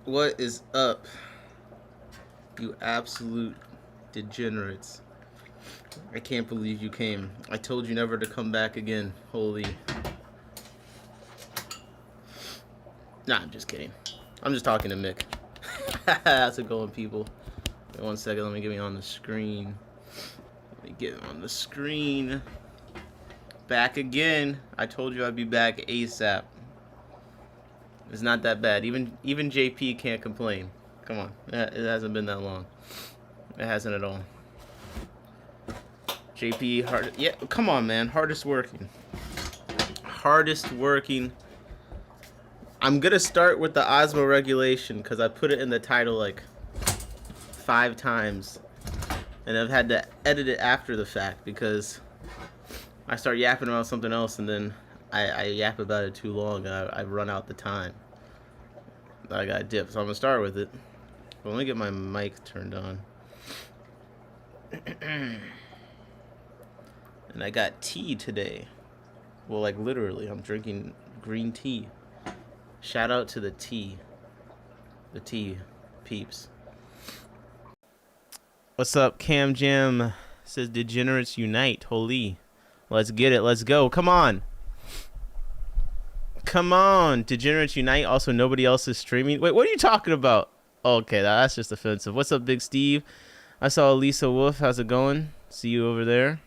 What is up, you absolute degenerates? I can't believe you came. I told you never to come back again. Holy. Nah, I'm just kidding. I'm just talking to Mick. How's it going, people? Wait 1 second, let me get me on the screen. Let me get on the screen. Back again. I told you I'd be back ASAP. It's not that bad. Even JP can't complain. Come on. It hasn't been that long. It hasn't at all. JP, hard. Yeah, come on, man. Hardest working. Hardest working. I'm gonna start with the Osmoregulation because I put it in the title like 5 times, and I've had to edit it after the fact because I start yapping about something else, and then I yap about it too long, and I run out the time. I got dipped, so I'm gonna start with it. But let me get my mic turned on. And I got tea today. Well, like literally, I'm drinking green tea. Shout out to the tea peeps. What's up, Cam Jam? Says Degenerates Unite. Holy. Let's get it. Let's go. Come on. Come on. Degenerates Unite. Also, nobody else is streaming. Wait, what are you talking about? Okay, that's just offensive. What's up, Big Steve? I saw Lisa Wolf. How's it going? See you over there.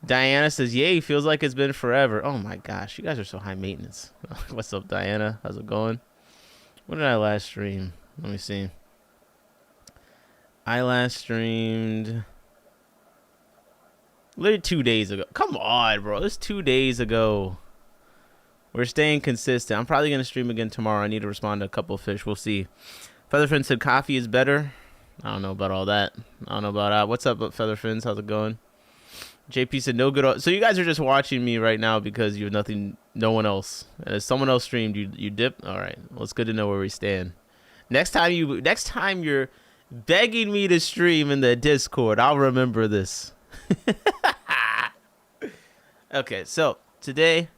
Diana says, yay, feels like it's been forever. Oh my gosh, you guys are so high maintenance. What's up, Diana? How's it going? When did I last stream? Let me see. I last streamed literally 2 days ago. Come on, bro. It's 2 days ago. We're staying consistent. I'm probably going to stream again tomorrow. I need to respond to a couple of fish. We'll see. Featherfin said coffee is better. I don't know about all that. I don't know about that. What's up, Featherfins? How's it going? JP said no good. So you guys are just watching me right now because you have nothing, no one else. And if someone else streamed, you dip. All right. Well, it's good to know where we stand. Next time you're begging me to stream in the Discord, I'll remember this. Okay, so today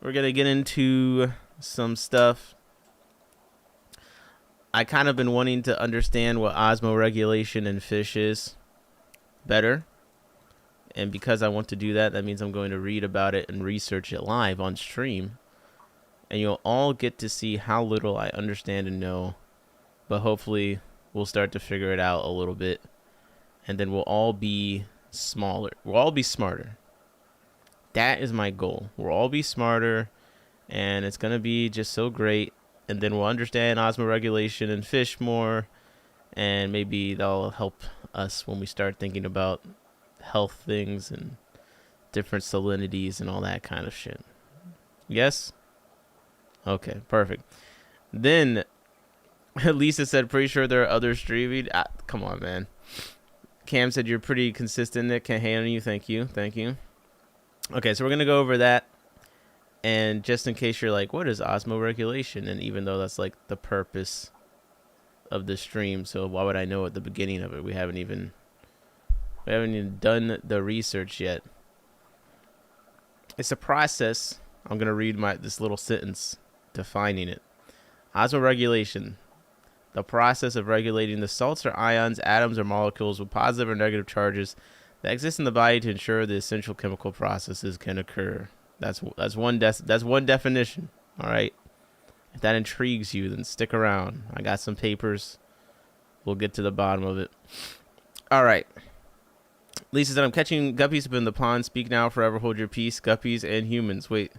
we're gonna get into some stuff. I kind of been wanting to understand what osmoregulation in fish is better. And because I want to do that, that means I'm going to read about it and research it live on stream. And you'll all get to see how little I understand and know. But hopefully, we'll start to figure it out a little bit. And then we'll all be smaller. We'll all be smarter. That is my goal. We'll all be smarter. And it's going to be just so great. And then we'll understand osmoregulation in fish more. And maybe that'll help us when we start thinking about health things and different salinities and all that kind of shit. Yes? Okay, perfect. Then Lisa said, pretty sure there are others streaming. Come on, man. Cam said you're pretty consistent, Nick. Can't hate on you. Thank you. Thank you. Okay, so we're going to go over that. And just in case you're like, what is osmoregulation? And even though that's like the purpose of the stream, so why would I know at the beginning of it? We haven't even done the research yet. It's a process. I'm going to read this little sentence defining it. Osmoregulation. The process of regulating the salts or ions, atoms, or molecules with positive or negative charges that exist in the body to ensure the essential chemical processes can occur. That's one definition. All right. If that intrigues you, then stick around. I got some papers. We'll get to the bottom of it. All right. Lisa said, I'm catching guppies up in the pond. Speak now, forever hold your peace. Guppies and humans. Wait.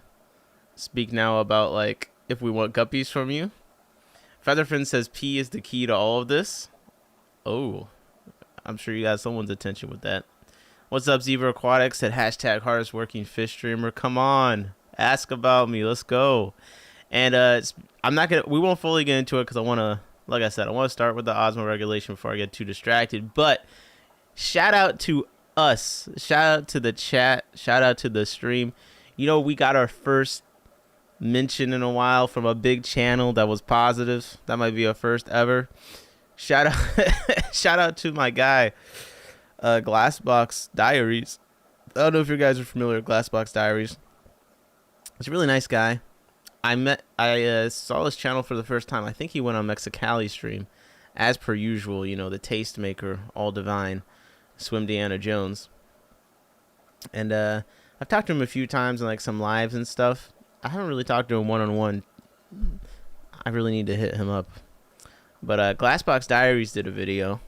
Speak now about, like, if we want guppies from you? Featherfin says P is the key to all of this. Oh. I'm sure you got someone's attention with that. What's up, Zebra Aquatics? Said hashtag hardest working fish streamer. Come on. Ask about me. Let's go. And we won't fully get into it because I want to, like I said, I want to start with the osmoregulation before I get too distracted. But shout out to us. Shout out to the chat. Shout out to the stream. You know, we got our first mention in a while from a big channel that was positive. That might be our first ever. Shout out to my guy, Glass Box Diaries. I don't know if you guys are familiar with Glass Box Diaries. He's a really nice guy. I saw his channel for the first time. I think he went on Mexicali stream, as per usual. You know, the tastemaker, all divine, Swim Deanna Jones. And I've talked to him a few times in like some lives and stuff. I haven't really talked to him one-on-one. I really need to hit him up. But Glass Box Diaries did a video,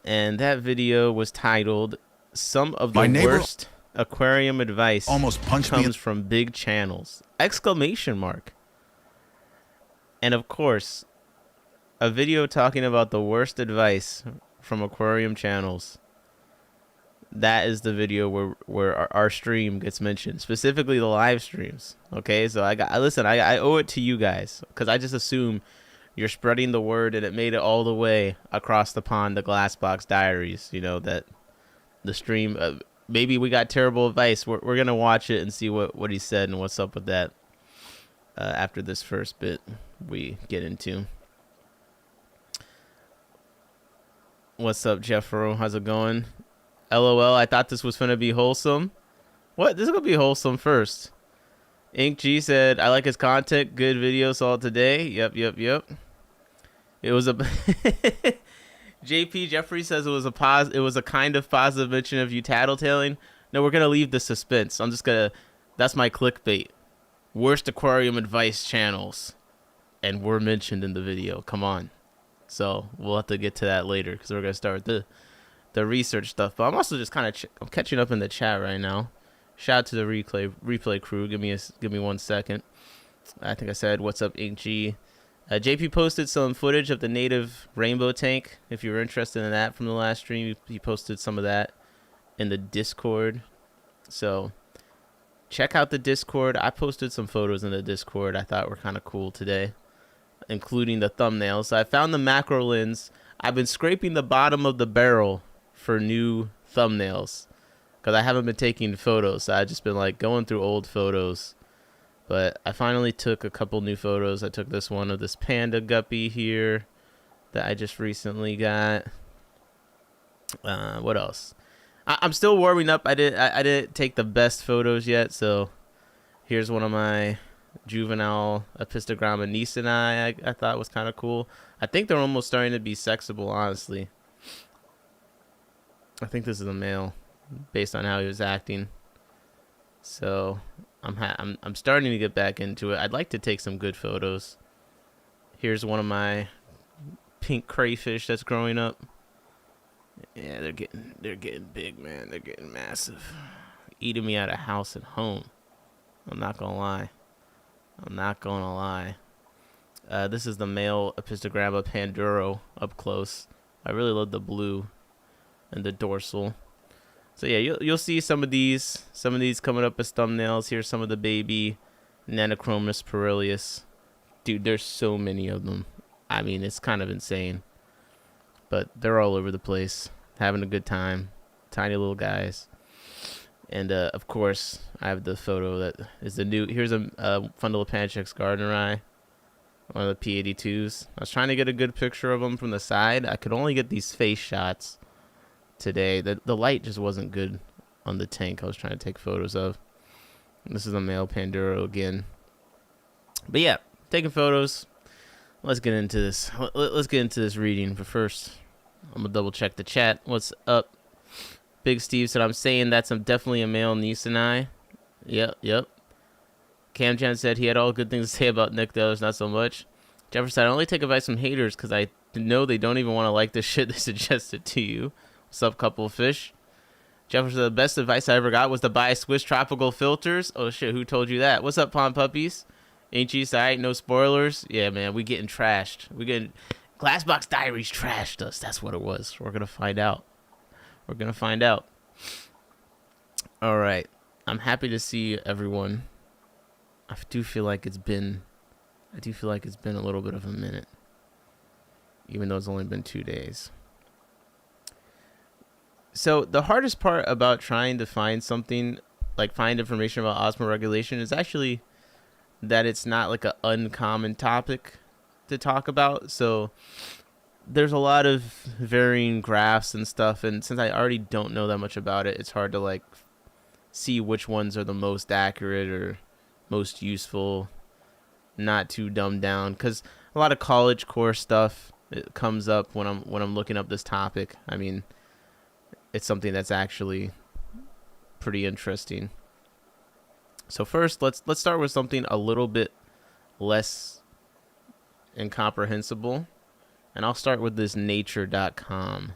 and that video was titled "Some of the Worst Aquarium Advice almost punched Comes from Big Channels!" Exclamation mark. And of course, a video talking about the worst advice from aquarium channels. That is the video where our stream gets mentioned, specifically the live streams. Okay, so I owe it to you guys, because I just assume you're spreading the word, and it made it all the way across the pond to Glass Box Diaries. You know that the stream. Maybe we got terrible advice. We're gonna watch it and see what he said and what's up with that. After this first bit we get into. What's up, Jeffro? How's it going? LOL, I thought this was gonna be wholesome. What? This is gonna be wholesome first. Ink G said, I like his content. Good video, saw it today. Yep. It was a JP Jeffrey says it was a kind of positive mention of you tattletaling. No, we're gonna leave the suspense. That's my clickbait. Worst aquarium advice channels, and we're mentioned in the video. Come on. So we'll have to get to that later, because we're gonna start the research stuff. But I'm also just kind of I'm catching up in the chat right now. Shout out to the replay crew. Give me 1 second. I think I said what's up, Ink G. JP posted some footage of the native rainbow tank. If you're interested in that from the last stream, he posted some of that in the Discord. So check out the Discord. I posted some photos in the Discord I thought were kind of cool today, including the thumbnails. So I found the macro lens. I've been scraping the bottom of the barrel for new thumbnails, because I haven't been taking photos. So I've just been like going through old photos. But I finally took a couple new photos. I took this one of this panda guppy here that I just recently got. What else? I'm still warming up. I didn't take the best photos yet. So here's one of my juvenile Epistogramma Nisani I thought was kind of cool. I think they're almost starting to be sexable, honestly. I think this is a male, based on how he was acting. So I'm starting to get back into it. I'd like to take some good photos. Here's one of my pink crayfish that's growing up. Yeah, they're getting big, man. They're getting massive. Eating me out of house and home. I'm not gonna lie. This is the male Epistogramma Panduro up close. I really love the blue and the dorsal. So yeah, you'll see some of these coming up as thumbnails. Here's some of the baby Nanochromis Pirelius. Dude, there's so many of them. I mean, it's kind of insane. But they're all over the place, having a good time. Tiny little guys. And of course, I have the photo that is the new. Here's a Fundulopanchax Gardneri, one of the P82s. I was trying to get a good picture of them from the side. I could only get these face shots today. The light just wasn't good on the tank I was trying to take photos of. This is a male Panduro again. But yeah, taking photos. Let's get into this. Let's get into this reading. But first, I'm gonna double check the chat. What's up? Big Steve said, I'm saying that's definitely a male Nisani. Yep. Cam Jan said he had all good things to say about Nick, the others not so much. Jefferson said, I only take advice from haters because I know they don't even want to like the shit they suggested to you. What's up, couple of fish? Jefferson said, the best advice I ever got was to buy Swiss tropical filters. Oh shit, who told you that? What's up, Pond Puppies? Ain't you alright? No spoilers? Yeah, man, we getting trashed. Glass Box Diaries trashed us. That's what it was. We're gonna find out. All right. I'm happy to see everyone. I do feel like it's been a little bit of a minute, even though it's only been 2 days. So the hardest part about trying to find something, like find information about osmoregulation, is actually that it's not like an uncommon topic to talk about. So there's a lot of varying graphs and stuff, and since I already don't know that much about it, it's hard to like see which ones are the most accurate or most useful not too dumbed down, because a lot of college course stuff it comes up when I'm looking up this topic. I mean, it's something that's actually pretty interesting. So first, let's start with something a little bit less incomprehensible, and I'll start with this nature.com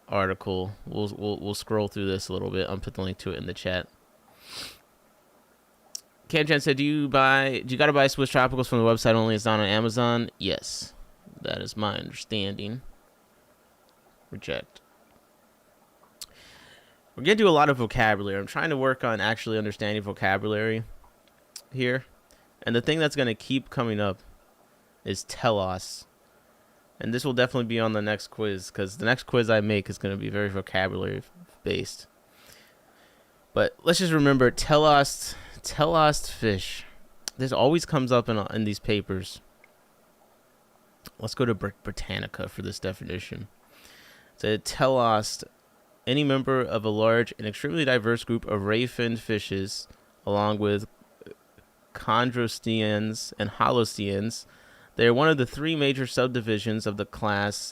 article. We'll scroll through this a little bit. I'll put the link to it in the chat. Cam said, do you gotta buy Swiss Tropicals from the website only? It's not on Amazon? Yes. That is my understanding. Reject. We're gonna do a lot of vocabulary. I'm trying to work on actually understanding vocabulary here. And the thing that's gonna keep coming up is telos. And this will definitely be on the next quiz, because the next quiz I make is gonna be very vocabulary based. But let's just remember telos fish. This always comes up in these papers. Let's go to Britannica for this definition. So telos, any member of a large and extremely diverse group of ray-finned fishes, along with chondrosteans and holosteans. They are one of the three major subdivisions of the class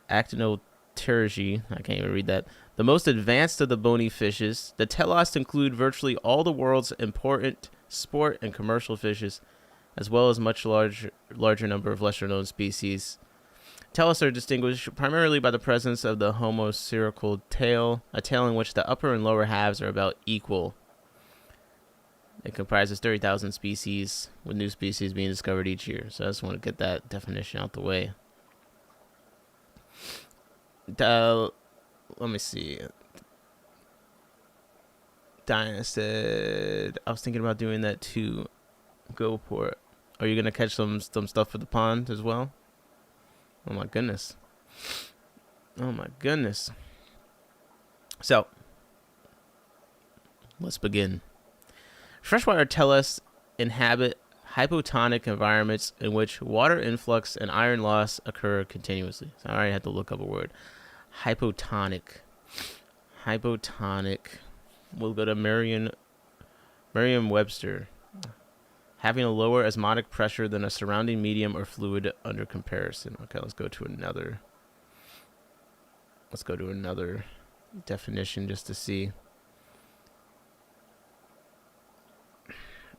Actinopterygii. I can't even read that. The most advanced of the bony fishes. The telos include virtually all the world's important sport and commercial fishes, as well as much larger number of lesser-known species. Telos are distinguished primarily by the presence of the homospherical tail, a tail in which the upper and lower halves are about equal. It comprises 30,000 species, with new species being discovered each year. So I just want to get that definition out the way. Let me see. Diana said, I was thinking about doing that too. Go for it. Are you going to catch some stuff for the pond as well? Oh my goodness. Oh my goodness. So, let's begin. Freshwater telos inhabit hypotonic environments in which water influx and iron loss occur continuously. So I already had to look up a word. Hypotonic. Hypotonic. We'll go to Merriam-Webster. Having a lower osmotic pressure than a surrounding medium or fluid under comparison. Okay, let's go to another definition just to see.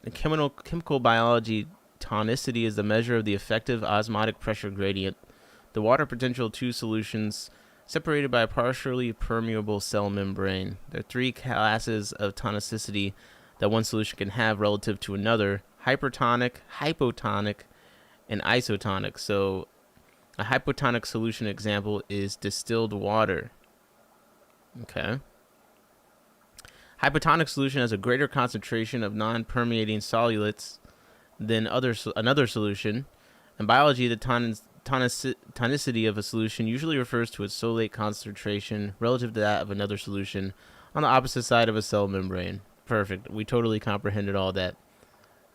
In chemical biology, tonicity is the measure of the effective osmotic pressure gradient, the water potential of two solutions separated by a partially permeable cell membrane. There are three classes of tonicity that one solution can have relative to another: hypertonic, hypotonic, and isotonic. So a hypotonic solution example is distilled water. Okay. Hypotonic solution has a greater concentration of non-permeating solutes than another solution. In biology, the tonicity of a solution usually refers to its solate concentration relative to that of another solution on the opposite side of a cell membrane. Perfect. We totally comprehended all that.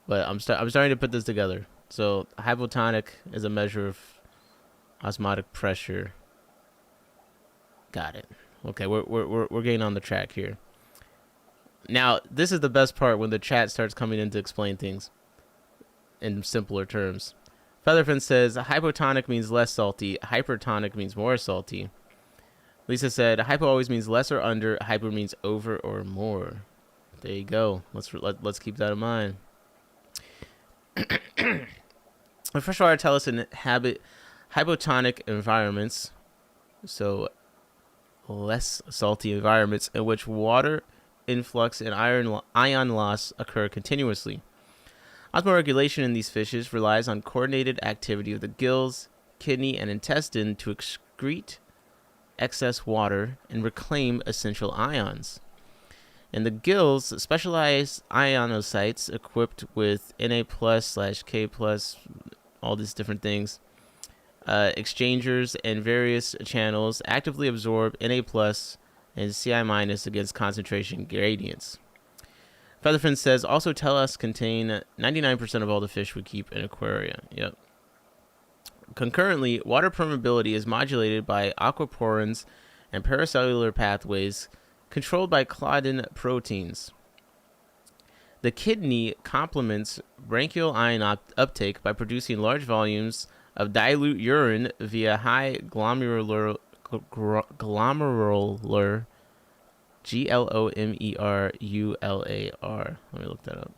But I'm starting to put this together. So hypotonic is a measure of osmotic pressure. Got it. Okay, we're getting on the track here. Now, this is the best part when the chat starts coming in to explain things in simpler terms. Featherfin says, hypotonic means less salty. Hypertonic means more salty. Lisa said, hypo always means less or under. Hyper means over or more. There you go. Let's keep that in mind. Freshwater telos inhabit hypotonic environments, so less salty environments, in which water influx and ion loss occur continuously. Osmoregulation in these fishes relies on coordinated activity of the gills, kidney, and intestine to excrete excess water and reclaim essential ions. In the gills, specialized ionocytes equipped with Na+/K+, all these different things, exchangers and various channels actively absorb Na+ and Ci- against concentration gradients. Featherfin says, also telos contain 99% of all the fish we keep in aquaria. Yep. Concurrently, water permeability is modulated by aquaporins and paracellular pathways controlled by claudin proteins. The kidney complements branchial ion uptake by producing large volumes of dilute urine via high glomerular glomerular. Let me look that up.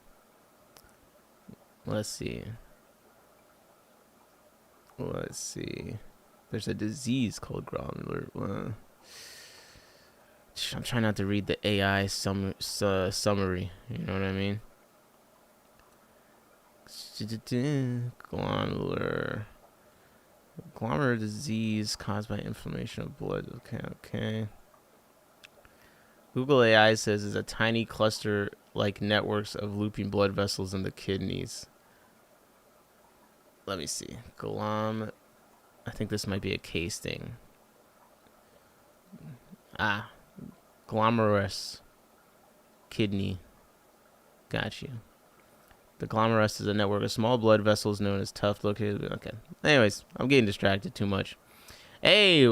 Let's see. There's a disease called glomerular. I'm trying not to read the AI summary. You know what I mean? Glomerular disease caused by inflammation of blood. Okay. Google AI says it's a tiny cluster like networks of looping blood vessels in the kidneys. Let me see. I think this might be a case thing. Glomerulus kidney. Got you. The glomerulus is a network of small blood vessels known as tuft located. Okay. Anyways, I'm getting distracted too much. Hey,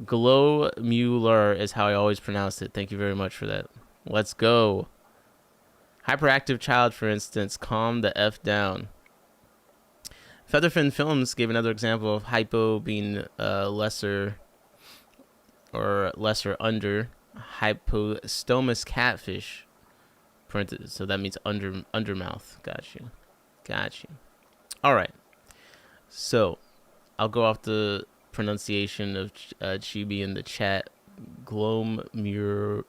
glomerular is how I always pronounced it. Thank you very much for that. Let's go. Hyperactive child, for instance, calm the F down. Featherfin Films gave another example of hypo being lesser under hypostomus catfish. So that means undermouth. Got you. All right. So I'll go off the pronunciation of Chibi in the chat. Glomerular.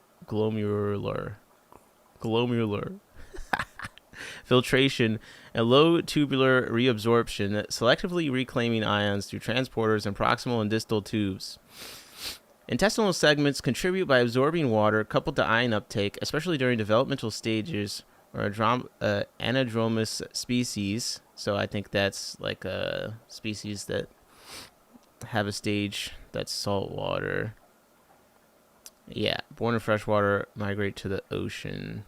Filtration and low tubular reabsorption, selectively reclaiming ions through transporters in proximal and distal tubes. Intestinal segments contribute by absorbing water coupled to ion uptake, especially during developmental stages or anadromous species. So I think that's like a species that have a stage that's salt water. Yeah, born in freshwater, migrate to the ocean.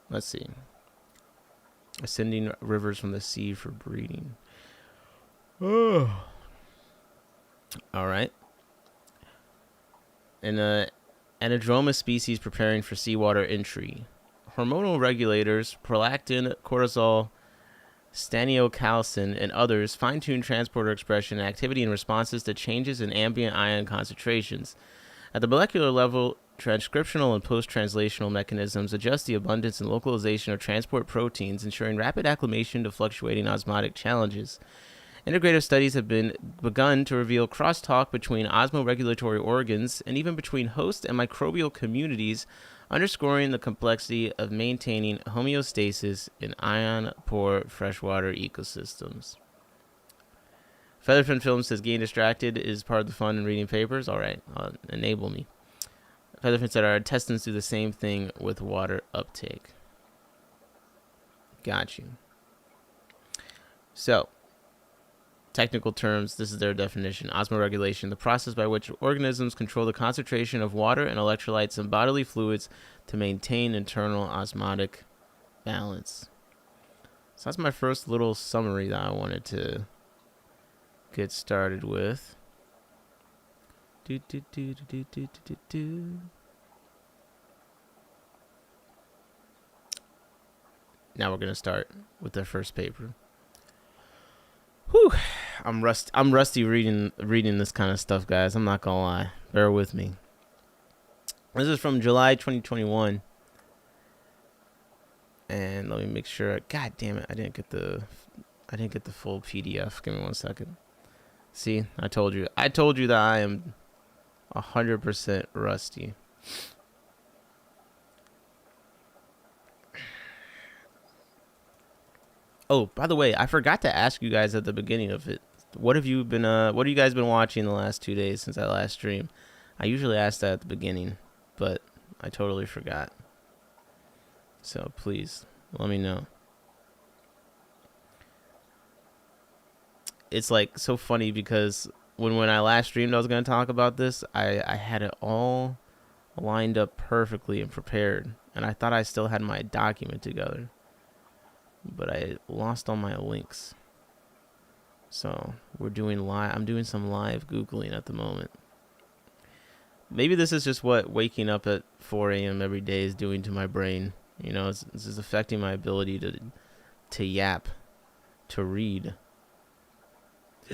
Let's see. Ascending rivers from the sea for breeding. Oh. All right. And anadromous species preparing for seawater entry. Hormonal regulators, prolactin, cortisol, stanniocalcin, and others fine-tune transporter expression and activity in responses to changes in ambient ion concentrations. At the molecular level, transcriptional and post-translational mechanisms adjust the abundance and localization of transport proteins, ensuring rapid acclimation to fluctuating osmotic challenges. Integrative studies have been begun to reveal crosstalk between osmoregulatory organs and even between host and microbial communities, underscoring the complexity of maintaining homeostasis in ion-poor freshwater ecosystems. Featherfin Films says getting distracted is part of the fun in reading papers. All right, enable me. Featherfin said our intestines do the same thing with water uptake. Got you. So, technical terms, this is their definition. Osmoregulation, the process by which organisms control the concentration of water and electrolytes in bodily fluids to maintain internal osmotic balance. So that's my first little summary that I wanted to get started with. Now we're gonna start with the first paper. Whew, I'm rusty reading this kind of stuff, guys. I'm not gonna lie. Bear with me. This is from July 2021, and let me make sure. God damn it! I didn't get the full PDF. Give me 1 second. See, I told you that I am 100% rusty. Oh, by the way, I forgot to ask you guys at the beginning of it. What have you guys been watching the last 2 days since I last streamed? I usually ask that at the beginning, but I totally forgot. So please, let me know. It's like so funny because when I last streamed I was going to talk about this, I had it all lined up perfectly and prepared, and I thought I still had my document together, but I lost all my links. So I'm doing some live Googling at the moment. Maybe this is just what waking up at 4 a.m. every day is doing to my brain. You know, this is affecting my ability to yap, to read.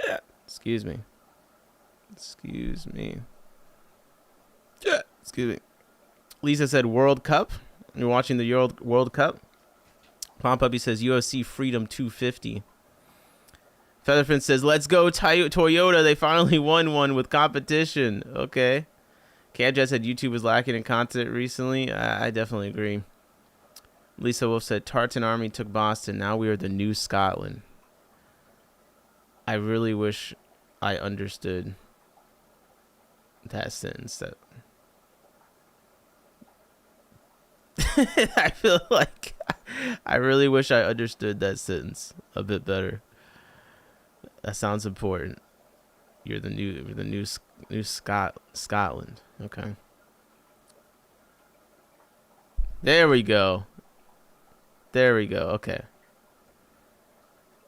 Yeah. Excuse me. Excuse me. Yeah. Excuse me. Lisa said World Cup. You're watching the World Cup. Palm Puppy says UFC Freedom 250. Featherfin says, let's go Toyota. They finally won one with competition. Okay. Camjet said YouTube was lacking in content recently. I definitely agree. Lisa Wolf said, Tartan Army took Boston. Now we are the new Scotland. I really wish I understood that sentence. I feel like I really wish I understood that sentence a bit better. That sounds important. You're the new Scotland. Okay. There we go. Okay.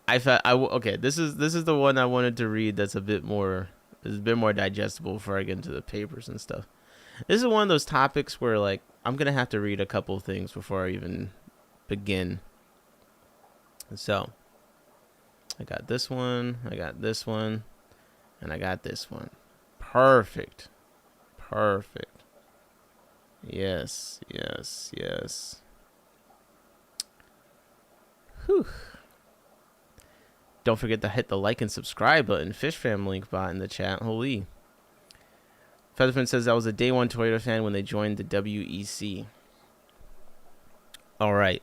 Okay. This is the one I wanted to read. That's a bit more digestible before I get into the papers and stuff. This is one of those topics where like I'm gonna have to read a couple of things before I even begin. So I got this one, and I got this one. Perfect. Yes. Whew. Don't forget to hit the like and subscribe button. Fish Fam link bot in the chat. Holy. Featherfin says I was a day one Toyota fan when they joined the WEC. All right.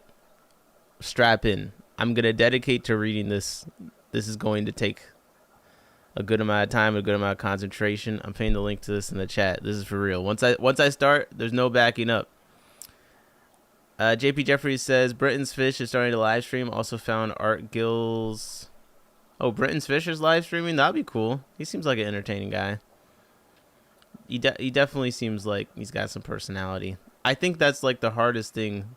Strap in. I'm going to dedicate to reading this. This is going to take a good amount of time, a good amount of concentration. I'm putting the link to this in the chat. This is for real. Once I start, there's no backing up. JP Jeffries says Britain's Fish is starting to live stream. Also found Art Gill's. Oh, Britain's Fish is live streaming? That'd be cool. He seems like an entertaining guy. He definitely seems like he's got some personality. I think that's like the hardest thing.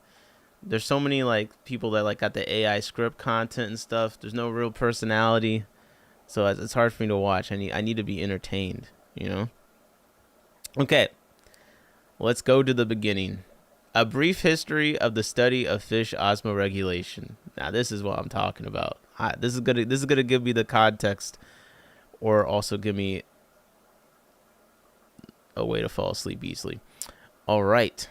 There's so many like people that like got the AI script content and stuff. There's no real personality, so it's hard for me to watch. I need to be entertained, you know. Okay, let's go to the beginning. A brief history of the study of fish osmoregulation. Now this is what I'm talking about. This is gonna give me the context, or also give me a way to fall asleep easily. All right.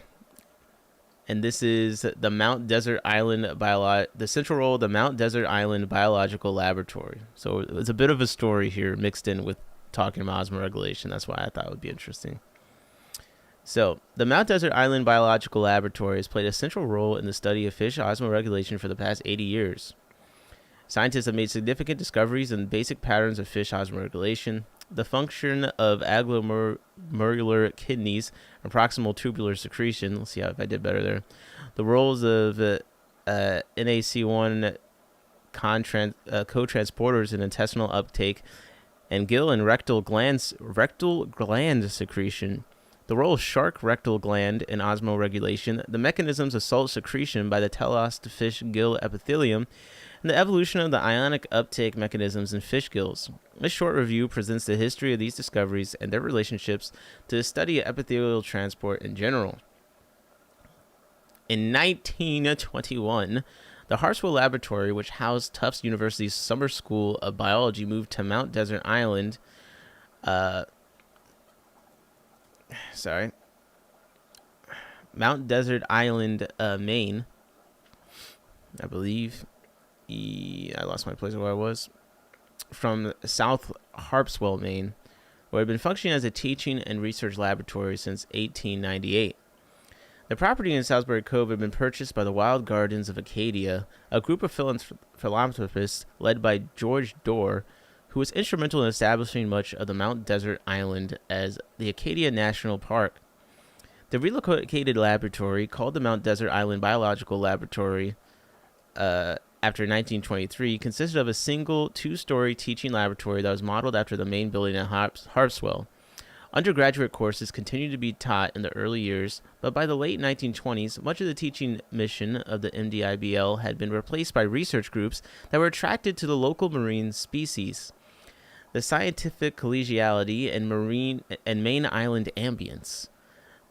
And this is the Mount Desert Island the central role of the Mount Desert Island Biological Laboratory. So it's a bit of a story here mixed in with talking about osmoregulation. That's why I thought it would be interesting. So the Mount Desert Island Biological Laboratory has played a central role in the study of fish osmoregulation for the past 80 years. Scientists have made significant discoveries in basic patterns of fish osmoregulation, the function of glomerular kidneys, and proximal tubular secretion. Let's see if I did better there. The roles of NAC1 co-transporters in intestinal uptake, and gill and rectal gland secretion. The role of shark rectal gland in osmoregulation, the mechanisms of salt secretion by the telos fish gill epithelium, and the evolution of the ionic uptake mechanisms in fish gills. This short review presents the history of these discoveries and their relationships to the study of epithelial transport in general. In 1921, the Hartswell Laboratory, which housed Tufts University's Summer School of Biology, moved to Mount Desert Island, Maine, I believe. I lost my place of where I was. From South Harpswell, Maine, where it had been functioning as a teaching and research laboratory since 1898. The property in Salisbury Cove had been purchased by the Wild Gardens of Acadia, a group of philanthropists led by George Dorr, who was instrumental in establishing much of the Mount Desert Island as the Acadia National Park. The relocated laboratory, called the Mount Desert Island Biological Laboratory, after 1923, consisted of a single two-story teaching laboratory that was modeled after the main building at Harpswell. Undergraduate courses continued to be taught in the early years, but by the late 1920s, much of the teaching mission of the MDIBL had been replaced by research groups that were attracted to the local marine species, the scientific collegiality and Main Island ambience.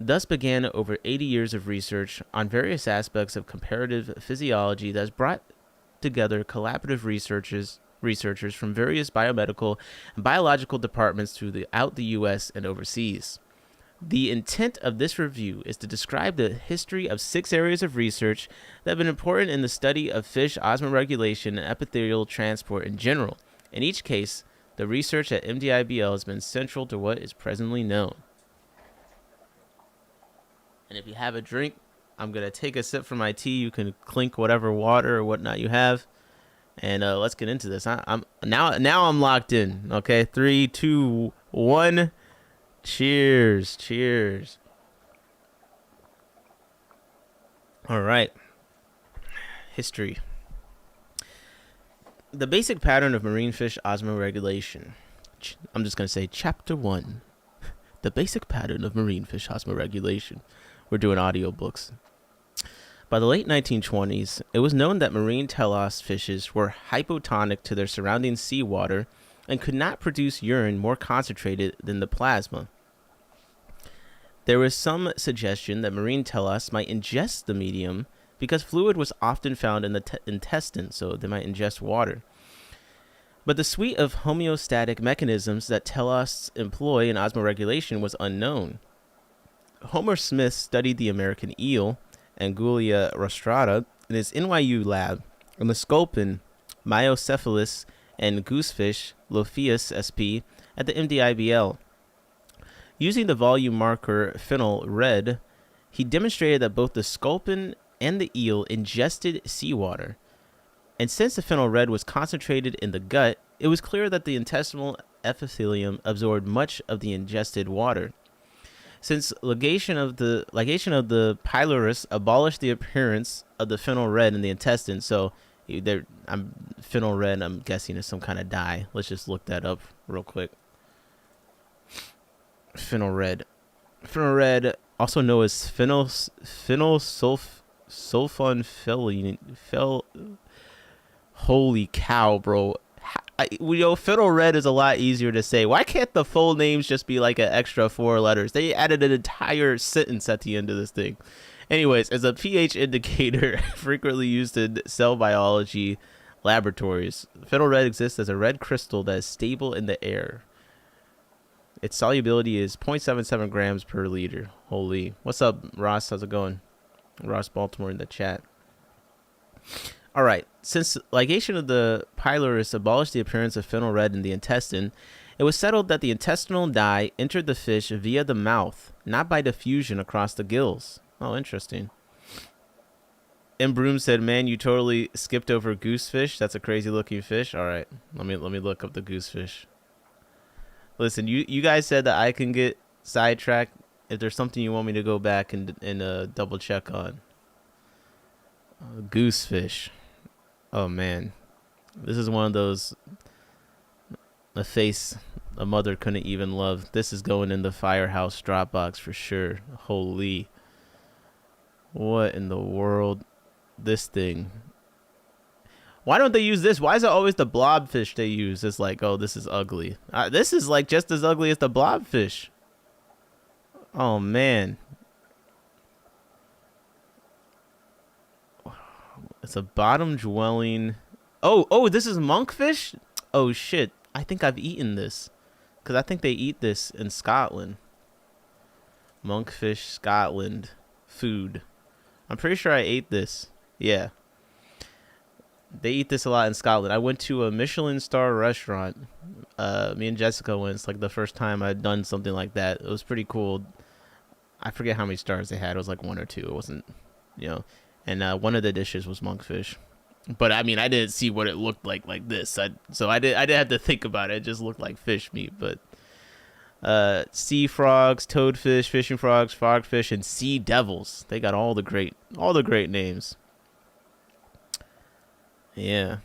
Thus began over 80 years of research on various aspects of comparative physiology that has brought together collaborative researchers from various biomedical and biological departments throughout the U.S. and overseas. The intent of this review is to describe the history of 6 areas of research that have been important in the study of fish osmoregulation and epithelial transport in general. In each case, the research at MDIBL has been central to what is presently known. And if you have a drink, I'm going to take a sip from my tea. You can clink whatever water or whatnot you have. And let's get into this. I'm locked in. Okay, 3, 2, 1. Cheers. Cheers. All right. History. The basic pattern of marine fish osmoregulation. I'm just going to say Chapter 1. The basic pattern of marine fish osmoregulation. We're doing audiobooks. By the late 1920s, it was known that marine telos fishes were hypotonic to their surrounding seawater and could not produce urine more concentrated than the plasma. There was some suggestion that marine telos might ingest the medium because fluid was often found in the intestine, so they might ingest water. But the suite of homeostatic mechanisms that telos employ in osmoregulation was unknown. Homer Smith studied the American eel, Anguilla rostrata, in his NYU lab, and the sculpin, Myocephalus, and goosefish, Lophius sp, at the MDIBL. Using the volume marker phenol red, he demonstrated that both the sculpin and the eel ingested seawater. And since the phenol red was concentrated in the gut, it was clear that the intestinal epithelium absorbed much of the ingested water. Since ligation of the pylorus abolished the appearance of the phenol red in the intestine, so phenol red, I'm guessing, is some kind of dye. Let's just look that up real quick. Phenol red, also known as phenolsulfonylene. Holy cow, bro! Phenol red is a lot easier to say. Why can't the full names just be like an extra 4 letters? They added an entire sentence at the end of this thing. Anyways, as a pH indicator frequently used in cell biology laboratories, phenol red exists as a red crystal that is stable in the air. Its solubility is 0.77 grams per liter. Holy. What's up, Ross? How's it going? Ross Baltimore in the chat. All right. Since ligation of the pylorus abolished the appearance of phenol red in the intestine, it was settled that the intestinal dye entered the fish via the mouth, not by diffusion across the gills. Oh, interesting. M. Broom said, "Man, you totally skipped over goosefish. That's a crazy looking fish." All right. Let me look up the goosefish. Listen, you guys said that I can get sidetracked. If there's something you want me to go back and double check on. Goosefish. Oh, man. This is one of those, a face a mother couldn't even love. This is going in the firehouse Dropbox for sure. Holy. What in the world? This thing. Why don't they use this? Why is it always the blobfish they use? It's like, oh, this is ugly. This is like just as ugly as the blobfish. Oh, man. It's a bottom dwelling. Oh, this is monkfish? Oh, shit. I think I've eaten this. Because I think they eat this in Scotland. Monkfish, Scotland. Food. I'm pretty sure I ate this. Yeah. They eat this a lot in Scotland. I went to a Michelin star restaurant. Me and Jessica went. It's like the first time I'd done something like that. It was pretty cool. I forget how many stars they had. It was like 1 or 2. It wasn't, And one of the dishes was monkfish. But I mean, I didn't see what it looked like this. So I didn't have to think about it. It just looked like fish meat. But sea frogs, toadfish, fishing frogs, frogfish, and sea devils. They got all the great names. Yeah.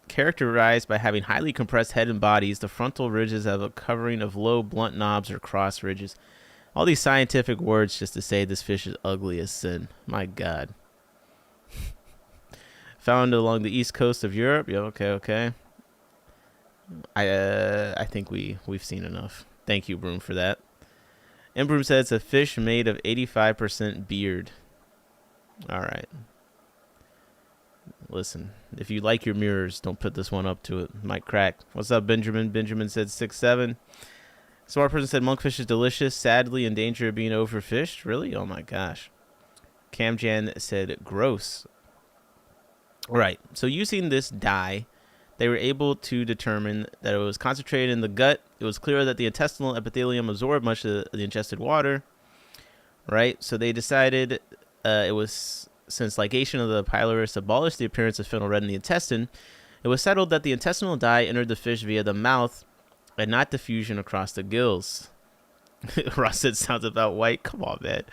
Characterized by having highly compressed head and bodies, the frontal ridges have a covering of low, blunt knobs or cross ridges. All these scientific words just to say this fish is ugly as sin. My God. Found along the east coast of Europe. Yeah, okay. I think we've seen enough. Thank you, Broom, for that. Imprum said it's a fish made of 85% beard. All right. Listen, if you like your mirrors, don't put this one up to it. Might crack. What's up, Benjamin? Benjamin said 6'7". Smart person said monkfish is delicious, sadly in danger of being overfished. Really? Oh my gosh. Camjan said gross. All right. So using this dye, they were able to determine that it was concentrated in the gut. It was clear that the intestinal epithelium absorbed much of the ingested water. Right. So they decided it was, since ligation of the pylorus abolished the appearance of phenol red in the intestine, it was settled that the intestinal dye entered the fish via the mouth and not diffusion across the gills. Ross said sounds about white. Come on, man.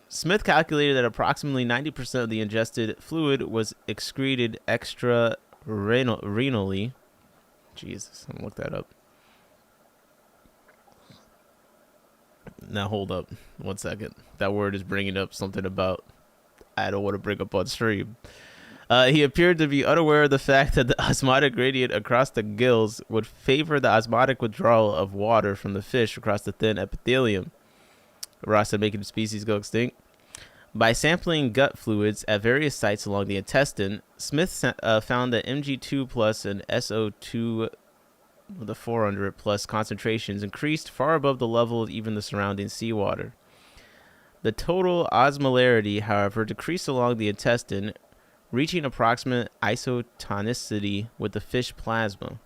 Smith calculated that approximately 90% of the ingested fluid was excreted extra-renally. Jesus, I'm going to look that up. Now, hold up. 1 second. That word is bringing up something about I don't want to bring up on stream. He appeared to be unaware of the fact that the osmotic gradient across the gills would favor the osmotic withdrawal of water from the fish across the thin epithelium. Ross said making the species go extinct. By sampling gut fluids at various sites along the intestine, Smith found that Mg2 plus and SO2 the 400 plus concentrations increased far above the level of even the surrounding seawater. The total osmolarity, however, decreased along the intestine, reaching approximate isotonicity with the fish plasma.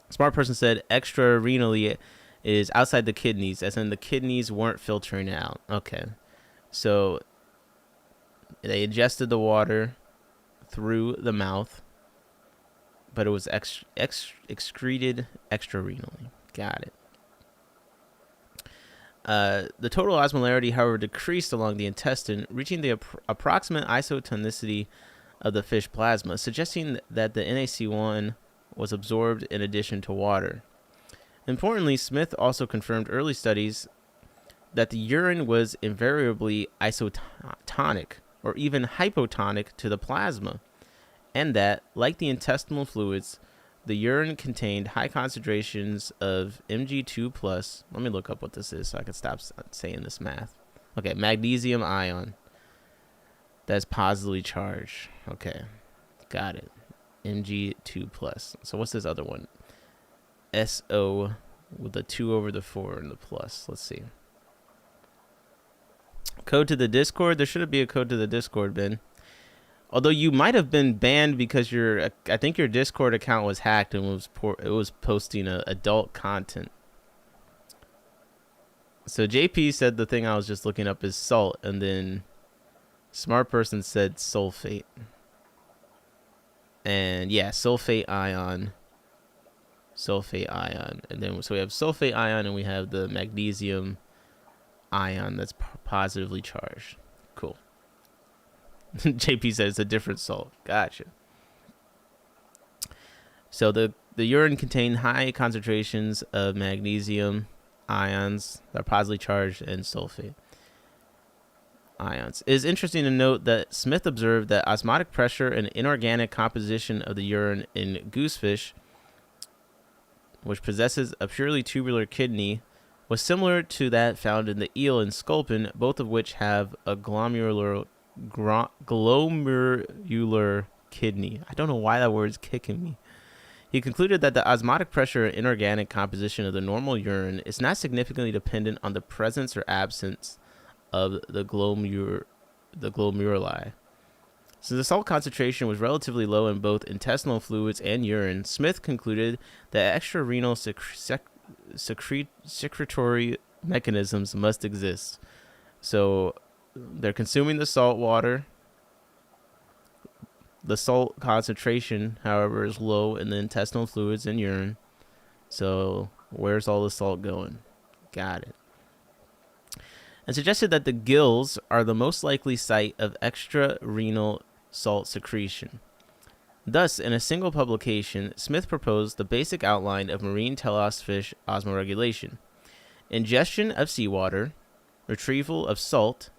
Smart person said extra-renally is outside the kidneys, as in the kidneys weren't filtering out. Okay. So they ingested the water through the mouth, but it was excreted extra-renally. Got it. The total osmolarity, however, decreased along the intestine, reaching the approximate isotonicity of the fish plasma, suggesting that the NaC1 was absorbed in addition to water. Importantly, Smith also confirmed early studies that the urine was invariably isotonic or even hypotonic to the plasma, and that, like the intestinal fluids, the urine contained high concentrations of Mg2+. Let me look up what this is so I can stop saying this math. Okay, magnesium ion. That's positively charged. Okay, got it. Mg2+. So what's this other one? SO with the 2 over the 4 and the plus. Let's see. Code to the Discord. There shouldn't be a code to the Discord, Ben. Although you might have been banned because I think your Discord account was hacked and was posting adult content. So JP said the thing I was just looking up is salt, and then Smart Person said sulfate. And yeah, sulfate ion. And then so we have sulfate ion and we have the magnesium ion that's positively charged. Cool. JP said it's a different salt. Gotcha. So the urine contained high concentrations of magnesium ions that are positively charged and sulfate ions. It is interesting to note that Smith observed that osmotic pressure and inorganic composition of the urine in goosefish, which possesses a purely tubular kidney, was similar to that found in the eel and sculpin, both of which have a glomerular kidney. I don't know why that word is kicking me. He concluded that the osmotic pressure and inorganic composition of the normal urine is not significantly dependent on the presence or absence of the glomeruli. Since the salt concentration was relatively low in both intestinal fluids and urine, Smith concluded that extrarenal secretory mechanisms must exist. So they're consuming the salt water. The salt concentration, however, is low in the intestinal fluids and urine. So where's all the salt going? Got it. And suggested that the gills are the most likely site of extrarenal salt secretion. Thus, in a single publication, Smith proposed the basic outline of marine telos fish osmoregulation: ingestion of seawater, retrieval of salt,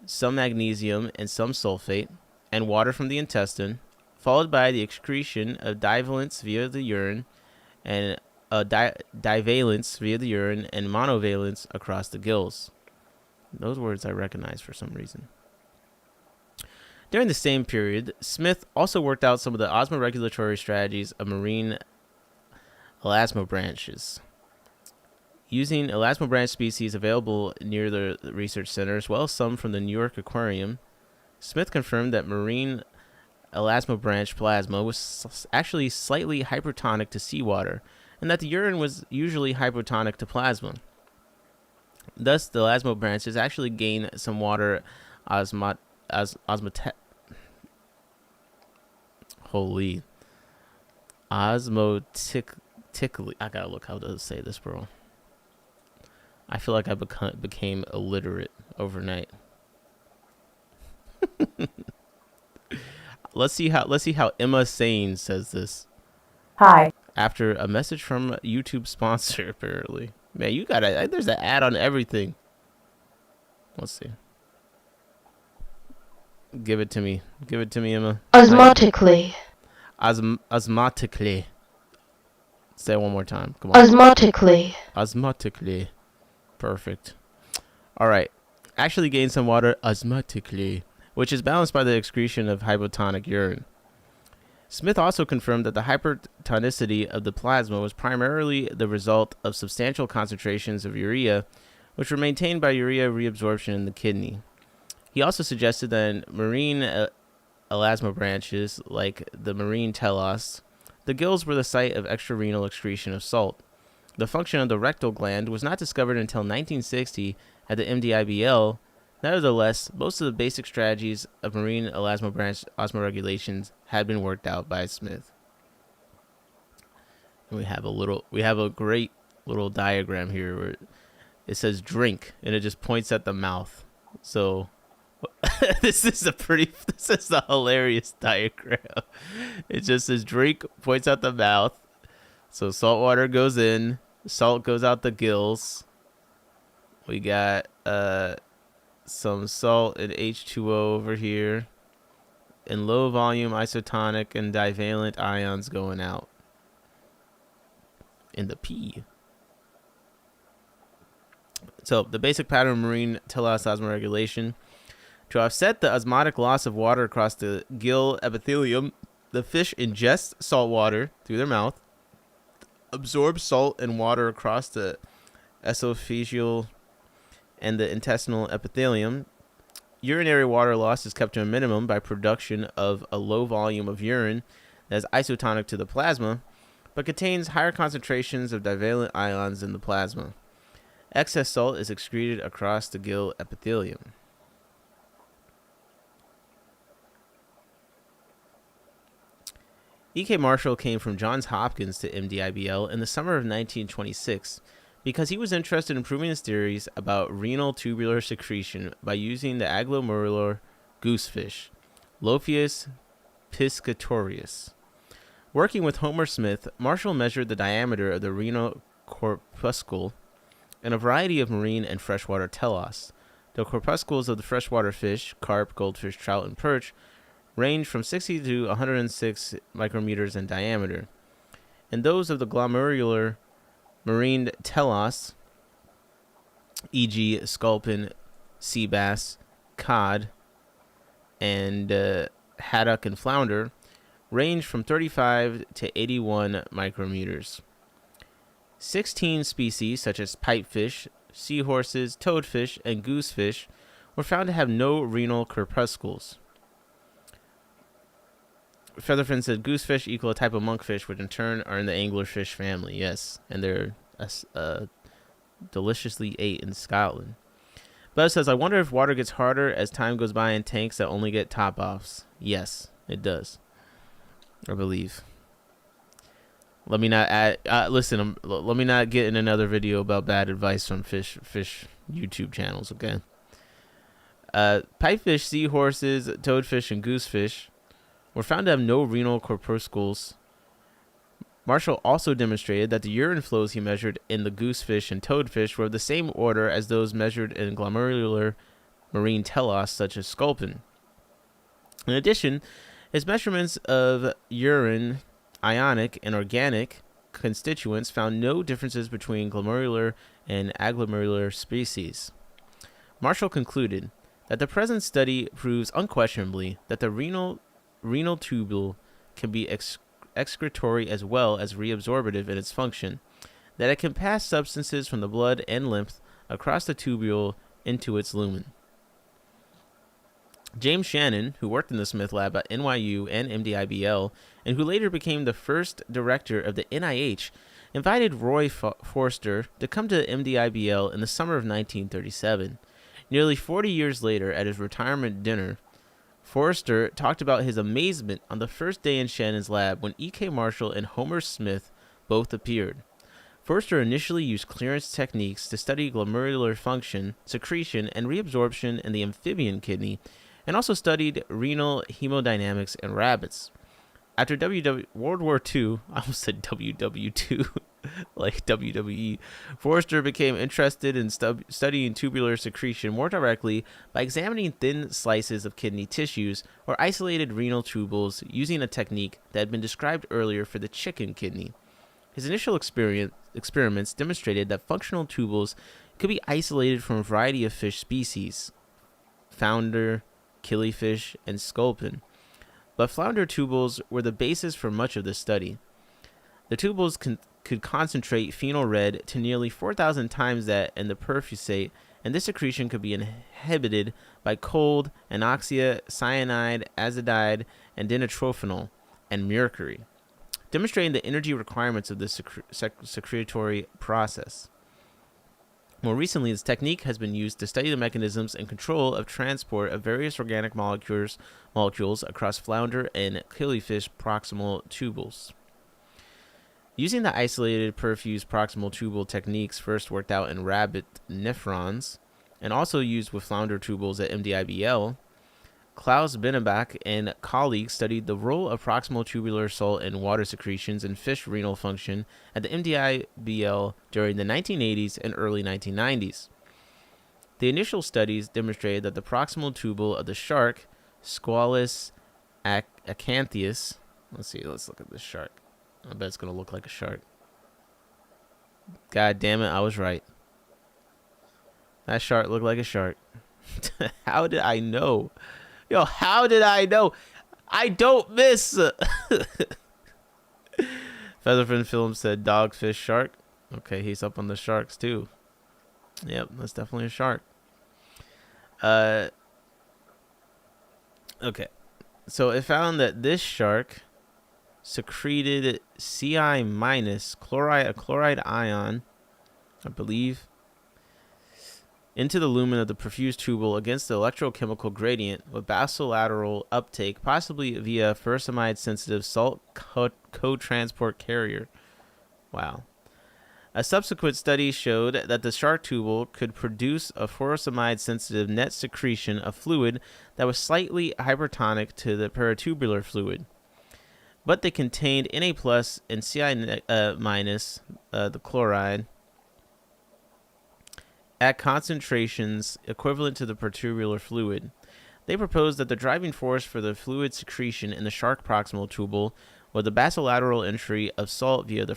some magnesium and some sulfate, and water from the intestine, followed by the excretion of divalents via the urine, and divalence via the urine and monovalence across the gills. Those words I recognize for some reason. During the same period, Smith also worked out some of the osmoregulatory strategies of marine elasmobranches. Using elasmobranch species available near the research center, as well as some from the New York Aquarium, Smith confirmed that marine elasmobranch plasma was actually slightly hypertonic to seawater, and that the urine was usually hypotonic to plasma. Thus, the elasmobranches actually gain some water osmotically. I gotta look how to say this, bro. I feel like I became illiterate overnight. Let's see how Emma Sane says this. Hi. After a message from a YouTube sponsor, apparently. Man, you gotta. There's an ad on everything. Let's see. Give it to me, Emma. Osmotically. Osmotically. Say it one more time. Come on. Osmotically. Perfect. All right. Actually gain some water osmotically, which is balanced by the excretion of hypotonic urine. Smith also confirmed that the hypertonicity of the plasma was primarily the result of substantial concentrations of urea, which were maintained by urea reabsorption in the kidney. He also suggested that in marine elasmobranches, like the marine telos, the gills were the site of extrarenal excretion of salt. The function of the rectal gland was not discovered until 1960 at the MDIBL. Nevertheless, most of the basic strategies of marine elasmobranch osmoregulations had been worked out by Smith. And we have a great little diagram here where it says drink and it just points at the mouth. So this is a hilarious diagram. It just says drink, points at the mouth. So salt water goes in, salt goes out the gills. We got some salt and H2O over here, and low volume isotonic and divalent ions going out in the pee. So the basic pattern of marine telos osmoregulation: to offset the osmotic loss of water across the gill epithelium, the fish ingest salt water through their mouth, absorb salt and water across the esophageal and the intestinal epithelium. Urinary water loss is kept to a minimum by production of a low volume of urine that is isotonic to the plasma, but contains higher concentrations of divalent ions in the plasma. Excess salt is excreted across the gill epithelium. E.K. Marshall came from Johns Hopkins to MDIBL in the summer of 1926 because he was interested in proving his theories about renal tubular secretion by using the aglomerular goosefish, Lophius piscatorius. Working with Homer Smith, Marshall measured the diameter of the renal corpuscle in a variety of marine and freshwater telos. The corpuscles of the freshwater fish, carp, goldfish, trout, and perch, range from 60 to 106 micrometers in diameter, and those of the glomerular marine telos, e.g. sculpin, sea bass, cod, and haddock and flounder, range from 35 to 81 micrometers. 16 species such as pipefish, seahorses, toadfish, and goosefish were found to have no renal corpuscles. Featherfin said goosefish equal a type of monkfish, which in turn are in the anglerfish family. Yes, and they're deliciously ate in Scotland. Buzz says, I wonder if water gets harder as time goes by in tanks that only get top-offs. Yes, it does. I believe. Let me not add. Let me not get in another video about bad advice from fish YouTube channels. Okay. Pipefish, seahorses, toadfish, and goosefish were found to have no renal corpuscles. Marshall also demonstrated that the urine flows he measured in the goosefish and toadfish were of the same order as those measured in glomerular marine telos, such as sculpin. In addition, his measurements of urine, ionic and organic, constituents found no differences between glomerular and agglomeralular species. Marshall concluded that the present study proves unquestionably that the renal tubule can be excretory as well as reabsorptive in its function, that it can pass substances from the blood and lymph across the tubule into its lumen. James Shannon, who worked in the Smith lab at NYU and MDIBL, and who later became the first director of the NIH, invited Roy Forster to come to MDIBL in the summer of 1937. Nearly 40 years later, at his retirement dinner, Forster talked about his amazement on the first day in Shannon's lab when E.K. Marshall and Homer Smith both appeared. Forster initially used clearance techniques to study glomerular function, secretion, and reabsorption in the amphibian kidney, and also studied renal hemodynamics in rabbits. After World War II, I almost said WW2, like WWE, Forster became interested in studying tubular secretion more directly by examining thin slices of kidney tissues or isolated renal tubules using a technique that had been described earlier for the chicken kidney. His initial experiments demonstrated that functional tubules could be isolated from a variety of fish species, flounder, killifish, and sculpin. But flounder tubules were the basis for much of this study. The tubules could concentrate phenol red to nearly 4,000 times that in the perfusate, and this secretion could be inhibited by cold, anoxia, cyanide, azodide, and dinitrophenol, and mercury, demonstrating the energy requirements of this secretory process. More recently, this technique has been used to study the mechanisms and control of transport of various organic molecules across flounder and killifish proximal tubules. Using the isolated perfused proximal tubule techniques first worked out in rabbit nephrons, and also used with flounder tubules at MDIBL, Klaus Binnenbach and colleagues studied the role of proximal tubular salt in water secretions and fish renal function at the MDIBL during the 1980s and early 1990s. The initial studies demonstrated that the proximal tubule of the shark, Squalus acanthius, let's look at this shark. I bet it's going to look like a shark. God damn it, I was right. That shark looked like a shark. How did I know? Yo, how did I know? I don't miss. Featherfin Film said dogfish shark. Okay, he's up on the sharks too. Yep, that's definitely a shark. Okay, so it found that this shark secreted Ci minus a chloride ion, I believe, into the lumen of the perfused tubule against the electrochemical gradient with basolateral uptake, possibly via furosemide-sensitive salt co-transport carrier. Wow. A subsequent study showed that the shark tubule could produce a furosemide-sensitive net secretion of fluid that was slightly hypertonic to the peritubular fluid, but they contained Na plus and Ci minus, the chloride, at concentrations equivalent to the peritubular fluid. They proposed that the driving force for the fluid secretion in the shark proximal tubule was the basolateral entry of salt via the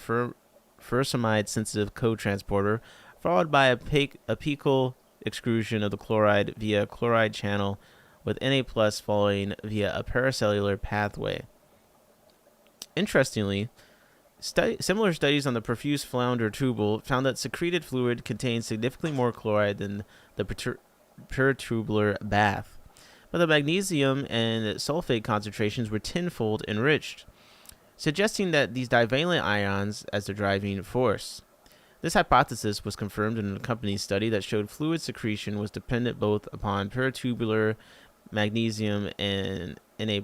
furosemide-sensitive co-transporter, followed by a apical exclusion of the chloride via a chloride channel, with Na plus following via a paracellular pathway. Interestingly, similar studies on the perfused flounder tubule found that secreted fluid contained significantly more chloride than the peritubular bath, but the magnesium and sulfate concentrations were tenfold enriched, suggesting that these divalent ions as the driving force. This hypothesis was confirmed in an accompanying study that showed fluid secretion was dependent both upon peritubular magnesium and Na+,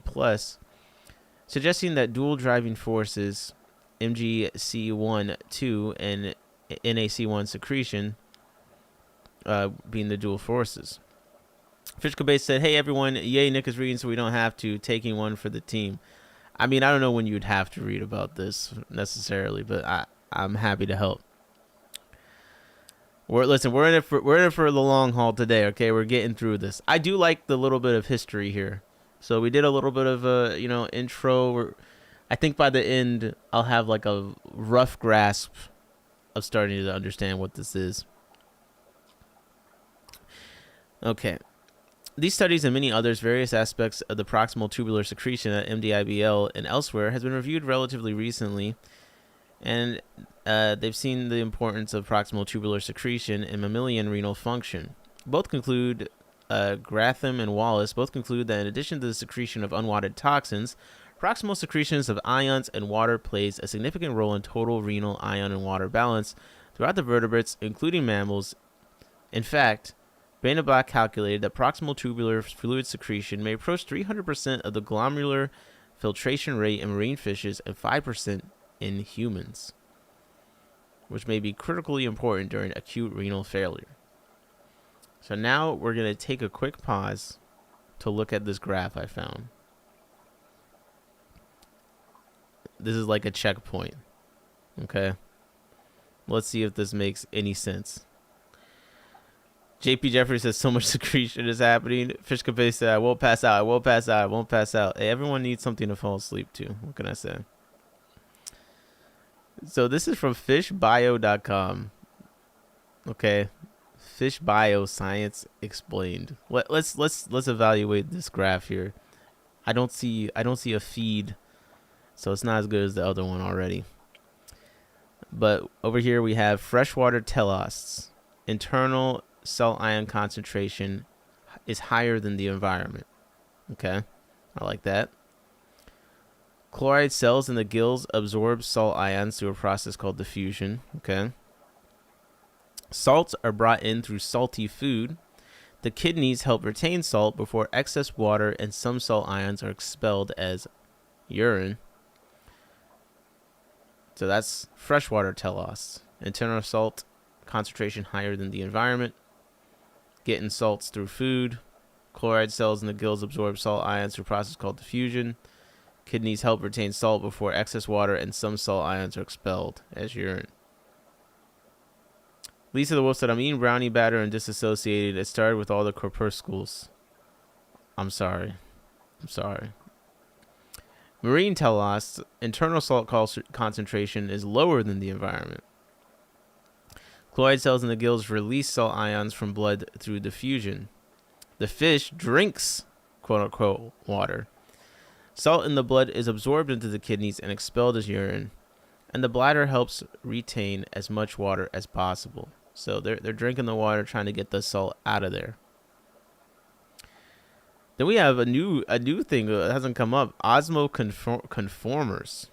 suggesting that dual driving forces MgC1-2 and NaC1 secretion being the dual forces. Fishko Base said, "Hey everyone, yay Nick is reading so we don't have to, taking one for the team." I mean, I don't know when you'd have to read about this necessarily, but I'm happy to help. We're in it for the long haul today, okay? We're getting through this. I do like the little bit of history here. So we did a little bit of a, intro. I think by the end, I'll have like a rough grasp of starting to understand what this is. Okay. These studies and many others, various aspects of the proximal tubular secretion at MDIBL and elsewhere, has been reviewed relatively recently, and they've seen the importance of proximal tubular secretion in mammalian renal function. Both conclude, Gratham and Wallace both conclude that in addition to the secretion of unwanted toxins, proximal secretions of ions and water plays a significant role in total renal ion and water balance throughout the vertebrates, including mammals. In fact, Bainabach calculated that proximal tubular fluid secretion may approach 300% of the glomerular filtration rate in marine fishes and 5% in humans, which may be critically important during acute renal failure. So now we're going to take a quick pause to look at this graph I found. This is like a checkpoint. Okay? Let's see if this makes any sense. JP Jeffrey says so much secretion is happening. Fish Cafe said, I won't pass out. I won't pass out. I won't pass out. Hey, everyone needs something to fall asleep to. What can I say? So this is from fishbio.com. Okay. Fish Bio Science Explained. Let's evaluate this graph here. I don't see a feed, so it's not as good as the other one already. But over here we have freshwater telosts. Internal salt ion concentration is higher than the environment. Okay, I like that. Chloride cells in the gills absorb salt ions through a process called diffusion. Okay. Salts are brought in through salty food. The kidneys help retain salt before excess water and some salt ions are expelled as urine. So that's freshwater telos. Internal salt concentration higher than the environment. Getting salts through food. Chloride cells in the gills absorb salt ions through a process called diffusion. Kidneys help retain salt before excess water and some salt ions are expelled as urine. Lisa the Wolf said, I'm eating brownie batter and disassociated. It started with all the corpuscles. I'm sorry. Marine telosts, internal salt concentration is lower than the environment. Chloride cells in the gills release salt ions from blood through diffusion. The fish drinks, quote unquote, water. Salt in the blood is absorbed into the kidneys and expelled as urine, and the bladder helps retain as much water as possible. So they're drinking the water, trying to get the salt out of there. Then we have a new thing that hasn't come up. Osmoconformers.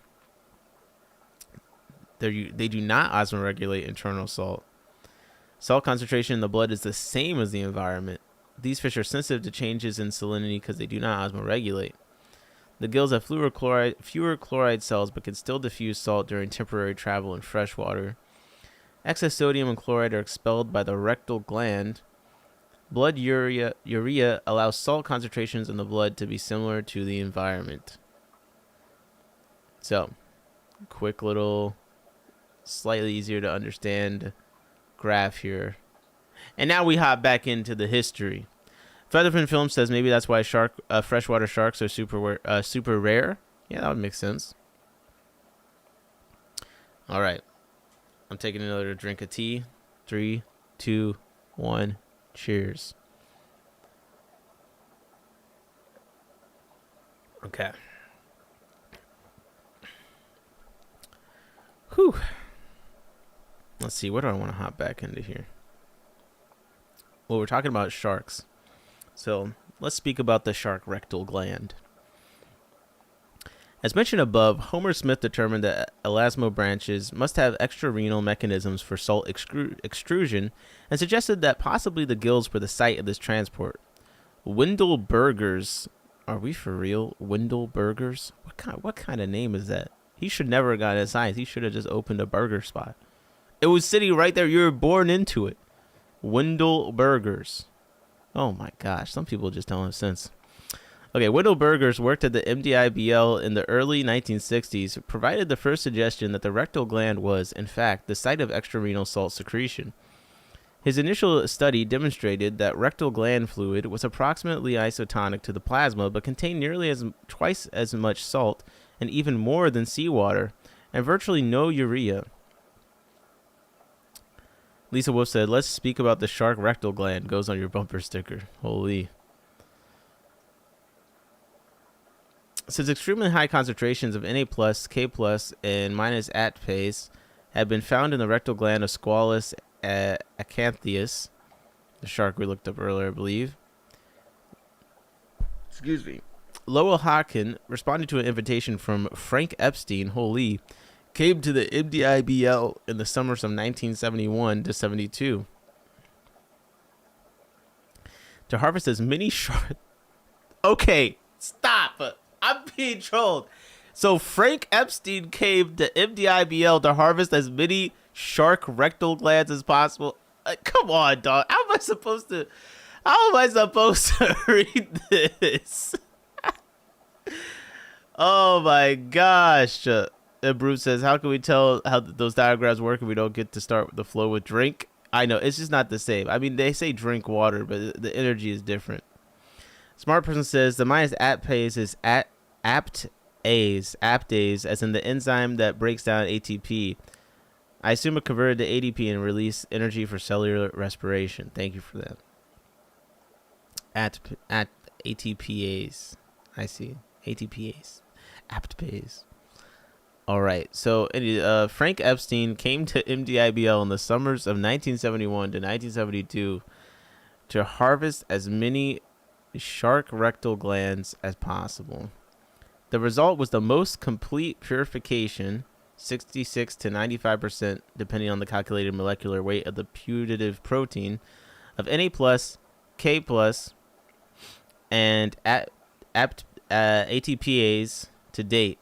They do not osmoregulate internal salt. Salt concentration in the blood is the same as the environment. These fish are sensitive to changes in salinity because they do not osmoregulate. The gills have fewer chloride cells but can still diffuse salt during temporary travel in fresh water. Excess sodium and chloride are expelled by the rectal gland. Blood urea allows salt concentrations in the blood to be similar to the environment. So, quick little, slightly easier to understand graph here. And now we hop back into the history. Featherfin Film says maybe that's why freshwater sharks are super rare. Yeah, that would make sense. All right. I'm taking another drink of tea. 3, 2, 1. Cheers. Okay. Whew. Let's see. What do I want to hop back into here? Well, we're talking about sharks. So let's speak about the shark rectal gland. As mentioned above, Homer Smith determined that elasmobranchs must have extrarenal mechanisms for salt extrusion and suggested that possibly the gills were the site of this transport. Wendell Burgers. Are we for real? Wendell Burgers? What kind of name is that? He should never have got into science. He should have just opened a burger spot. It was sitting right there. You were born into it. Wendell Burgers. Oh my gosh. Some people just don't have sense. Okay, Wendell Burgers worked at the MDIBL in the early 1960s, provided the first suggestion that the rectal gland was, in fact, the site of extrarenal salt secretion. His initial study demonstrated that rectal gland fluid was approximately isotonic to the plasma, but contained nearly twice as much salt and even more than seawater, and virtually no urea. Lisa Wolf said, let's speak about the shark rectal gland. Goes on your bumper sticker. Holy. Since extremely high concentrations of Na+, K+, and minus ATPase have been found in the rectal gland of Squalus acanthius, the shark we looked up earlier, I believe. Excuse me. Lowell Hodkin, responding to an invitation from Frank Epstein, holy, came to the MDIBL in the summers of 1971 to 72 to harvest as many shark. Okay, stop. I'm being trolled. So Frank Epstein came to MDIBL to harvest as many shark rectal glands as possible. Come on, dog. How am I supposed to read this? Oh my gosh. Bruce says, how can we tell how those diagrams work if we don't get to start the flow with drink? I know, it's just not the same. I mean, they say drink water, but the energy is different. Smart person says, the minus ATPase is aptase, as in the enzyme that breaks down ATP. I assume it converted to ADP and release energy for cellular respiration. Thank you for that. At ATPase. I see. ATPase. Aptase. All right. So Frank Epstein came to MDIBL in the summers of 1971 to 1972 to harvest as many shark rectal glands as possible. The result was the most complete purification, 66 to 95%, depending on the calculated molecular weight of the putative protein, of Na+, K+, and ATPase to date.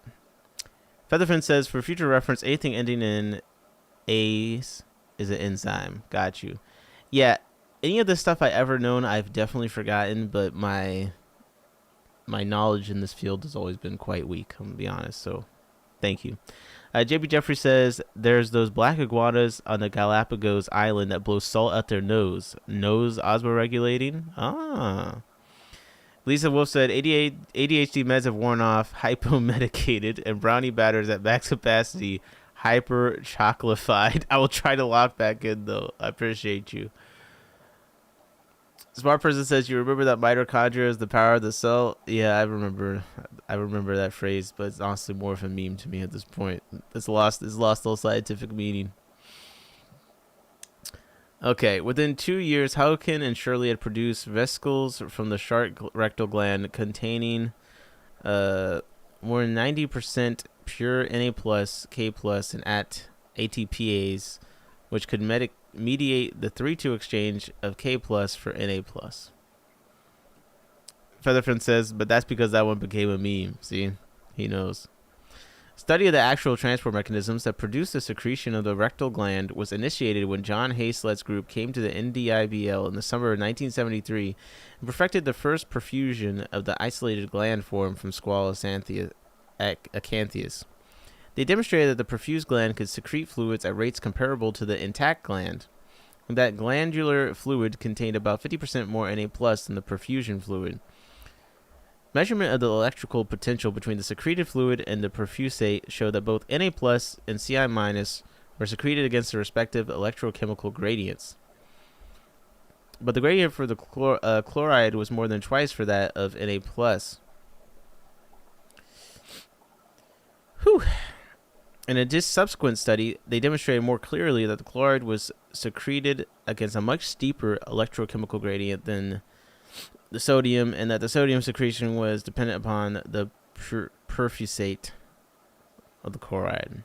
Featherfin says, for future reference, anything ending in A's is an enzyme. Got you. Yeah, any of the stuff I ever known, I've definitely forgotten, but my knowledge in this field has always been quite weak, I'm going to be honest, so thank you. JB Jeffrey says, there's those black iguanas on the Galapagos island that blow salt out their nose. Nose osmoregulating? Ah. Lisa Wolf said, ADHD meds have worn off, hypomedicated, and brownie batters at max capacity, hyper chocolified. I will try to lock back in, though. I appreciate you. Smart person says, you remember that mitochondria is the power of the cell? Yeah, I remember that phrase, but it's honestly more of a meme to me at this point. It's lost all scientific meaning. Okay, within 2 years, Hauken and Shirley had produced vesicles from the shark rectal gland containing more than 90% pure Na+, K+, and ATPase, which could mediate the 3-2 exchange of K+ for Na+. Featherfin says, but that's because that one became a meme. See? He knows. Study of the actual transport mechanisms that produce the secretion of the rectal gland was initiated when John Hayslet's group came to the NDIBL in the summer of 1973 and perfected the first perfusion of the isolated gland form from Squalus acanthius. They demonstrated that the perfused gland could secrete fluids at rates comparable to the intact gland, and that glandular fluid contained about 50% more Na+ than the perfusion fluid. Measurement of the electrical potential between the secreted fluid and the perfusate showed that both Na+ and Ci- were secreted against the respective electrochemical gradients. But the gradient for the chloride was more than twice for that of Na+. Whew. In a subsequent study, they demonstrated more clearly that the chloride was secreted against a much steeper electrochemical gradient than the sodium, and that the sodium secretion was dependent upon the perfusate of the chloride.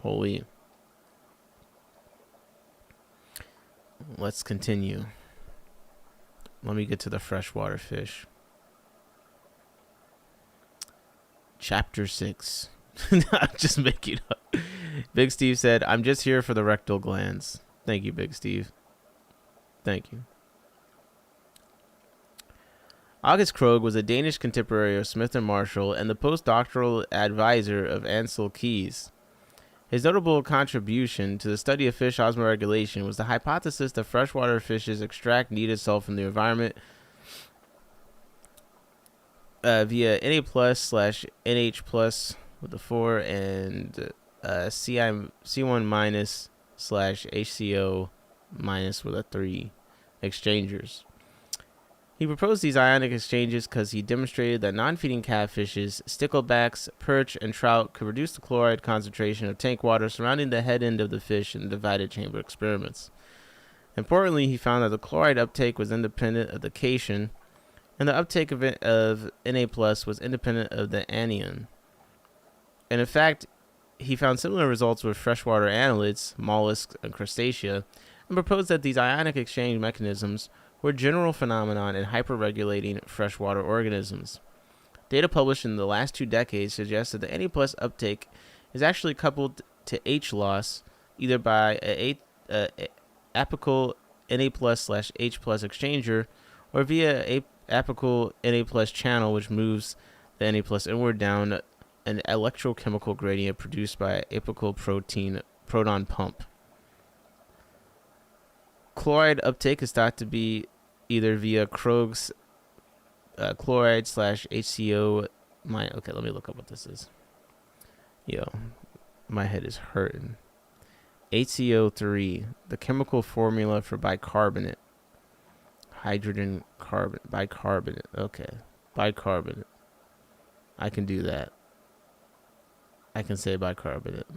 Holy. Let's continue. Let me get to the freshwater fish. Chapter 6. I'm just making up. Big Steve said, I'm just here for the rectal glands. Thank you, Big Steve. Thank you. August Krogh was a Danish contemporary of Smith and Marshall and the postdoctoral advisor of Ansel Keys. His notable contribution to the study of fish osmoregulation was the hypothesis that freshwater fishes extract needed salt from the environment via Na plus slash NH plus with a 4 and C1 minus slash HCO minus with a 3 exchangers. He proposed these ionic exchanges because he demonstrated that non-feeding catfishes, sticklebacks, perch, and trout could reduce the chloride concentration of tank water surrounding the head end of the fish in the divided chamber experiments. Importantly, he found that the chloride uptake was independent of the cation, and the uptake of Na plus was independent of the anion. And in fact, he found similar results with freshwater annelids, mollusks, and crustacea, and proposed that these ionic exchange mechanisms were a general phenomenon in hyperregulating freshwater organisms. Data published in the last 2 decades suggests that the Na plus uptake is actually coupled to H loss, either by a apical Na plus slash H plus exchanger, or via a apical Na plus channel, which moves the Na plus inward down an electrochemical gradient produced by apical proton pump. Chloride uptake is thought to be either via Krog's chloride slash HCO. Okay, let me look up what this is. Yo, my head is hurting. HCO3, the chemical formula for bicarbonate. Hydrogen carbon, bicarbonate. Okay, bicarbonate. I can do that. I can say bicarbonate.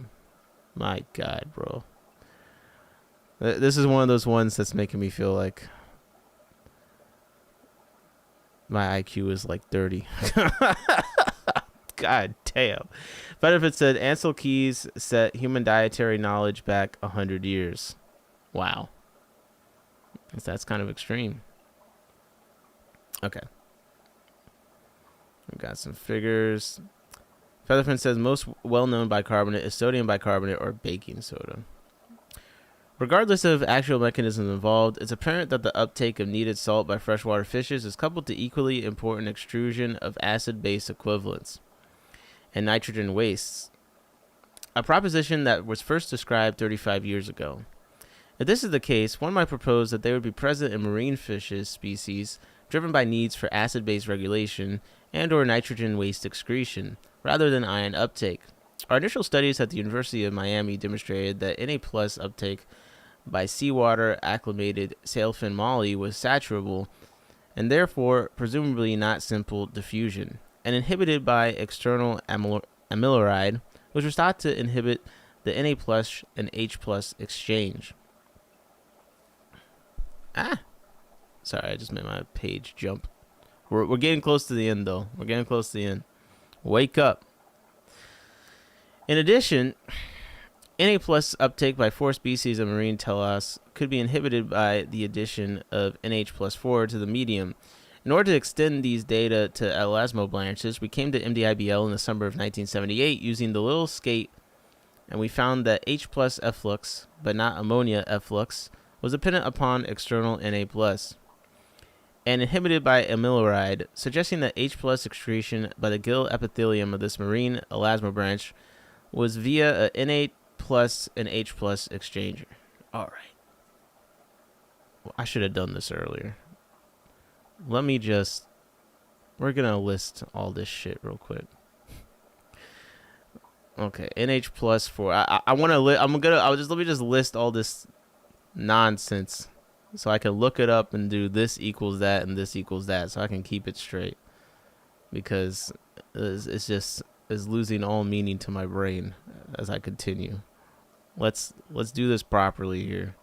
My God, bro. This is one of those ones that's making me feel like my IQ is like 30. God damn. Benefit said Ansel Keys set human dietary knowledge back 100 years. Wow. That's kind of extreme. Okay. We've got some figures. Featherfin says most well-known bicarbonate is sodium bicarbonate or baking soda. Regardless of actual mechanisms involved, it's apparent that the uptake of needed salt by freshwater fishes is coupled to equally important extrusion of acid-base equivalents and nitrogen wastes, a proposition that was first described 35 years ago. If this is the case, one might propose that they would be present in marine fishes species driven by needs for acid-base regulation and or nitrogen waste excretion, rather than ion uptake. Our initial studies at the University of Miami demonstrated that Na plus uptake by seawater acclimated sailfin molly was saturable and therefore presumably not simple diffusion, and inhibited by external amiloride, which was thought to inhibit the Na plus and H plus exchange. Sorry, I just made my page jump. We're getting close to the end, though. We're getting close to the end. Wake up. In addition, Na plus uptake by 4 species of marine telos could be inhibited by the addition of NH plus 4 to the medium. In order to extend these data to elasmobranches, we came to MDIBL in the summer of 1978 using the little skate, and we found that H plus efflux, but not ammonia efflux, was dependent upon external Na plus and inhibited by amiloride, suggesting that H plus excretion by the gill epithelium of this marine elasmobranch was via a Na plus and H plus exchanger. All right. Well, I should have done this earlier. We're going to list all this shit real quick. Okay, NH plus 4. Let me just list all this nonsense so I can look it up and do this equals that and this equals that, so I can keep it straight, because it's losing all meaning to my brain as I continue. Let's do this properly here.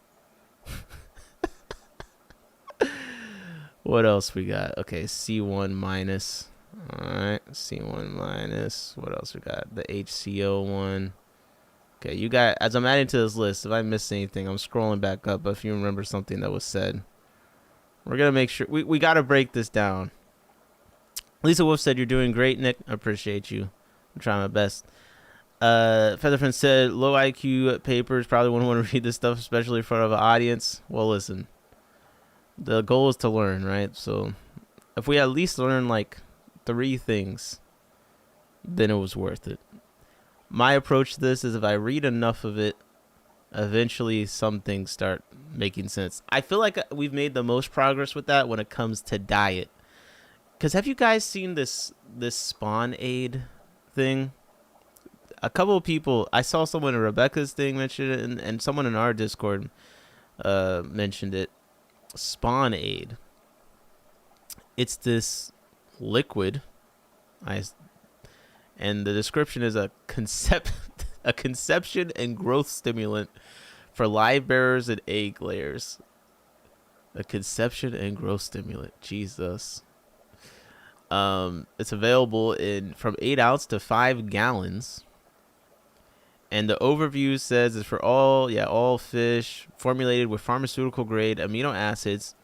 What else we got? Okay, C1 minus. All right, C1 minus. What else we got? The HCO one. Okay, you got, as I'm adding to this list, if I missed anything, I'm scrolling back up. But if you remember something that was said, we're going to make sure. We got to break this down. Lisa Wolf said, "You're doing great, Nick. I appreciate you. I'm trying my best." Featherfin said, "Low IQ papers probably wouldn't want to read this stuff, especially in front of an audience." Well, listen. The goal is to learn, right? So if we at least learn like 3 things, then it was worth it. My approach to this is if I read enough of it, eventually some things start making sense. I feel like we've made the most progress with that when it comes to diet, Because have you guys seen this spawn aid thing? A couple of people, I saw someone in Rebecca's thing mention it, and someone in our Discord mentioned it. Spawn aid. It's this liquid, and the description is a conception and growth stimulant for live bearers and egg layers. A conception and growth stimulant. Jesus. It's available in from 8 ounce to 5 gallons. And the overview says it's for all fish, formulated with pharmaceutical grade amino acids,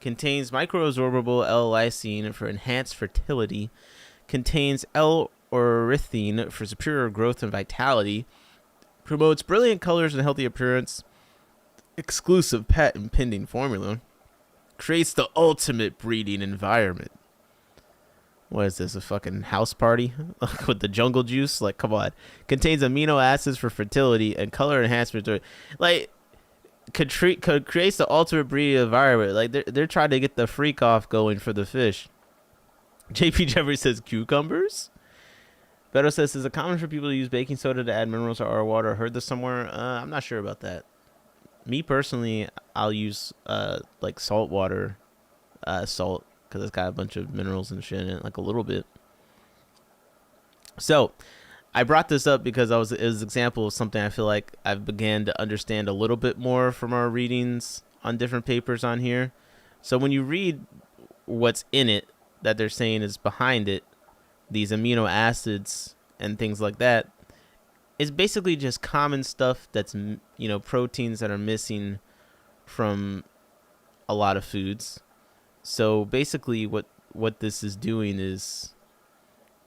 contains microabsorbable L-lysine for enhanced fertility, contains L-ornithine for superior growth and vitality, promotes brilliant colors and healthy appearance, exclusive patent pending formula, creates the ultimate breeding environment. What is this, a fucking house party with the jungle juice? Like, come on. Contains amino acids for fertility and color enhancement. Like, creates the ultimate breeding environment. Like, they're trying to get the freak off going for the fish. JP Jeffrey says cucumbers. Beto says, is it common for people to use baking soda to add minerals to our water? I heard this somewhere. I'm not sure about that. Me personally, I'll use like salt water, salt, because it's got a bunch of minerals and shit in it, like a little bit. So I brought this up because it was an example of something I feel like I've began to understand a little bit more from our readings on different papers on here. So when you read what's in it that they're saying is behind it, these amino acids and things like that, it's basically just common stuff that's, proteins that are missing from a lot of foods. So basically what this is doing is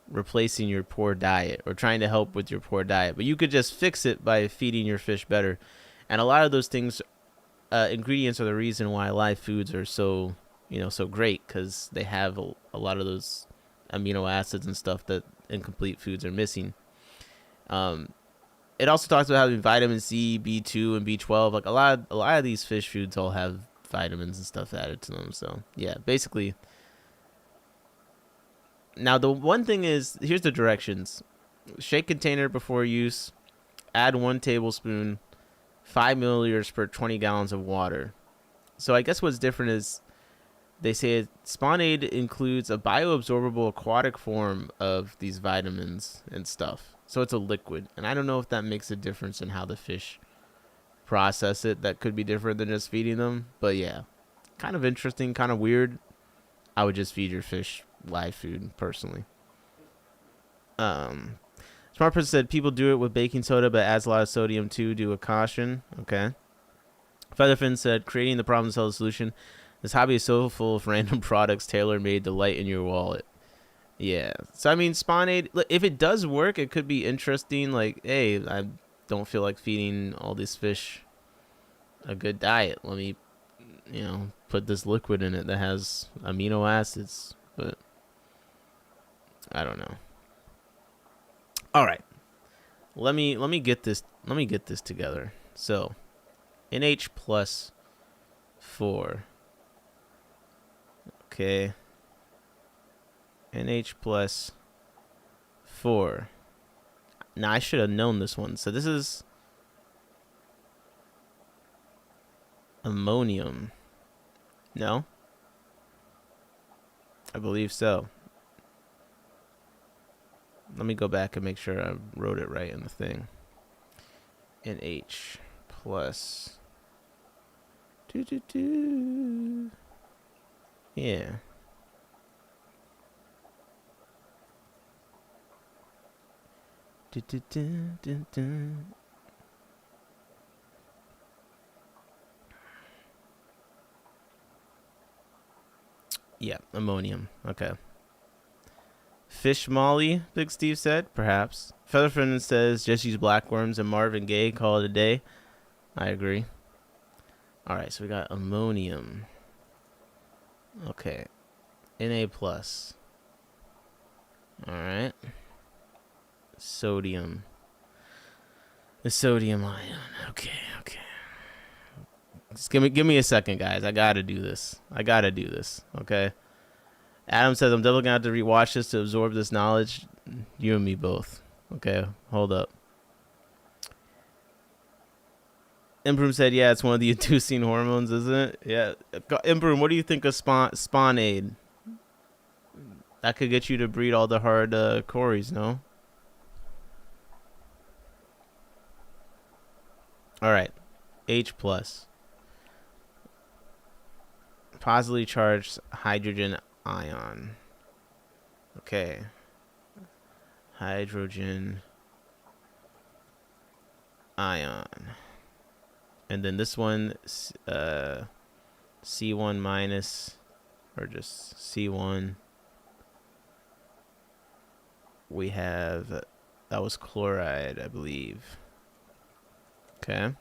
replacing your poor diet or trying to help with your poor diet. But you could just fix it by feeding your fish better. And a lot of those things, ingredients are the reason why live foods are so great, because they have a lot of those amino acids and stuff that incomplete foods are missing. It also talks about having vitamin C, B2, and B12. Like a lot of these fish foods all have vitamins and stuff added to them. So yeah, basically. Now the one thing is, here's the directions: shake container before use, add 1 tablespoon, 5 milliliters per 20 gallons of water. So I guess what's different is they say Spawn Aid includes a bioabsorbable aquatic form of these vitamins and stuff. So it's a liquid, and I don't know if that makes a difference in how the fish process it. That could be different than just feeding them, but yeah, kind of interesting, kind of weird. I would just feed your fish live food personally. Smart person said people do it with baking soda but adds a lot of sodium too, due to caution. Okay. Featherfin said creating the problem to solve the solution. This hobby is so full of random products tailor-made to lighten your wallet. Yeah. So I mean, Spawn Aid, if it does work, it could be interesting. Like, hey, I don't feel like feeding all these fish a good diet. Let me, put this liquid in it that has amino acids. But I don't know. All right. Let me get this together. So, NH plus 4. Okay. NH plus 4. Now, I should have known this one. So this is ammonium. No? I believe so. Let me go back and make sure I wrote it right in the thing. NH plus... Yeah. Yeah, ammonium. Okay. Fish Molly, Big Steve said. Perhaps. Featherfin says just use blackworms, and Marvin Gaye, call it a day. I agree. Alright, so we got ammonium. Okay. Na plus. Alright. Sodium. The sodium ion. Okay. Just give me a second, guys. I gotta do this. Okay. Adam says, I'm definitely going to have to rewatch this to absorb this knowledge. You and me both. Okay, hold up. Imprum said, yeah, it's one of the inducing hormones, isn't it? Yeah. Imprum, what do you think of spawn aid? That could get you to breed all the hard Corys, no? All right. H plus. Positively charged hydrogen ion. Okay. Hydrogen ion. And then this one, C1 minus, or just C1. We have, that was chloride, I believe. Okay.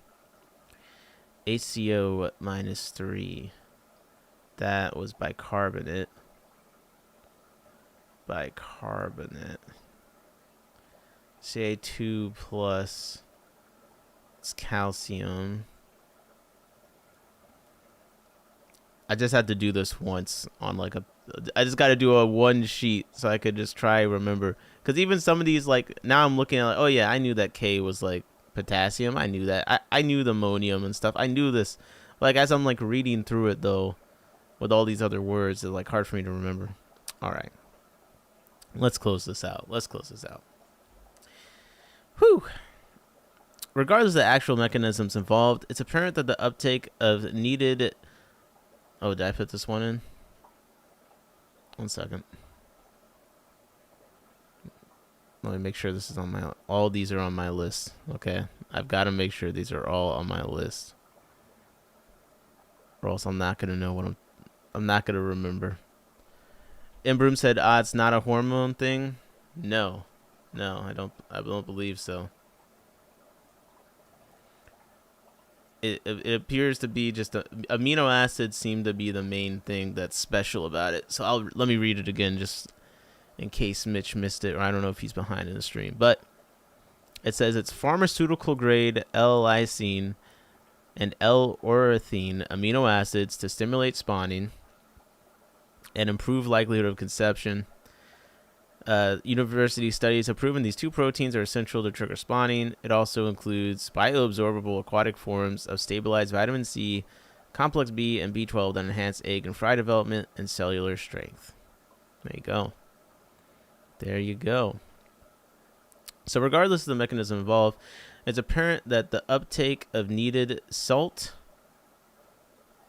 HCO minus 3. That was bicarbonate. Bicarbonate. Ca2 plus, it's calcium. I just had to do this once on like I just got to do a one sheet so I could just try remember. Because even some of these, like, now I'm looking at like, oh yeah, I knew that K was like potassium. I knew that. I knew the ammonium and stuff. I knew this. Like, as I'm like reading through it though, with all these other words, it's like hard for me to remember. All right. Let's close this out. Whew. Regardless of the actual mechanisms involved, it's apparent that the uptake of needed... Oh, did I put this one in? 1 second. Let me make sure this is on my... All these are on my list. Okay. I've got to make sure these are all on my list. Or else I'm not going to know what I'm not going to remember. Imbroom said, it's not a hormone thing. No, I don't believe so. It appears to be just amino acids seem to be the main thing that's special about it. So let me read it again just in case Mitch missed it, or I don't know if he's behind in the stream. But it says it's pharmaceutical grade L-lysine and L-ornithine amino acids to stimulate spawning and improve likelihood of conception. University studies have proven these two proteins are essential to trigger spawning. It also includes bioabsorbable aquatic forms of stabilized vitamin C, complex B, and B12 that enhance egg and fry development and cellular strength. There you go. So regardless of the mechanism involved, it's apparent that the uptake of needed salt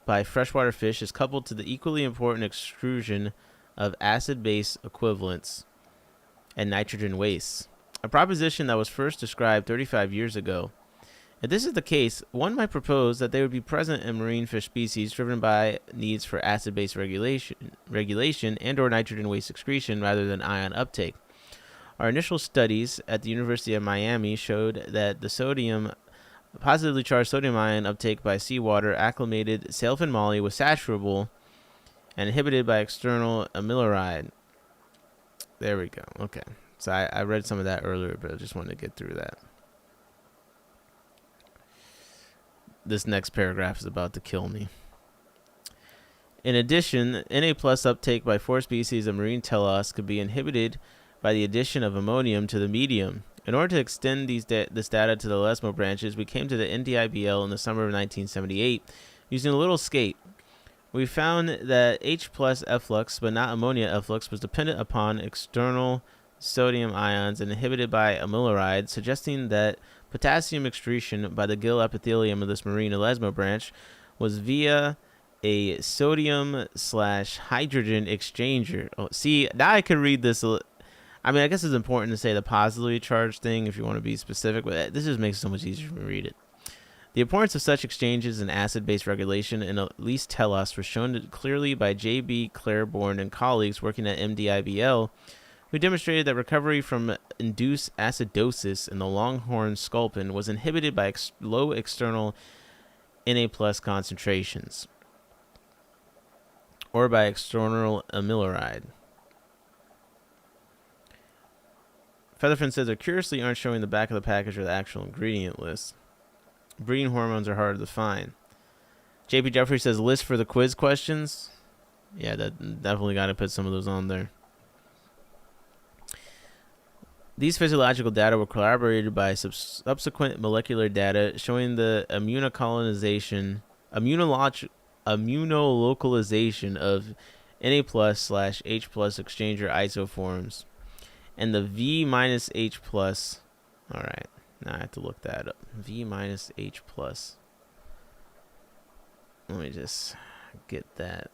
by freshwater fish is coupled to the equally important extrusion of acid-base equivalents and nitrogen wastes, a proposition that was first described 35 years ago. If this is the case, one might propose that they would be present in marine fish species driven by needs for acid-base regulation and or nitrogen waste excretion rather than ion uptake. Our initial studies at the University of Miami showed that the positively charged sodium ion uptake by seawater acclimated sailfin molly was saturable and inhibited by external amiloride. There we go. Okay. So I read some of that earlier, but I just wanted to get through that. This next paragraph is about to kill me. In addition, Na plus uptake by 4 species of marine telos could be inhibited by the addition of ammonium to the medium. In order to extend this data to the lesmo branches, we came to the NDIBL in the summer of 1978 using a little skate. We found that H plus efflux, but not ammonia efflux, was dependent upon external sodium ions and inhibited by amiloride, suggesting that potassium excretion by the gill epithelium of this marine elasmo branch was via a sodium/hydrogen exchanger. Oh, see, now I can read this. I mean, I guess it's important to say the positively charged thing if you want to be specific, but this just makes it so much easier for me to read it. The importance of such exchanges in acid-base regulation in at least telos was shown clearly by J.B. Claiborne and colleagues working at MDIBL, who demonstrated that recovery from induced acidosis in the longhorn sculpin was inhibited by low external Na plus concentrations, or by external amiloride. Featherfin says they curiously aren't showing the back of the package or the actual ingredient list. Breeding hormones are hard to find. JP Jeffrey says list for the quiz questions. Yeah, that definitely got to put some of those on there. These physiological data were corroborated by subsequent molecular data showing the immunolocalization of Na plus / H plus exchanger isoforms and the V minus H plus. All right, now I have to look that up. V minus H plus. Let me just get that.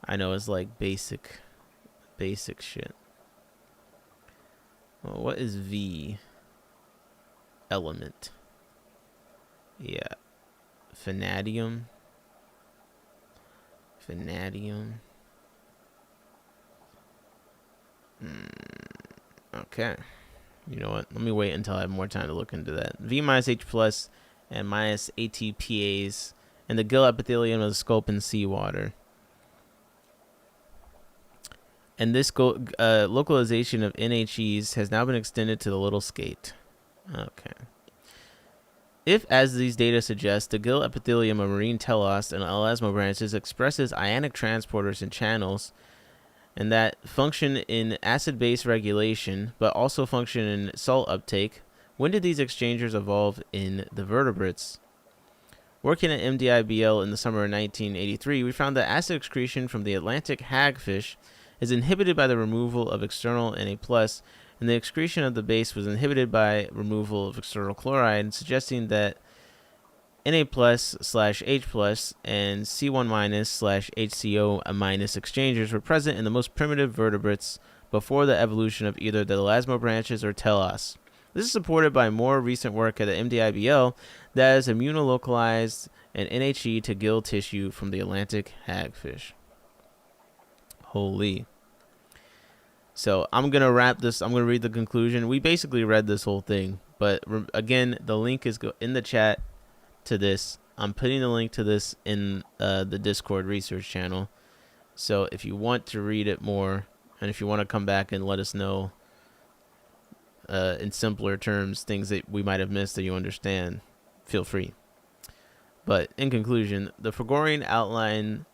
I know it's like basic shit. Well, what is V element? Yeah, vanadium. Okay. You know what? Let me wait until I have more time to look into that. V minus H plus and minus ATPase and the gill epithelium of the scope in seawater. And this localization of NHEs has now been extended to the little skate. Okay. If, as these data suggest, the gill epithelium of marine telos and elasmobranches expresses ionic transporters and channels, and that function in acid-base regulation, but also function in salt uptake, when did these exchangers evolve in the vertebrates? Working at MDIBL in the summer of 1983, we found that acid excretion from the Atlantic hagfish is inhibited by the removal of external Na+, and the excretion of the base was inhibited by removal of external chloride, suggesting that Na+/H+ and C1- HCO- exchangers were present in the most primitive vertebrates before the evolution of either the elasmobranches or telos. This is supported by more recent work at the MDIBL that has immunolocalized an NHE to gill tissue from the Atlantic hagfish. Holy. So I'm going to wrap this. I'm going to read the conclusion. We basically read this whole thing. But again, the link is in the chat to this. I'm putting the link to this in the Discord research channel. So if you want to read it more, and if you want to come back and let us know in simpler terms things that we might have missed that you understand, feel free. But in conclusion, the foregoing outlines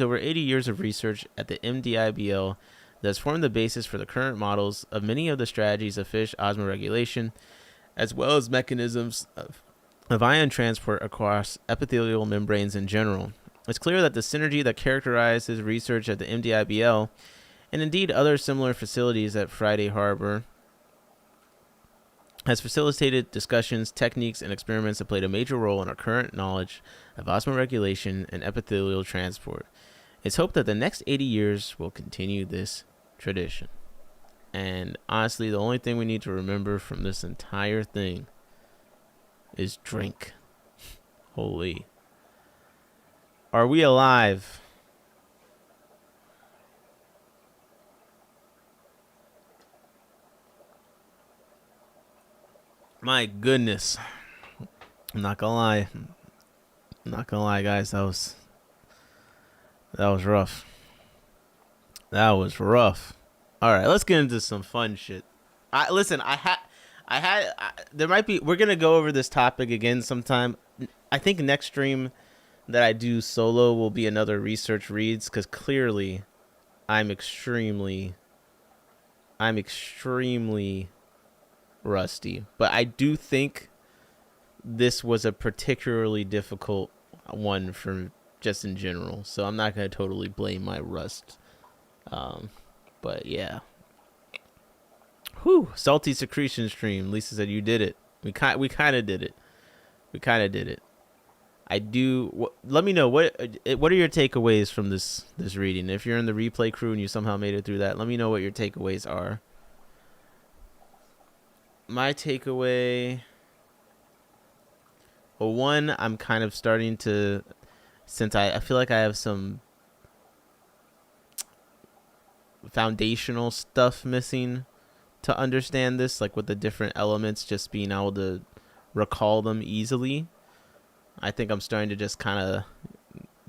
over 80 years of research at the MDIBL that has formed the basis for the current models of many of the strategies of fish osmoregulation, as well as mechanisms of ion transport across epithelial membranes in general. It's clear that the synergy that characterizes research at the MDIBL, and indeed other similar facilities at Friday Harbor, has facilitated discussions, techniques, and experiments that played a major role in our current knowledge of osmoregulation and epithelial transport. It's hoped that the next 80 years will continue this tradition. And honestly, the only thing we need to remember from this entire thing is drink. Holy. Are we alive? My goodness. I'm not gonna lie, guys. That was rough. That was rough. All right, let's get into some fun shit. There might be. We're gonna go over this topic again sometime. I think next stream that I do solo will be another research reads, because clearly, I'm extremely rusty. But I do think this was a particularly difficult one for just in general, so I'm not gonna totally blame my rust. But yeah. Whew, salty secretion stream. Lisa said you did it. We kind of did it. I do. Let me know what are your takeaways from this reading. If you're in the replay crew and you somehow made it through that, let me know what your takeaways are. My takeaway. Well, one, I'm kind of starting to, since I feel like I have some foundational stuff missing to understand this, like with the different elements, just being able to recall them easily. I think I'm starting to just kind of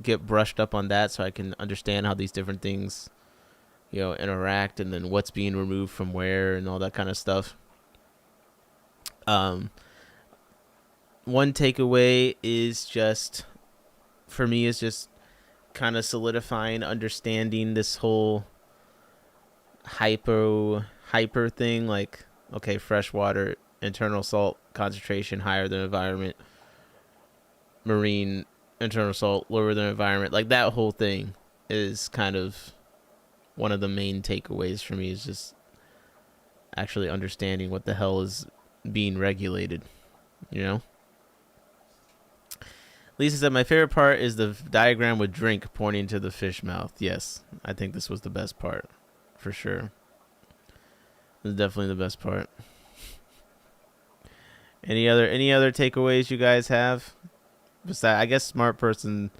get brushed up on that, so I can understand how these different things, interact, and then what's being removed from where and all that kind of stuff. One takeaway is just for me is just kind of solidifying, understanding this whole hyper thing. Like, okay, freshwater internal salt concentration higher than environment, marine internal salt lower than environment. Like, that whole thing is kind of one of the main takeaways for me, is just actually understanding what the hell is being regulated, you know? Lisa said, my favorite part is the diagram with drink pointing to the fish mouth. Yes, I think this was the best part, for sure. This is definitely the best part. Any other takeaways you guys have? Besides, I guess smart person,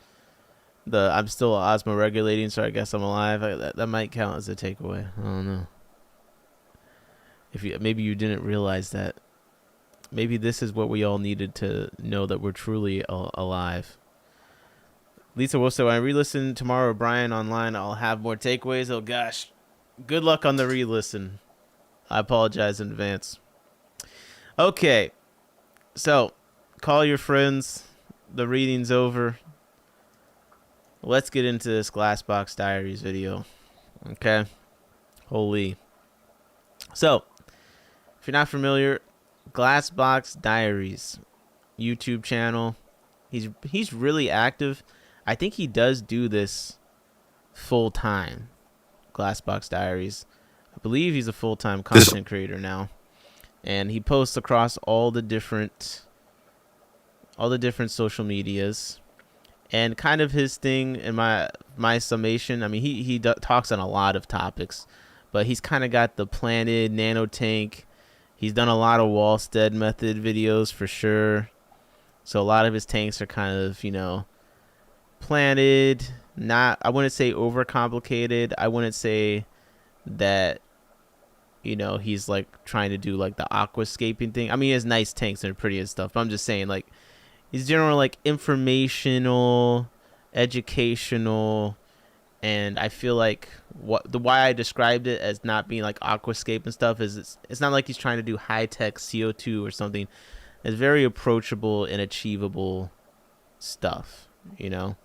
I'm still osmoregulating, so I guess I'm alive. That might count as a takeaway. I don't know. Maybe you didn't realize that. Maybe this is what we all needed to know, that we're truly alive. Lisa will say, when I re-listen tomorrow, Brian online, I'll have more takeaways. Oh gosh, good luck on the re-listen. I apologize in advance. Okay, so call your friends. The reading's over. Let's get into this Glass Box Diaries video. Okay, holy. So, if you're not familiar, Glass Box Diaries YouTube channel. He's really active. I think he does do this full time. Glass Box Diaries. I believe he's a full-time content creator now, and he posts across all the different social medias. And kind of his thing, in my summation, I mean, he talks on a lot of topics, but he's kind of got the planted nano tank. He's done a lot of Wallstead method videos for sure. So a lot of his tanks are kind of, planted, I wouldn't say overcomplicated. I wouldn't say that, he's like trying to do like the aquascaping thing. I mean, he has nice tanks and pretty and stuff, but I'm just saying, like, he's general, like, informational, educational, and I feel like why I described it as not being like aquascape and stuff is it's not like he's trying to do high-tech CO2 or something. It's very approachable and achievable stuff, in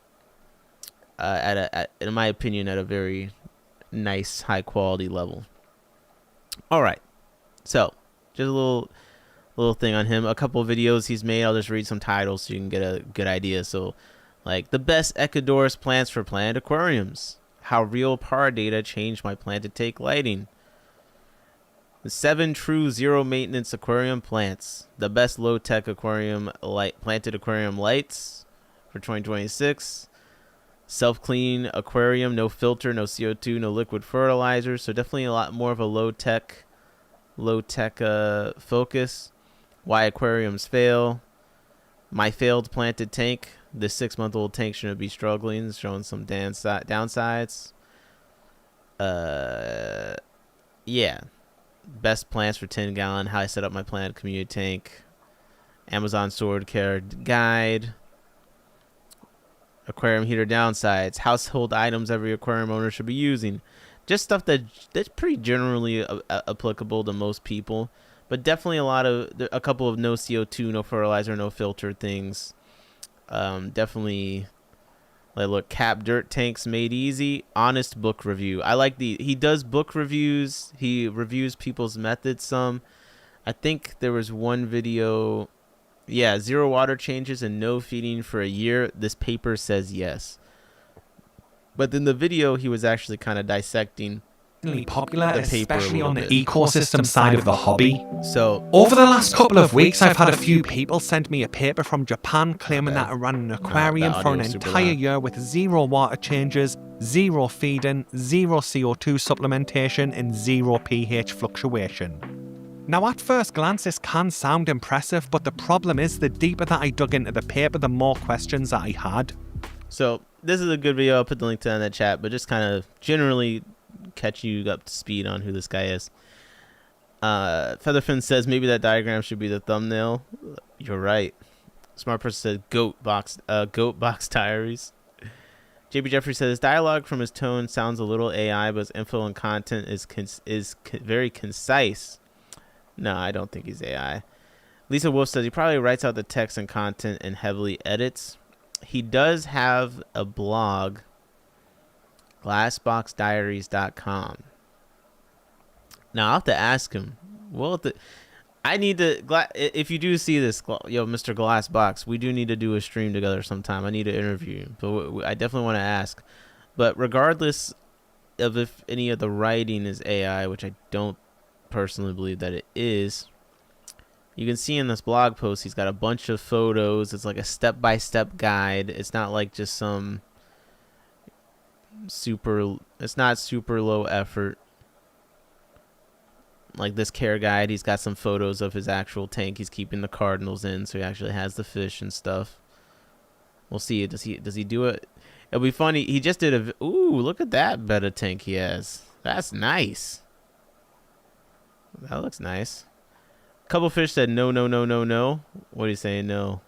my opinion, at a very nice, high-quality level. All right, so just a little thing on him. A couple of videos he's made. I'll just read some titles so you can get a good idea. So, like, the best Ecuador's plants for planted aquariums. How real PAR data changed my planted tank lighting. The 7 true zero maintenance aquarium plants. The best low tech planted aquarium lights for 2026. Self cleaning aquarium, no filter, no CO2, no liquid fertilizer. So definitely a lot more of a low tech focus. Why aquariums fail. My failed planted tank. This 6-month-old tank shouldn't be struggling. Showing some downsides. Yeah. Best plants for 10 gallon. How I set up my planted community tank. Amazon sword care guide. Aquarium heater downsides. Household items every aquarium owner should be using. Just stuff that's pretty generally applicable to most people. But definitely a couple of no CO2, no fertilizer, no filter things. Definitely, like, look, cap dirt tanks made easy. Honest book review. I like he does book reviews. He reviews people's methods some. I think there was one video, 0 water changes and no feeding for a year. This paper says yes. But then the video, he was actually kind of dissecting popular, the paper especially on the bit. ecosystem side of the hobby. So Over the last couple of weeks, I've had a few people send me a paper from Japan claiming that I ran an aquarium for an entire year with 0 water changes, 0 feeding, 0 CO2 supplementation, and 0 pH fluctuation. Now, at first glance, this can sound impressive, but the problem is the deeper that I dug into the paper, the more questions that I had. So this is a good video. I'll put the link to it in the chat, but just kind of generally catch you up to speed on who this guy is. Featherfin says maybe that diagram should be the thumbnail. You're right. Smart person said goat box diaries. JB Jeffrey says dialogue from his tone sounds a little AI, but his info and content is very concise. No, I don't think he's AI. Lisa Wolf says he probably writes out the text and content and heavily edits. He does have a blog, glassboxdiaries.com. Now I'll have to ask him. Well, I need to. If you do see this, yo, Mr. Glassbox, we do need to do a stream together sometime. I need to interview you, but I definitely want to ask. But regardless of if any of the writing is AI, which I don't personally believe that it is, you can see in this blog post he's got a bunch of photos. It's like a step-by-step guide. It's not like just some it's not super low effort like this care guide. He's got some photos of his actual tank he's keeping the cardinals in, so he actually has the fish and stuff. We'll see. Does he do it? It'll be funny. He just did a ooh, look at that betta tank he has. That's nice. That looks nice. Couple fish said no. What are you saying? No.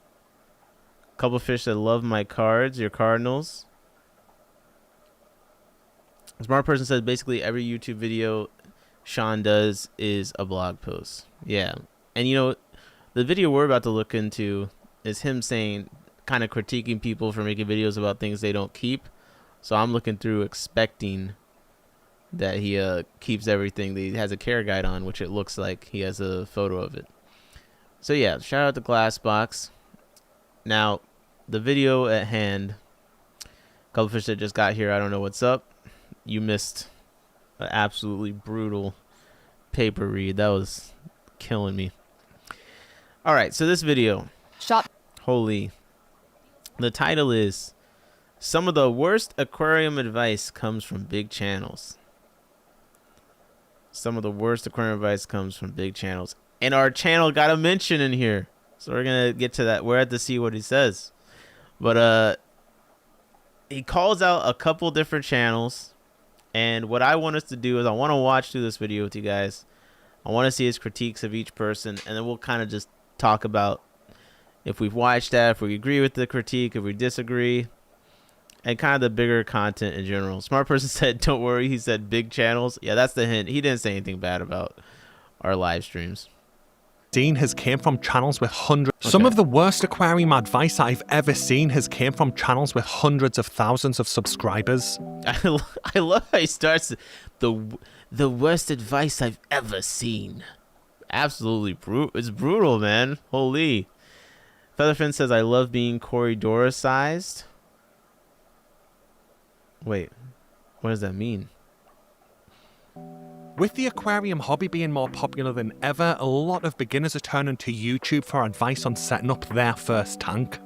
Couple fish said love my cards, your cardinals. A smart person said basically every YouTube video Sean does is a blog post. Yeah. And you know, the video we're about to look into is him saying, kind of critiquing people for making videos about things they don't keep. So I'm looking through expecting that he keeps everything that he has a care guide on, which it looks like he has a photo of it. So yeah, shout out to Glassbox. Now, the video at hand, a couple fish that just got here, I don't know what's up. You missed an absolutely brutal paper read. That was killing me. All right, so this video, holy, the title is some of the worst aquarium advice comes from big channels. Some of the worst aquarium advice comes from big channels, and our channel got a mention in here, so we're gonna get to that. We're at to see what he says, but he calls out a couple different channels. And what I want us to do is I want to watch through this video with you guys. I want to see his critiques of each person, and then we'll kind of just talk about if we've watched that, if we agree with the critique, if we disagree, and kind of the bigger content in general. Smart person said, don't worry. He said big channels. Yeah, that's the hint. He didn't say anything bad about our live streams. Seen has came from channels with hundreds. Okay. Some of the worst aquarium advice I've ever seen has came from channels with hundreds of thousands of subscribers. I love how he starts the worst advice I've ever seen. Absolutely brutal. It's brutal, man. Holy. Featherfin says I love being Corridora sized. Wait, what does that mean? With the aquarium hobby being more popular than ever, a lot of beginners are turning to YouTube for advice on setting up their first tank.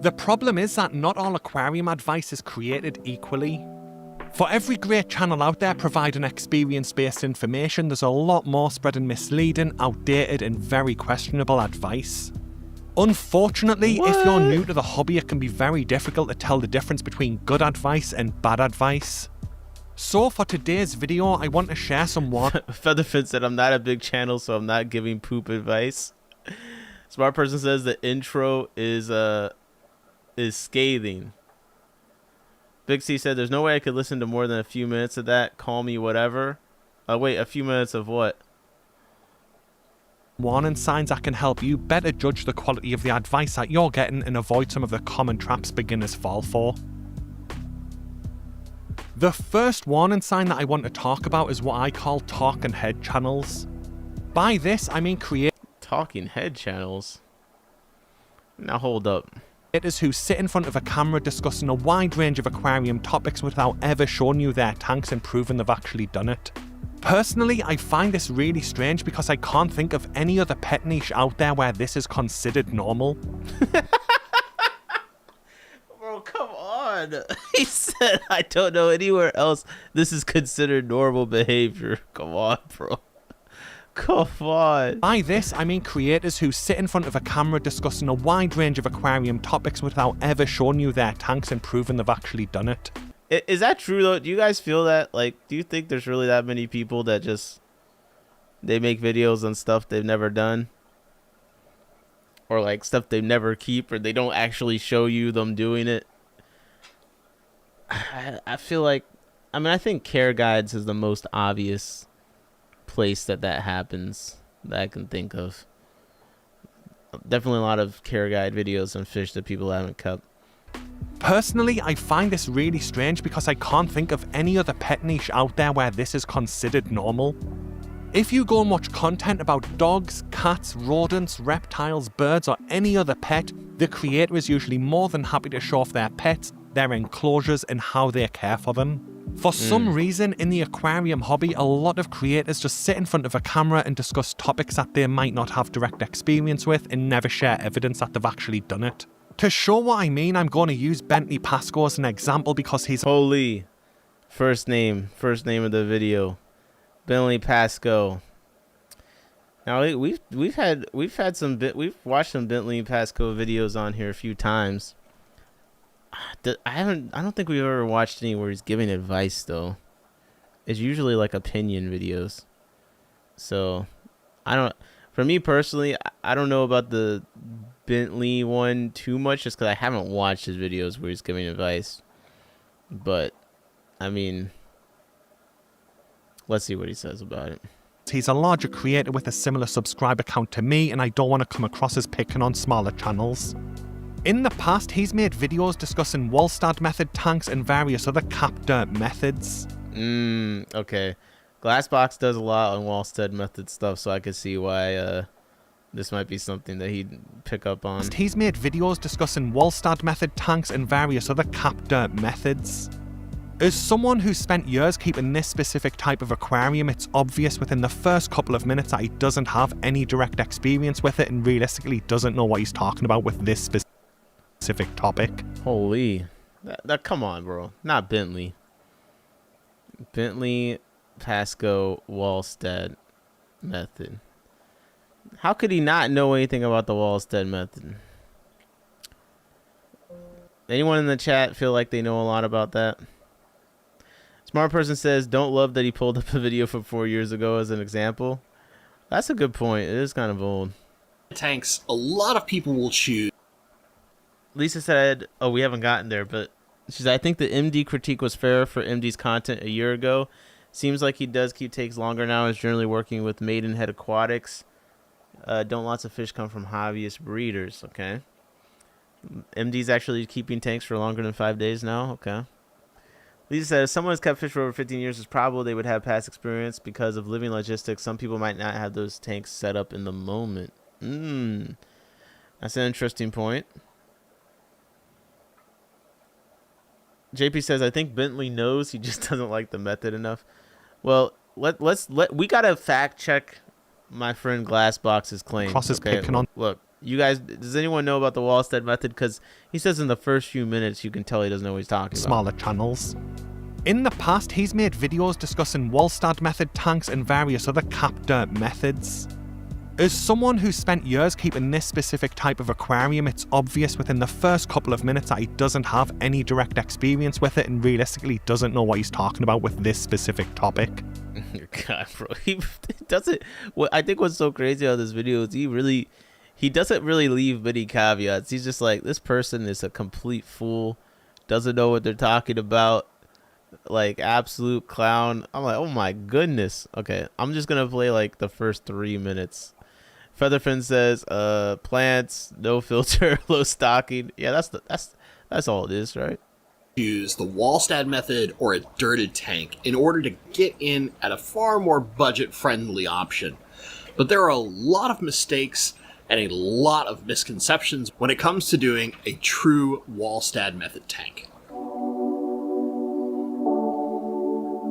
The problem is that not all aquarium advice is created equally. For every great channel out there providing experience-based information, there's a lot more spreading misleading, outdated, and very questionable advice. Unfortunately, if you're new to the hobby, it can be very difficult to tell the difference between good advice and bad advice. So for today's video, I want to share some Featherfin said I'm not a big channel, so I'm not giving poop advice. Smart person says the intro is scathing. Big C said there's no way I could listen to more than a few minutes of that. Call me whatever. Wait, a few minutes of what? Warning signs that can help you better judge the quality of the advice that you're getting and avoid some of the common traps beginners fall for. The first warning sign that I want to talk about is what I call talking head channels. By this, I mean talking head channels? Now hold up. Creators who sit in front of a camera discussing a wide range of aquarium topics without ever showing you their tanks and proving they've actually done it. Personally, I find this really strange because I can't think of any other pet niche out there where this is considered normal. Bro, come on. He said, I don't know anywhere else this is considered normal behavior. Come on, bro. Come on. By this, I mean creators who sit in front of a camera discussing a wide range of aquarium topics without ever showing you their tanks and proving they've actually done it. Is that true, though? Do you guys feel that? Like, do you think there's really that many people that just, they make videos on stuff they've never done? Or, like, stuff they never keep, or they don't actually show you them doing it? I feel like, I mean, I think Care Guides is the most obvious place that happens that I can think of. Definitely a lot of Care Guide videos on fish that people haven't kept. Personally, I find this really strange because I can't think of any other pet niche out there where this is considered normal. If you go and watch content about dogs, cats, rodents, reptiles, birds, or any other pet, the creator is usually more than happy to show off their pets, their enclosures, and how they care for them. For some reason, in the aquarium hobby, a lot of creators just sit in front of a camera and discuss topics that they might not have direct experience with and never share evidence that they've actually done it. To show what I mean, I'm going to use Bentley Pasco as an example because he's Holy. First name of the video. Bentley Pasco. Now we've watched some Bentley Pasco videos on here a few times. I don't think we've ever watched any where he's giving advice though. It's usually like opinion videos. So for me personally, I don't know about the Bentley one too much just because I haven't watched his videos where he's giving advice. But I mean, let's see what he says about it. He's a larger creator with a similar subscriber count to me, and I don't want to come across as picking on smaller channels. In the past, he's made videos discussing Wallstad method tanks and various other cap dirt methods. Okay. Glassbox does a lot on Wallstad method stuff, so I could see why this might be something that he'd pick up on. He's made videos discussing Wallstad method tanks and various other cap dirt methods. As someone who's spent years keeping this specific type of aquarium, it's obvious within the first couple of minutes that he doesn't have any direct experience with it and realistically doesn't know what he's talking about with this specific topic. Holy. Come on, bro. Not Bentley. Bentley Pasco Wallstad method. How could he not know anything about the Wallstad method? Anyone in the chat feel like they know a lot about that? Smart person says, don't love that he pulled up a video from 4 years ago as an example. That's a good point. It is kind of old. Tanks, a lot of people will choose. Lisa said, oh, we haven't gotten there, but she said, I think the MD critique was fair for MD's content a year ago. Seems like he does keep takes longer now. Is generally working with Maidenhead Aquatics. Don't lots of fish come from hobbyist breeders? Okay. MD's actually keeping tanks for longer than 5 days now? Okay. Lisa said, if someone has kept fish for over 15 years, it's probable they would have past experience because of living logistics. Some people might not have those tanks set up in the moment. That's an interesting point. JP says, I think Bentley knows, he just doesn't like the method enough. Well, we gotta fact check my friend Glassbox's claim. Okay? Look, you guys, does anyone know about the Wallstad method? Because he says in the first few minutes you can tell he doesn't know what he's talking about. Smaller channels. In the past, he's made videos discussing Wallstad method tanks and various other cap dirt methods. As someone who's spent years keeping this specific type of aquarium, it's obvious within the first couple of minutes that he doesn't have any direct experience with it and realistically doesn't know what he's talking about with this specific topic. God, bro, he doesn't. What I think what's so crazy about this video is he doesn't really leave many caveats. He's just like, this person is a complete fool, doesn't know what they're talking about, like absolute clown. I'm like, oh my goodness. Okay, I'm just gonna play like the first 3 minutes. Featherfin says, plants, no filter, low stocking. Yeah, that's all it is, right? Use the Wallstad method or a dirted tank in order to get in at a far more budget-friendly option. But there are a lot of mistakes and a lot of misconceptions when it comes to doing a true Wallstad method tank.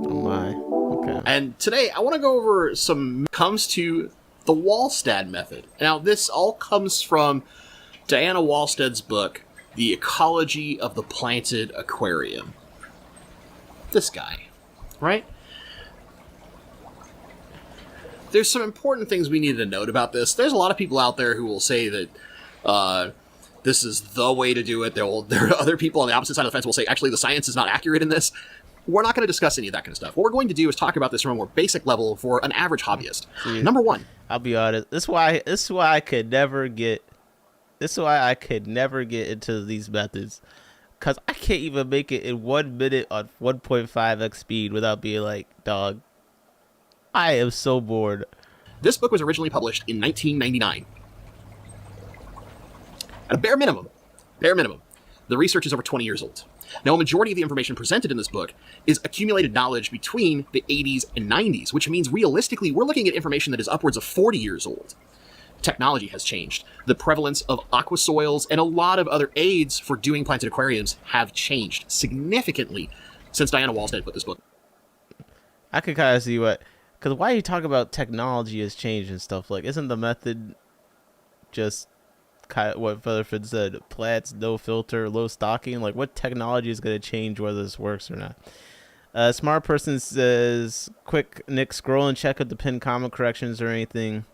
Oh my. Okay. And today I want to go over some comes to the Wallstad method. Now this all comes from Diana Wallstad's book, The Ecology of the Planted Aquarium. This guy, right? There's some important things we need to note about this. There's a lot of people out there who will say that this is the way to do it. There are other people on the opposite side of the fence who will say, actually, the science is not accurate in this. We're not going to discuss any of that kind of stuff. What we're going to do is talk about this from a more basic level for an average hobbyist. Number one. I'll be honest. This is why I could never get into these methods. Because I can't even make it in 1 minute on 1.5x speed without being like, dog, I am so bored. This book was originally published in 1999. At a bare minimum, The research is over 20 years old. Now, a majority of the information presented in this book is accumulated knowledge between the 80s and 90s, which means realistically, we're looking at information that is upwards of 40 years old. Technology has changed. The prevalence of aqua soils and a lot of other aids for doing planted aquariums have changed significantly since Diana Walstead put this book. I could kind of see what, because why you talk about technology has changed and stuff, like, isn't the method just kind of what Featherford said, plants, no filter, low stocking? Like, what technology is going to change whether this works or not? Smart person says, quick, Nick, scroll and check out the pinned comment corrections or anything.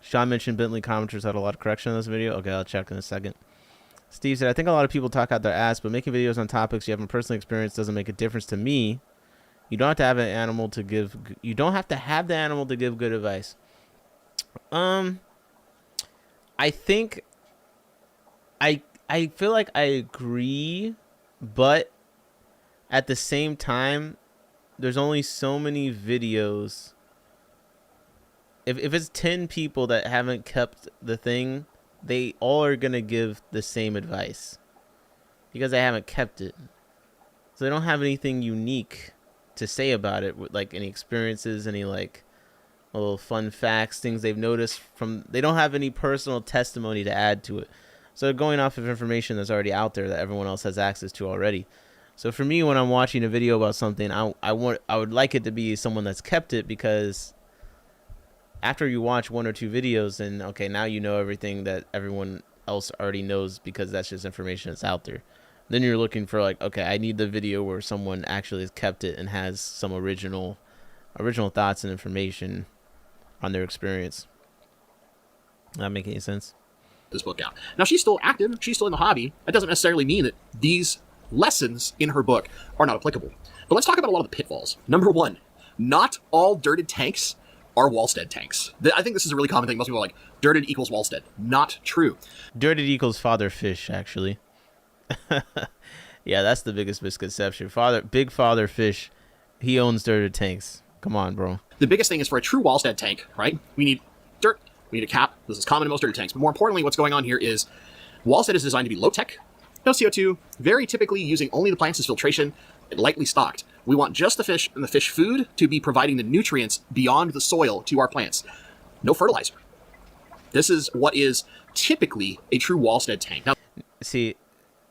Sean mentioned Bentley commenters had a lot of correction in this video. Okay, I'll check in a second. Steve said, I think a lot of people talk out their ass, but making videos on topics you haven't personally experienced doesn't make a difference to me. You don't have to have an animal to give. You don't have to have the animal to give good advice. I think I feel like I agree, but at the same time, there's only so many videos. If it's 10 people that haven't kept the thing, they all are going to give the same advice because they haven't kept it. So they don't have anything unique to say about it, with like any experiences, any like little fun facts, things they've noticed from. They don't have any personal testimony to add to it. So they're going off of information that's already out there that everyone else has access to already. So for me, when I'm watching a video about something, I would like it to be someone that's kept it, because after you watch one or two videos, then okay, now you know everything that everyone else already knows, because that's just information that's out there. Then you're looking for like, okay, I need the video where someone actually has kept it and has some original thoughts and information on their experience. That make any sense? This book out. Now, she's still active. She's still in the hobby. That doesn't necessarily mean that these lessons in her book are not applicable. But let's talk about a lot of the pitfalls. Number one, not all dirted tanks are Walstead tanks. I think this is a really common thing. Most people are like, dirted equals Walstead. Not true. Dirted equals father fish, actually. Yeah, that's the biggest misconception. Big father fish, he owns dirted tanks. Come on, bro. The biggest thing is, for a true Walstead tank, right? We need dirt. We need a cap. This is common in most dirted tanks. But more importantly, what's going on here is Walstead is designed to be low tech, no CO2, very typically using only the plants as filtration, and lightly stocked. We want just the fish and the fish food to be providing the nutrients beyond the soil to our plants. No fertilizer. This is what is typically a true Walstead tank. Now, see,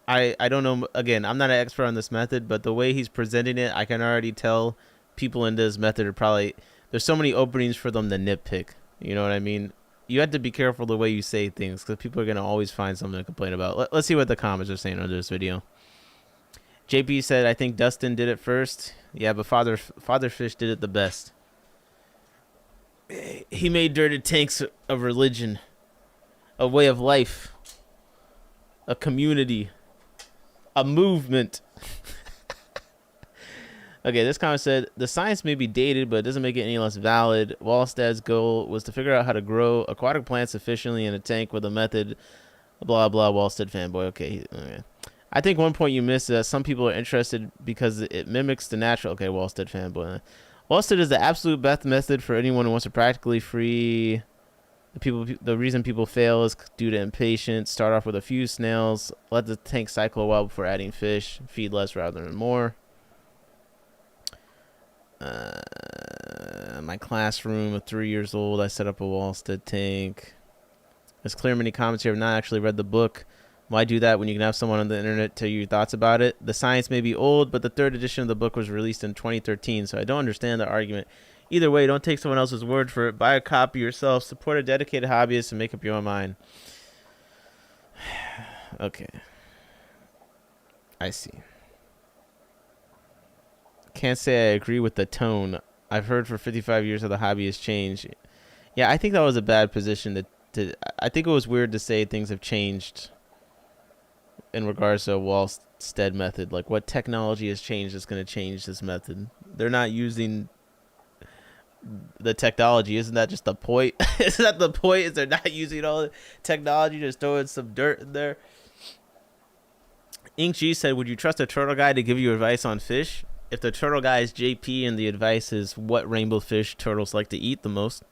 I don't know. Again, I'm not an expert on this method, but the way he's presenting it, I can already tell people in this method are probably, there's so many openings for them to nitpick. You know what I mean? You have to be careful the way you say things, because people are going to always find something to complain about. Let's see what the comments are saying under this video. JP said, I think Dustin did it first. Yeah, but Father Fish did it the best. He made dirted tanks a religion, a way of life, a community, a movement. Okay, this comment said, the science may be dated, but it doesn't make it any less valid. Walstad's goal was to figure out how to grow aquatic plants efficiently in a tank with a method, blah, blah, Walstead fanboy. Okay. I think one point you missed is that some people are interested because it mimics the natural. Okay, Walstead fanboy. Walstead is the absolute best method for anyone who wants to practically free. The reason people fail is due to impatience. Start off with a few snails. Let the tank cycle a while before adding fish. Feed less rather than more. My classroom of 3 years old, I set up a Walstead tank. It's clear many comments here have not actually read the book. Why do that when you can have someone on the internet tell you your thoughts about it? The science may be old, but the third edition of the book was released in 2013, so I don't understand the argument. Either way, don't take someone else's word for it. Buy a copy yourself. Support a dedicated hobbyist and make up your own mind. Okay. I see. Can't say I agree with the tone. I've heard for 55 years how the hobby has changed. Yeah, I think that was a bad position to I think it was weird to say things have changed in regards to a Walstead method. Like, what technology has changed that's going to change this method? They're not using the technology. Isn't that just the point? Isn't that the point? Is they're not using all the technology, just throwing some dirt in there? Ink G said, would you trust a turtle guy to give you advice on fish? If the turtle guy is JP and the advice is what rainbow fish turtles like to eat the most,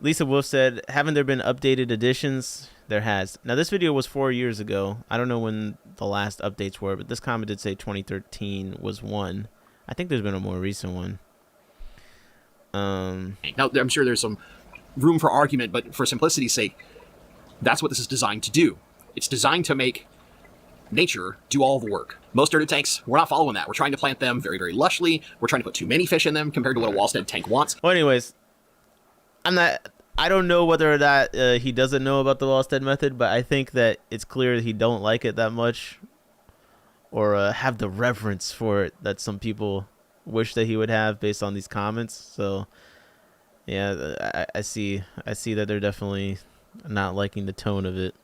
Lisa Wolf said, haven't there been updated editions? There has. Now, this video was 4 years ago. I don't know when the last updates were, but this comment did say 2013 was one. I think there's been a more recent one. Now, I'm sure there's some room for argument, but for simplicity's sake, that's what this is designed to do. It's designed to make nature do all the work. Most dirted tanks, we're not following that. We're trying to plant them very, very lushly. We're trying to put too many fish in them compared to what a Wallstead tank wants. Well, anyways, I don't know whether that he doesn't know about the Wallstead method, but I think that it's clear that he don't like it that much, or have the reverence for it that some people wish that he would have based on these comments. So yeah, I see that they're definitely not liking the tone of it.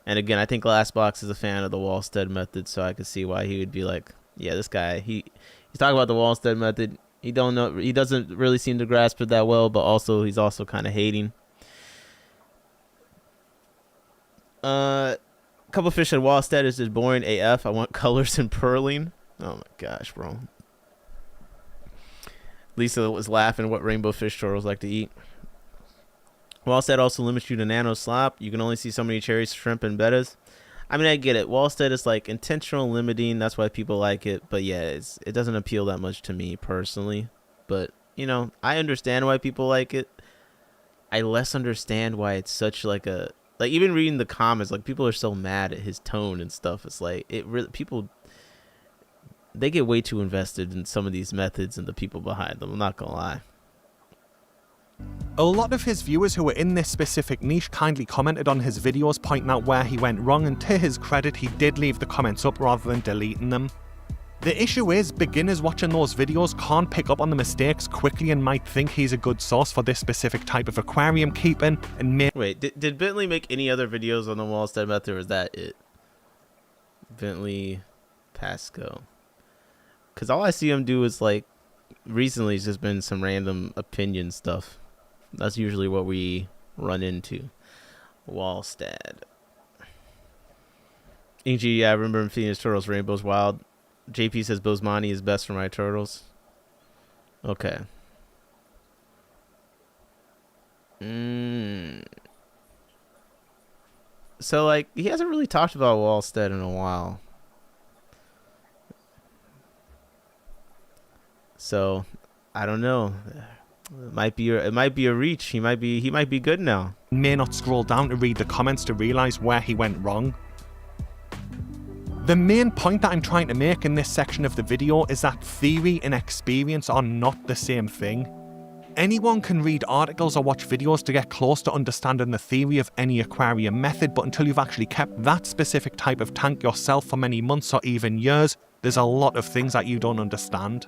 And again, I think Glass Box is a fan of the Wallstead method, so I could see why he would be like, yeah, this guy, he's talking about the Wallstead method. He doesn't really seem to grasp it that well, but also he's also kind of hating. Couple fish at Wallstead is just boring AF. I want colors and purling. Oh my gosh, bro. Lisa was laughing what rainbow fish turtles like to eat. Wallstead also limits you to nano slop. You can only see so many cherries, shrimp, and bettas. I mean, I get it. Wallstead is like intentional limiting. That's why people like it. But yeah, it doesn't appeal that much to me personally. But, you know, I understand why people like it. I less understand why it's such like a... Like, even reading the comments, like, people are so mad at his tone and stuff. It's like, people... They get way too invested in some of these methods and the people behind them. I'm not gonna lie. A lot of his viewers who were in this specific niche kindly commented on his videos pointing out where he went wrong, and to his credit he did leave the comments up rather than deleting them. The issue is, beginners watching those videos can't pick up on the mistakes quickly and might think he's a good source for this specific type of aquarium keeping, and may... Wait, did Bentley make any other videos on the Wallstead method, or is that it? Bentley Pasco. Because all I see him do is, like, recently it's just been some random opinion stuff. That's usually what we run into. Wallstead. EG, yeah, I remember him feeding his turtles Rainbow's Wild. JP says Bosemani is best for my turtles. Okay. So, like, he hasn't really talked about Wallstead in a while. So, I don't know. It might be a reach. He might be good now. May not scroll down to read the comments to realize where he went wrong. The main point that I'm trying to make in this section of the video is that theory and experience are not the same thing. Anyone can read articles or watch videos to get close to understanding the theory of any aquarium method, but until you've actually kept that specific type of tank yourself for many months or even years, there's a lot of things that you don't understand.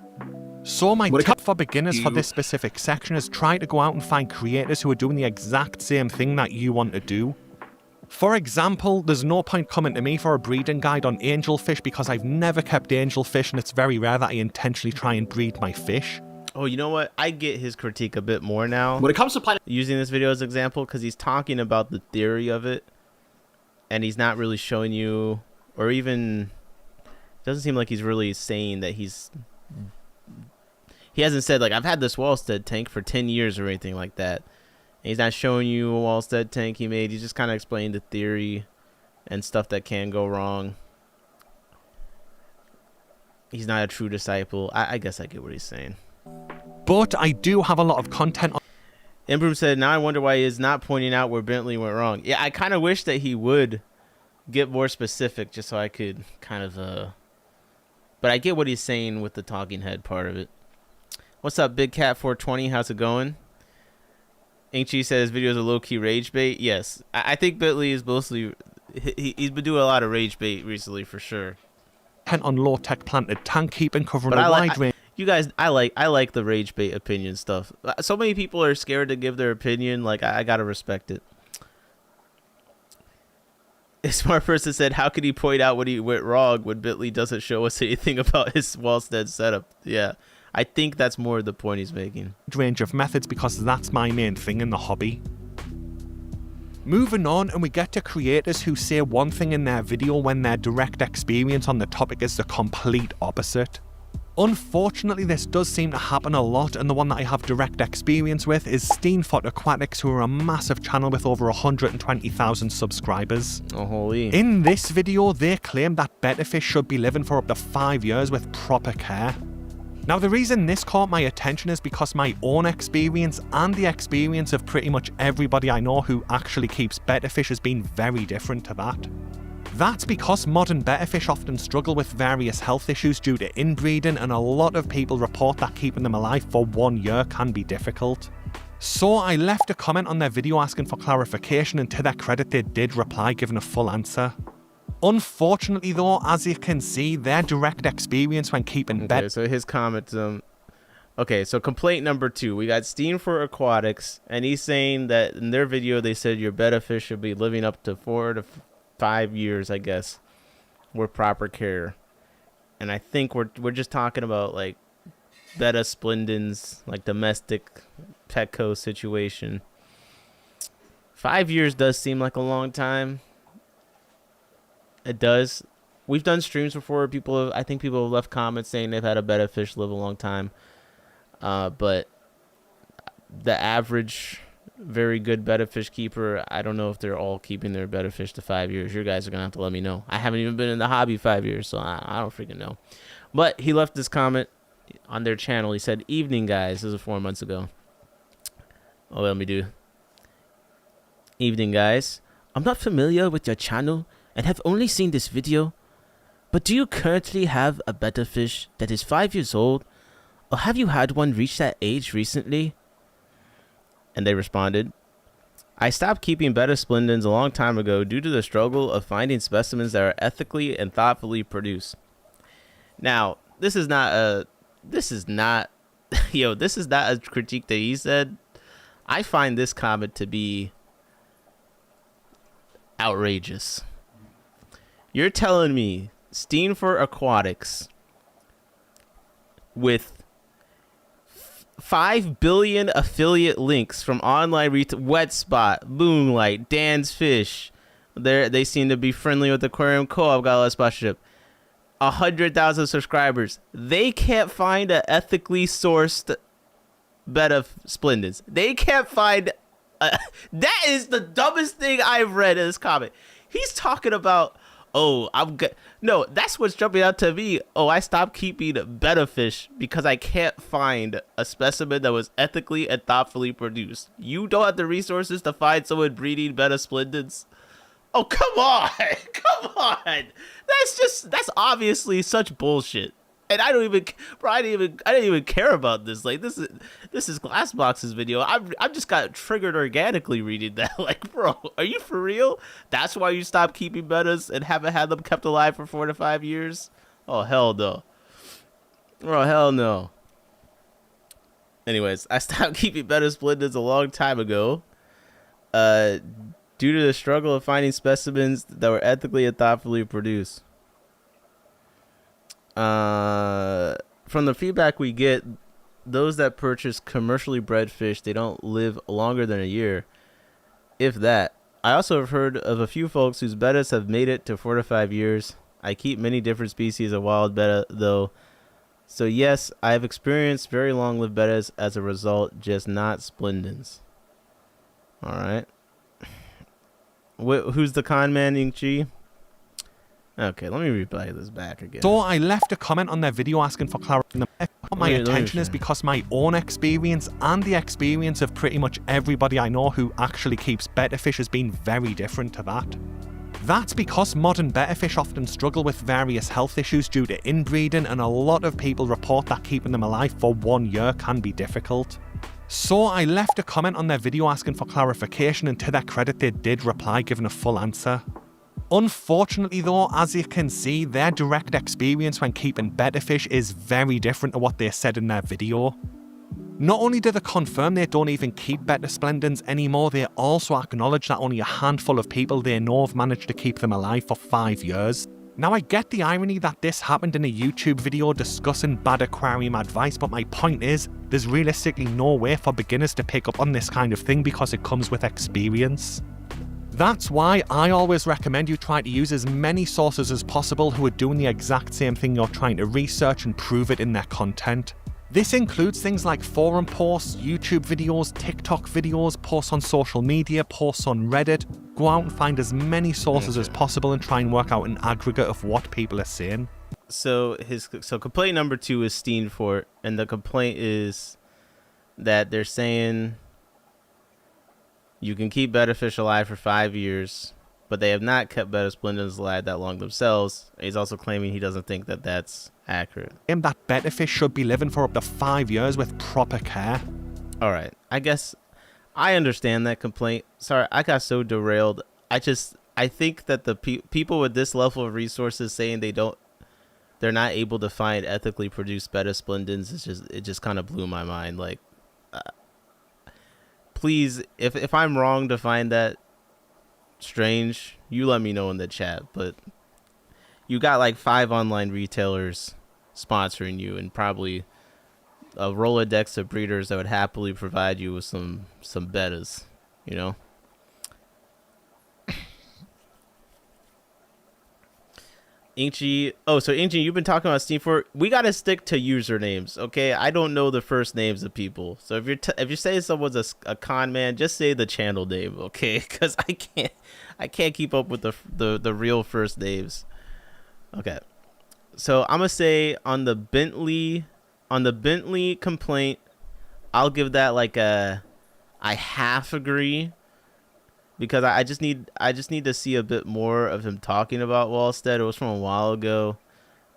So my tip for beginners for this specific section is try to go out and find creators who are doing the exact same thing that you want to do. For example, there's no point coming to me for a breeding guide on angelfish because I've never kept angelfish and it's very rare that I intentionally try and breed my fish. Oh, you know what? I get his critique a bit more now. When it comes to using this video as an example, because he's talking about the theory of it, and he's not really showing you, or even, doesn't seem like he's really saying that he hasn't said, like, I've had this Wallstead tank for 10 years or anything like that. And he's not showing you a Wallstead tank he made. He's just kind of explaining the theory and stuff that can go wrong. He's not a true disciple. I guess I get what he's saying. But I do have a lot of content on... Imbroom said, now I wonder why he is not pointing out where Bentley went wrong. Yeah, I kind of wish that he would get more specific just so I could kind of... But I get what he's saying with the talking head part of it. What's up, Big Cat 420? How's it going? Inkchi says videos are low-key rage bait. Yes, I think Bentley is mostly... He's been doing a lot of rage bait recently, for sure. On low-tech planted tank keeping, covering a wide range... You guys, I like the rage bait opinion stuff. So many people are scared to give their opinion. Like, I gotta respect it. A smart person said, how could he point out what he went wrong when Bentley doesn't show us anything about his Wallstead setup? Yeah, I think that's more the point he's making. Range of methods, because that's my main thing in the hobby. Moving on, and we get to creators who say one thing in their video when their direct experience on the topic is the complete opposite. Unfortunately, this does seem to happen a lot, and the one that I have direct experience with is Steenfoot Aquatics, who are a massive channel with over 120,000 subscribers. Oh, holy. In this video, they claim that betta fish should be living for up to 5 years with proper care. Now, the reason this caught my attention is because my own experience and the experience of pretty much everybody I know who actually keeps betta fish has been very different to that. That's because modern betta fish often struggle with various health issues due to inbreeding, and a lot of people report that keeping them alive for 1 year can be difficult. So I left a comment on their video asking for clarification, and to their credit they did reply giving a full answer. Unfortunately though, as you can see, their direct experience when keeping betta... Okay, so his comment, okay, so complaint number 2. We got Steenfoot Aquatics, and he's saying that in their video they said your betta fish should be living up to 4 to 5 years, I guess, with proper care. And I think we're just talking about like betta splendens, like domestic Petco situation. 5 years does seem like a long time. It does. We've done streams before. I think people have left comments saying they've had a betta fish live a long time. But the average very good betta fish keeper, I don't know if they're all keeping their betta fish to 5 years. You guys are gonna have to let me know. I haven't even been in the hobby 5 years, so I don't freaking know. But he left this comment on their channel. He said, "Evening, guys." This was 4 months ago. Oh, let me do. "Evening, guys. I'm not familiar with your channel and have only seen this video, but do you currently have a betta fish that is 5 years old, or have you had one reach that age recently?" And they responded, "I stopped keeping betta splendens a long time ago due to the struggle of finding specimens that are ethically and thoughtfully produced." Now, this is not a critique that he said. I find this comment to be outrageous. You're telling me Steenfoot Aquatics with 5 billion affiliate links from online Wet Spot, Moonlight, Dan's Fish. They seem to be friendly with Aquarium Co-op, got less sponsorship. 100,000 subscribers. They can't find an ethically sourced betta splendens. They can't find... that is the dumbest thing I've read in this comment. He's talking about... Oh, I'm good. No, that's what's jumping out to me. Oh, I stopped keeping betta fish because I can't find a specimen that was ethically and thoughtfully produced. You don't have the resources to find someone breeding betta splendens? Oh, come on. Come on. That's obviously such bullshit. And I didn't even care about this. Like, this is Glass Box's video. I just got triggered organically reading that. Like, bro, are you for real? That's why you stopped keeping bettas and haven't had them kept alive for 4 to 5 years? Oh, hell no. Oh, hell no. Anyways, I stopped keeping betta splendens a long time ago. Due to the struggle of finding specimens that were ethically and thoughtfully produced. From the feedback we get, those that purchase commercially bred fish, they don't live longer than a year, if that. I also have heard of a few folks whose bettas have made it to 4 to 5 years. I keep many different species of wild betta though, so yes, I have experienced very long-lived bettas as a result, just not splendens. All right. Who's the con man, Ying Chi? Okay, let me replay this back again. So I left a comment on their video asking for clarity. My attention is because my own experience and the experience of pretty much everybody I know who actually keeps betta fish has been very different to that. That's because modern betta fish often struggle with various health issues due to inbreeding, and a lot of people report that keeping them alive for 1 year can be difficult. So I left a comment on their video asking for clarification, and to their credit they did reply giving a full answer. Unfortunately though, as you can see, their direct experience when keeping betta fish is very different to what they said in their video. Not only do they confirm they don't even keep betta splendens anymore, they also acknowledge that only a handful of people they know have managed to keep them alive for 5 years. Now I get the irony that this happened in a YouTube video discussing bad aquarium advice, but my point is, there's realistically no way for beginners to pick up on this kind of thing because it comes with experience. That's why I always recommend you try to use as many sources as possible who are doing the exact same thing you're trying to research and prove it in their content. This includes things like forum posts, YouTube videos, TikTok videos, posts on social media, posts on Reddit. Go out and find as many sources as possible and try and work out an aggregate of what people are saying. So complaint number 2 is Steenfort, and the complaint is that they're saying you can keep betta fish alive for 5 years, but they have not kept betta splendens alive that long themselves. He's also claiming he doesn't think that that's accurate. And that betta fish should be living for up to 5 years with proper care. All right, I guess I understand that complaint. Sorry, I got so derailed. I think that the people with this level of resources saying they're not able to find ethically produced betta splendens, it just kind of blew my mind. Like, please, if I'm wrong to find that strange, you let me know in the chat. But you got like 5 online retailers sponsoring you, and probably a Rolodex of breeders that would happily provide you with some bettas, you know. Inkji, Inkji, you've been talking about Steam4. We gotta stick to usernames, okay? I don't know the first names of people, so if you're saying someone's a con man, just say the channel name, okay? Because I can't keep up with the real first names. Okay, so I'm gonna say on the Bentley complaint, I'll give that like I half agree. Because I just need to see a bit more of him talking about Wallstead. It was from a while ago,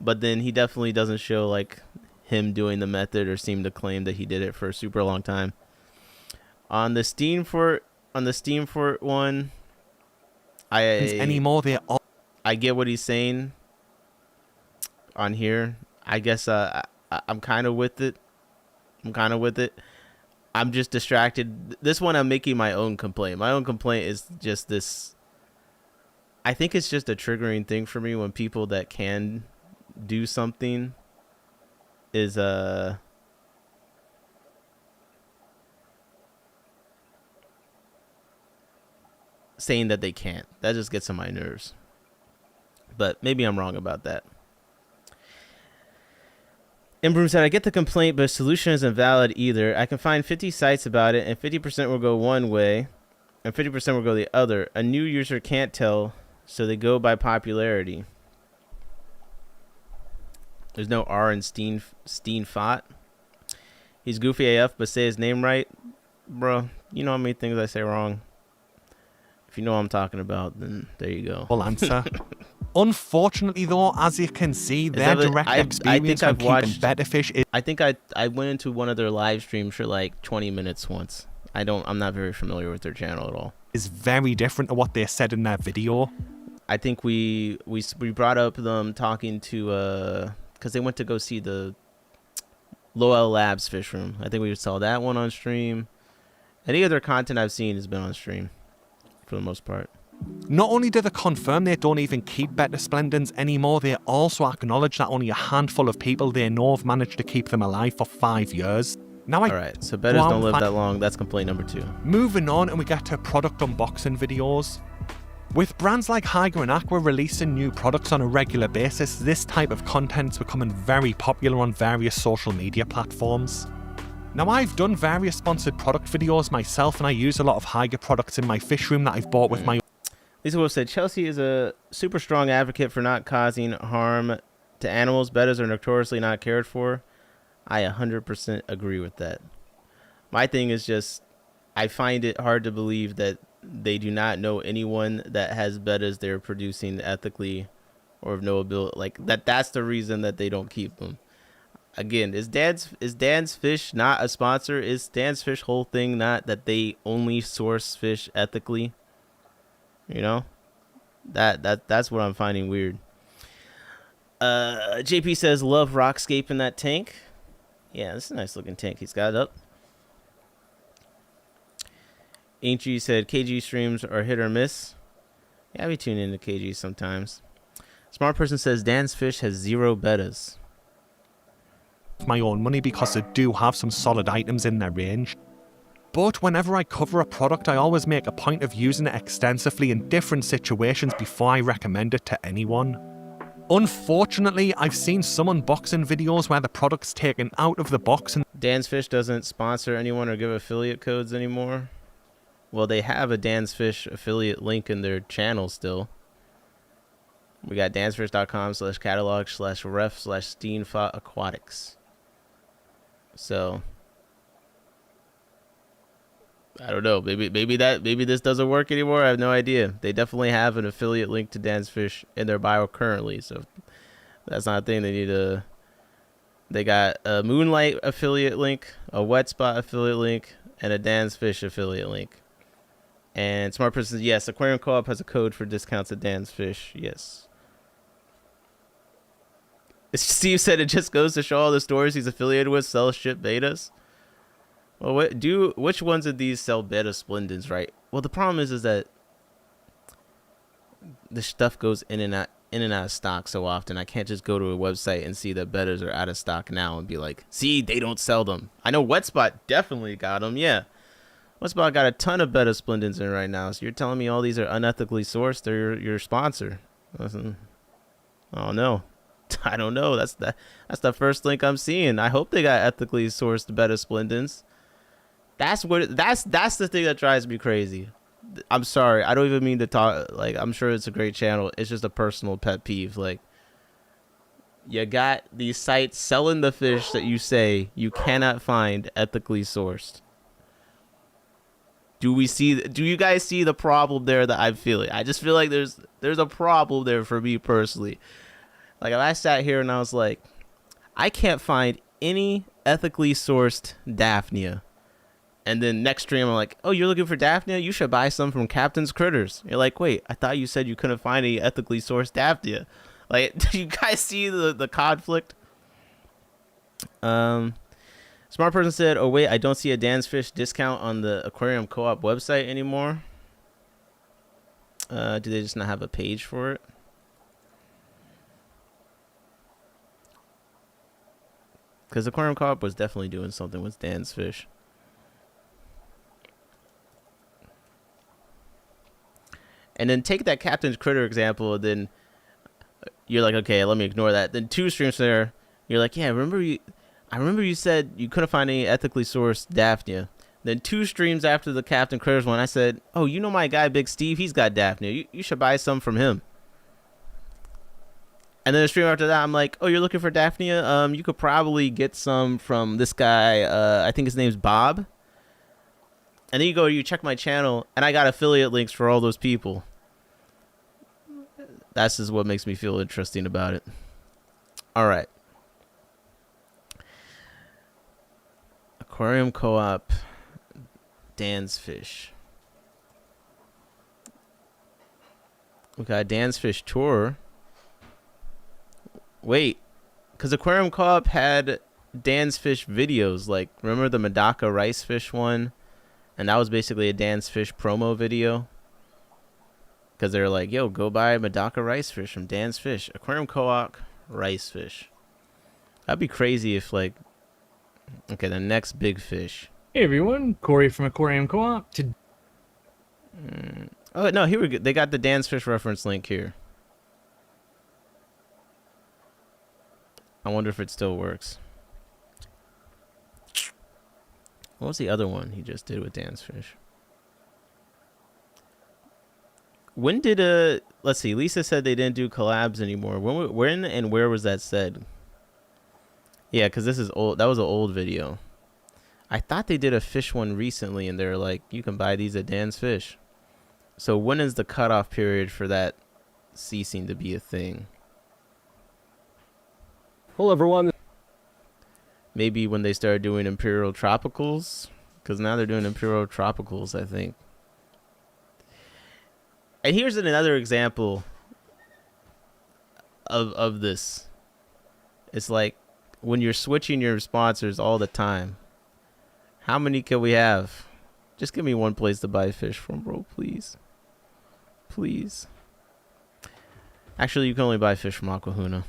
but then he definitely doesn't show like him doing the method or seem to claim that he did it for a super long time. On the Steenfort one, I get what he's saying on here. I guess I'm kind of with it. I'm just distracted. This one, I'm making my own complaint. My own complaint is just this. I think it's just a triggering thing for me when people that can do something is saying that they can't. That just gets on my nerves. But maybe I'm wrong about that. Imbroom said, I get the complaint, but solution isn't valid either. I can find 50 sites about it, and 50% will go one way, and 50% will go the other. A new user can't tell, so they go by popularity. There's no R in Steenfot. He's goofy AF, but say his name right. Bro, you know how many things I say wrong. If you know what I'm talking about, then there you go. Full answer. Unfortunately, though, as you can see, their direct experience of keeping betta fish is... I think I went into one of their live streams for like 20 minutes once. I'm not very familiar with their channel at all. Is very different to what they said in their video. I think we brought up them talking to because they went to go see the Lowell Labs Fishroom. I think we saw that one on stream. Any other content I've seen has been on stream for the most part. Not only do they confirm they don't even keep betta splendens anymore, they also acknowledge that only a handful of people they know have managed to keep them alive for 5 years. Now Alright, so bettas don't live that long. That's complaint number 2. Moving on, and we get to product unboxing videos. With brands like Haiger and Aqua releasing new products on a regular basis, this type of content's becoming very popular on various social media platforms. Now, I've done various sponsored product videos myself, and I use a lot of Haiger products in my fish room that I've bought with my... Lisa Wolf said, Chelsea is a super strong advocate for not causing harm to animals. Bettas are notoriously not cared for. I 100% agree with that. My thing is just, I find it hard to believe that they do not know anyone that has bettas they're producing ethically or of no ability. Like, that's the reason that they don't keep them. Again, is Dan's Fish not a sponsor? Is Dan's Fish whole thing not that they only source fish ethically? You know, that's what I'm finding weird. JP says, love Rockscape in that tank. Yeah, this is a nice looking tank he's got up. Inkji said, KG streams are hit or miss. Yeah, we tune into KG sometimes. Smart person says, Dan's Fish has 0 bettas. My own money because they do have some solid items in their range. But whenever I cover a product, I always make a point of using it extensively in different situations before I recommend it to anyone. Unfortunately, I've seen some unboxing videos where the product's taken out of the box and Dan's Fish doesn't sponsor anyone or give affiliate codes anymore. Well, they have a Dan's Fish affiliate link in their channel still. We got dansfish.com/catalog/ref/steenfa aquatics. So I don't know. Maybe this doesn't work anymore. I have no idea. They definitely have an affiliate link to Dan's Fish in their bio currently. So that's not a thing. They need a. They got a Moonlight affiliate link, a Wet Spot affiliate link, and a Dan's Fish affiliate link. And Smart Person says, yes, Aquarium Co-op has a code for discounts at Dan's Fish. Yes. Steve said it just goes to show all the stores he's affiliated with sell ship betas. Well, which ones of these sell beta splendens, right? Well, the problem is that the stuff goes in and out of stock so often. I can't just go to a website and see that betas are out of stock now and be like, see, they don't sell them. I know Wetspot definitely got them. Yeah. Wetspot got a ton of beta splendens in right now. So you're telling me all these are unethically sourced? They're your sponsor. Listen, oh no. I don't know. That's the first link I'm seeing. I hope they got ethically sourced beta splendens. That's the thing that drives me crazy. I'm sorry. I don't even mean to talk. Like, I'm sure it's a great channel. It's just a personal pet peeve. Like, you got these sites selling the fish that you say you cannot find ethically sourced. Do you guys see the problem there that I'm feeling? I just feel like there's a problem there for me personally. Like, if I sat here and I was like, I can't find any ethically sourced Daphnia. And then next stream, I'm like, oh, you're looking for Daphnia? You should buy some from Captain's Critters. You're like, wait, I thought you said you couldn't find any ethically sourced Daphnia. Like, do you guys see the conflict? Smart Person said, oh, wait, I don't see a Dan's Fish discount on the Aquarium Co-op website anymore. Do they just not have a page for it? Because Aquarium Co-op was definitely doing something with Dan's Fish. And then take that Captain's Critter example, and then you're like, okay, let me ignore that. Then 2 streams there, you're like, yeah, I remember you said you couldn't find any ethically sourced Daphnia. Then 2 streams after the Captain Critters one, I said, oh, you know my guy, Big Steve? He's got Daphnia. You should buy some from him. And then the stream after that, I'm like, oh, you're looking for Daphnia? You could probably get some from this guy. I think his name's Bob. And then you check my channel, and I got affiliate links for all those people. That's just what makes me feel interesting about it. All right. Aquarium Co-op, Dan's Fish. We got Dan's Fish Tour. Wait, because Aquarium Co-op had Dan's Fish videos. Like, remember the Medaka rice fish one? And that was basically a Dan's Fish promo video. Because they were like, yo, go buy Medaka rice fish from Dan's Fish. Aquarium Co-op rice fish. That'd be crazy if, like... Okay, the next big fish. Hey everyone, Corey from Aquarium Co-op. Oh, no, here we go. They got the Dan's Fish reference link here. I wonder if it still works. What was the other one he just did with Dan's Fish? When did let's see, Lisa said they didn't do collabs anymore. When and where was that said? Yeah, because this is old. That was an old video. I thought they did a fish one recently, and they're like, you can buy these at Dan's Fish. So when is the cutoff period for that ceasing to be a thing? Hello, everyone. Maybe when they started doing Imperial Tropicals, because now they're doing Imperial Tropicals, I think. And here's another example of this. It's like when you're switching your sponsors all the time. How many can we have? Just give me one place to buy fish from, bro, please. Please. Actually, you can only buy fish from Aquahuna.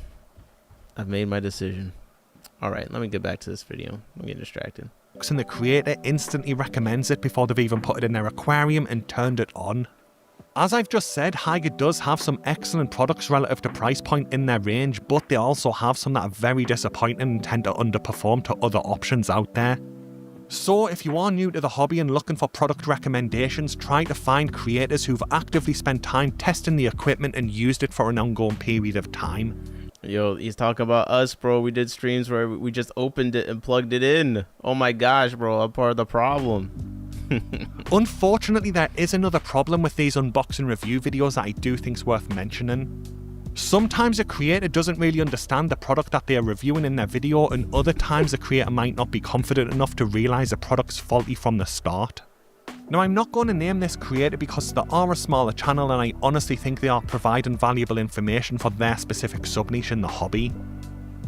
I've made my decision. All right, let me get back to this video. I'm getting distracted. and the creator instantly recommends it before they've even put it in their aquarium and turned it on. As I've just said, Hygge does have some excellent products relative to price point in their range, but they also have some that are very disappointing and tend to underperform to other options out there. So if you are new to the hobby and looking for product recommendations, try to find creators who've actively spent time testing the equipment and used it for an ongoing period of time. Yo, he's talking about us, bro. We did streams where we just opened it and plugged it in. Oh my gosh, bro. I'm part of the problem. Unfortunately, there is another problem with these unboxing review videos that I do think's worth mentioning. Sometimes a creator doesn't really understand the product that they are reviewing in their video, and other times the creator might not be confident enough to realise the product's faulty from the start. Now, I'm not going to name this creator because they are a smaller channel and I honestly think they are providing valuable information for their specific sub-niche in the hobby.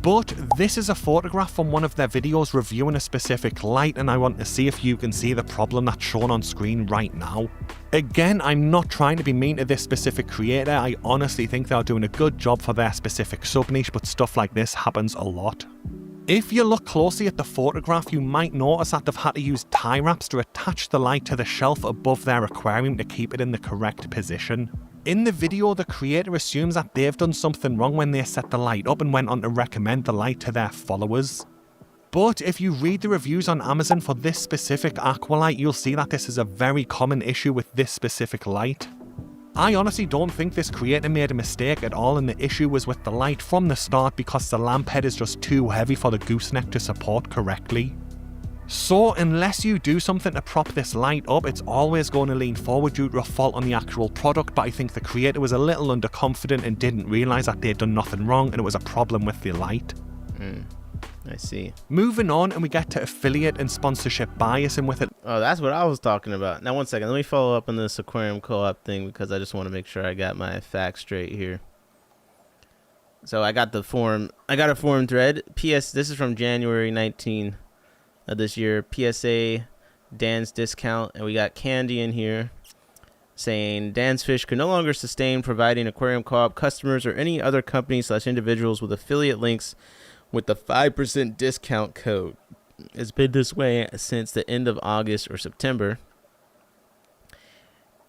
But this is a photograph from one of their videos reviewing a specific light, and I want to see if you can see the problem that's shown on screen right now. Again, I'm not trying to be mean to this specific creator, I honestly think they're doing a good job for their specific sub-niche, but stuff like this happens a lot. If you look closely at the photograph, you might notice that they've had to use tie wraps to attach the light to the shelf above their aquarium to keep it in the correct position. In the video, the creator assumes that they've done something wrong when they set the light up and went on to recommend the light to their followers. But if you read the reviews on Amazon for this specific aqualight, you'll see that this is a very common issue with this specific light. I honestly don't think this creator made a mistake at all, and the issue was with the light from the start because the lamp head is just too heavy for the gooseneck to support correctly. So unless you do something to prop this light up, it's always going to lean forward due to a fault on the actual product, but I think the creator was a little underconfident and didn't realise that they'd done nothing wrong and it was a problem with the light. I see. Moving on, and we get to affiliate and sponsorship bias, and with it... Oh, that's what I was talking about. Now, one second. Let me follow up on this aquarium co-op thing because I just want to make sure I got my facts straight here. So I got the forum. I got a forum thread. This is from January 19 of this year. PSA, Dan's discount, and we got Candy in here saying Dan's Fish can no longer sustain providing aquarium co-op customers or any other company/individuals with affiliate links with the 5% discount code. It's been this way since the end of August or September.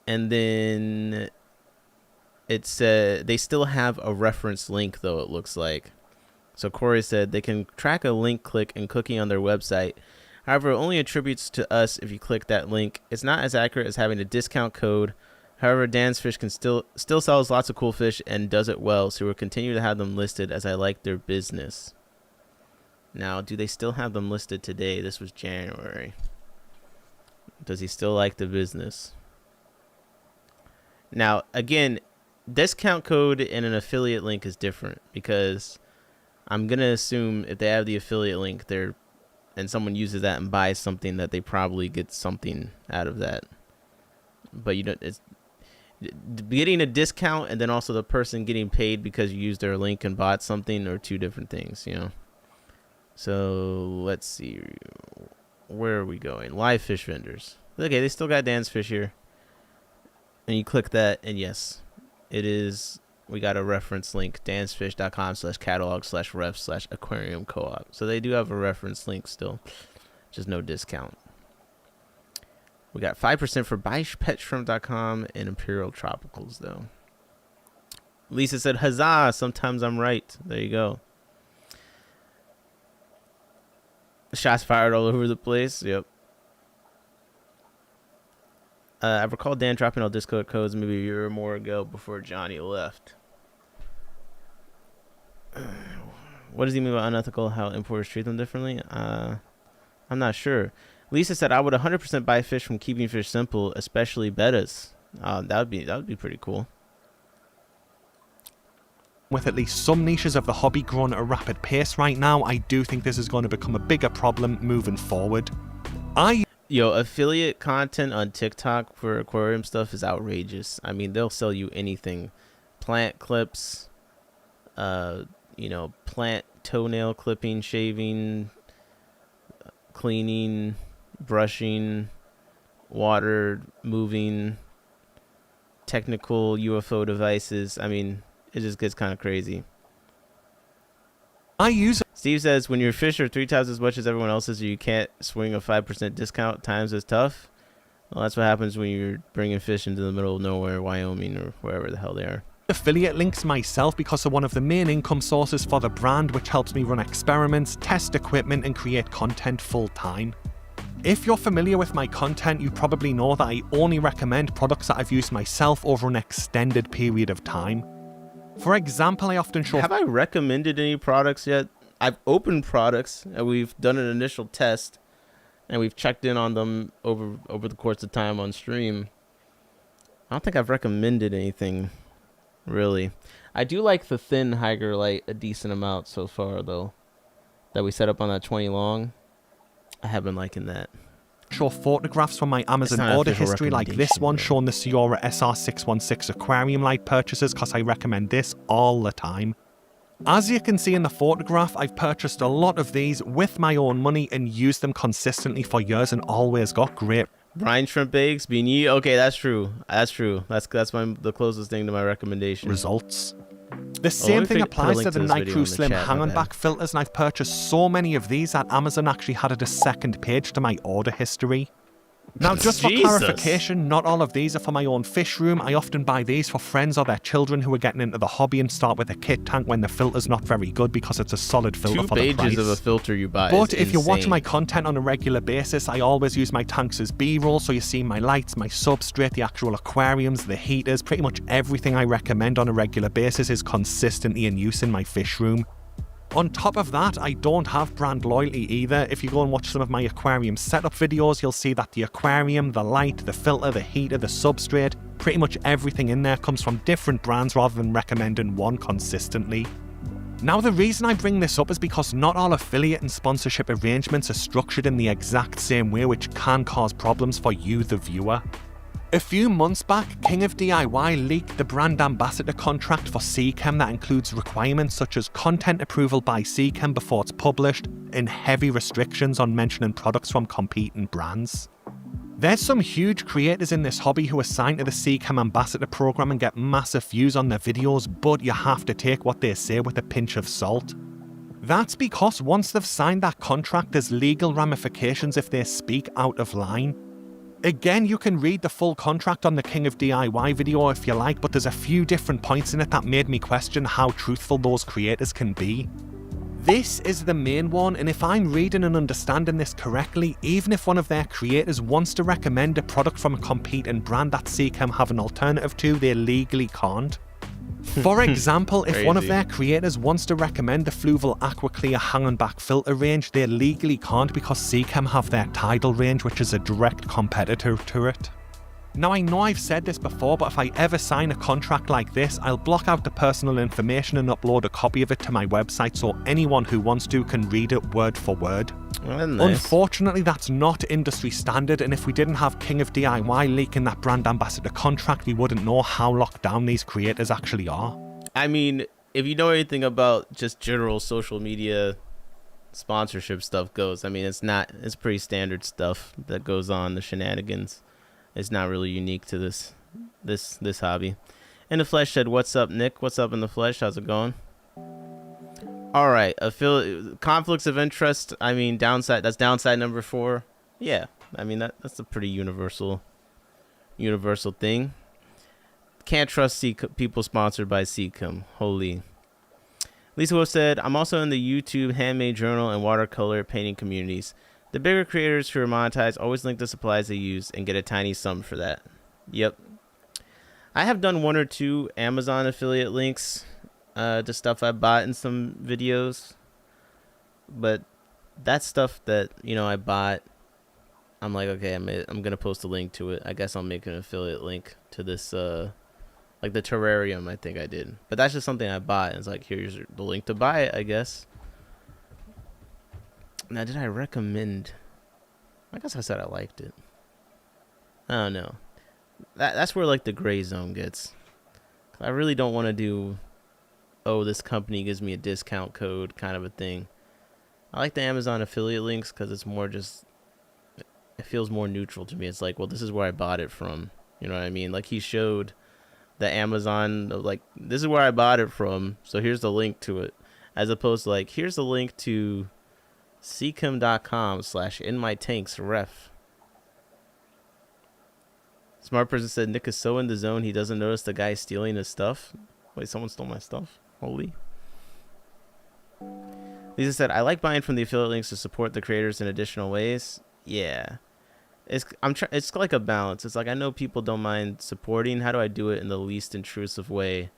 And then it said they still have a reference link, though, it looks like. So Corey said they can track a link click and cookie on their website. However, it only attributes to us if you click that link. It's not as accurate as having a discount code. However, Dan's Fish can still sells lots of cool fish and does it well, so we'll continue to have them listed as I like their business. Now, do they still have them listed today? This was January. Does he still like the business? Now, again, discount code and an affiliate link is different because I'm going to assume if they have the affiliate link there and someone uses that and buys something that they probably get something out of that. But you don't, it's getting a discount and then also the person getting paid because you used their link and bought something are two different things, you know. So let's see, where are we going? Live fish vendors. Okay, they still got Dan's Fish here, and you click that, and yes, it is. We got a reference link, dansfish.com/catalog/ref/aquarium co-op. So they do have a reference link still, just no discount. We got 5% for buypetshrimp.com and Imperial Tropicals though. Lisa said, "Huzzah! Sometimes I'm right." There you go. Shots fired all over the place. Yep. I recall Dan dropping all Discord codes maybe a year or more ago before Johnny left. What does he mean by unethical? How importers treat them differently? I'm not sure. Lisa said, "I would 100% buy fish from Keeping Fish Simple, especially bettas." That would be pretty cool. With at least some niches of the hobby growing at a rapid pace right now, I do think this is going to become a bigger problem moving forward. Affiliate content on TikTok for aquarium stuff is outrageous. I mean, they'll sell you anything. Plant clips, plant toenail clipping, shaving, cleaning, brushing, water moving, technical UFO devices. I mean, it just gets kind of crazy. Steve says, when your fish are 3 times as much as everyone else's, you can't swing a 5% discount. Times is tough. Well, that's what happens when you're bringing fish into the middle of nowhere, Wyoming, or wherever the hell they are. Affiliate links myself because they're one of the main income sources for the brand, which helps me run experiments, test equipment, and create content full time. If you're familiar with my content, you probably know that I only recommend products that I've used myself over an extended period of time. For example, I often show... Have I recommended any products yet? I've opened products, and we've done an initial test, and we've checked in on them over the course of time on stream. I don't think I've recommended anything, really. I do like the thin Higer Light a decent amount so far, though, that we set up on that 20 long. I have been liking that. Show photographs from my Amazon order history like this one showing the Sciora SR616 aquarium light purchases because I recommend this all the time. As you can see in the photograph, I've purchased a lot of these with my own money and used them consistently for years and always got great brine shrimp eggs, beanie. Okay, that's true. That's true. That's the closest thing to my recommendation. Results. The same thing applies to the Nitro Slim hang-on-back filters, and I've purchased so many of these that Amazon actually added a second page to my order history. Now, just for clarification, not all of these are for my own fish room. I often buy these for friends or their children who are getting into the hobby and start with a kit tank when the filter's not very good because it's a solid filter for the price. 2 pages of a filter you buy. But if you're watching my content on a regular basis, I always use my tanks as B-roll, so you see my lights, my substrate, the actual aquariums, the heaters, pretty much everything I recommend on a regular basis is consistently in use in my fish room. On top of that, I don't have brand loyalty either. If you go and watch some of my aquarium setup videos, you'll see that the aquarium, the light, the filter, the heater, the substrate, pretty much everything in there comes from different brands rather than recommending one consistently. Now, the reason I bring this up is because not all affiliate and sponsorship arrangements are structured in the exact same way, which can cause problems for you, the viewer. A few months back, King of DIY leaked the brand ambassador contract for Seachem that includes requirements such as content approval by Seachem before it's published and heavy restrictions on mentioning products from competing brands. There's some huge creators in this hobby who are signed to the Seachem ambassador program and get massive views on their videos, but you have to take what they say with a pinch of salt. That's because once they've signed that contract, there's legal ramifications if they speak out of line. Again, you can read the full contract on the King of DIY video if you like, but there's a few different points in it that made me question how truthful those creators can be. This is the main one, and if I'm reading and understanding this correctly, even if one of their creators wants to recommend a product from a competing brand that Seachem have an alternative to, they legally can't. For example, if one of their creators wants to recommend the Fluval Aqua Clear hang-on-back filter range, they legally can't because Seachem have their Tidal range, which is a direct competitor to it. Now, I know I've said this before, but if I ever sign a contract like this, I'll block out the personal information and upload a copy of it to my website so anyone who wants to can read it word for word. Well, nice. Unfortunately, that's not industry standard, and if we didn't have King of DIY leaking that brand ambassador contract, we wouldn't know how locked down these creators actually are. I mean, if you know anything about just general social media sponsorship stuff goes, I mean, it's pretty standard stuff that goes on, the shenanigans. It's not really unique to this hobby. In the Flesh said, "What's up, Nick? What's up in the Flesh? How's it going?" All right, conflicts of interest. I mean, downside. That's downside number 4. Yeah, I mean that's a pretty universal thing. Can't trust people sponsored by Seachem. Holy. Lisa Wolf said, "I'm also in the YouTube handmade journal and watercolor painting communities. The bigger creators who are monetized always link the supplies they use and get a tiny sum for that." Yep. I have done 1 or 2 Amazon affiliate links to stuff I bought in some videos. But that stuff that, I bought, I'm like, okay, I'm going to post a link to it. I guess I'll make an affiliate link to this, like the terrarium I think I did. But that's just something I bought. And it's like, here's the link to buy it, I guess. Now, did I recommend? I guess I said I liked it. I don't know. That's where like the gray zone gets. I really don't want to do, oh, this company gives me a discount code kind of a thing. I like the Amazon affiliate links because it's more just, it feels more neutral to me. It's like, well, this is where I bought it from. You know what I mean? Like he showed the Amazon, like, this is where I bought it from. So here's the link to it. as opposed to like, here's a link to seacom.com/inmytanksref. Smart person said Nick is so in the zone he doesn't notice the guy stealing his stuff. Wait, someone stole my stuff? Holy. Lisa said, I like buying from the affiliate links to support the creators in additional ways. Yeah. It's like a balance. It's like, I know people don't mind supporting. How do I do it in the least intrusive way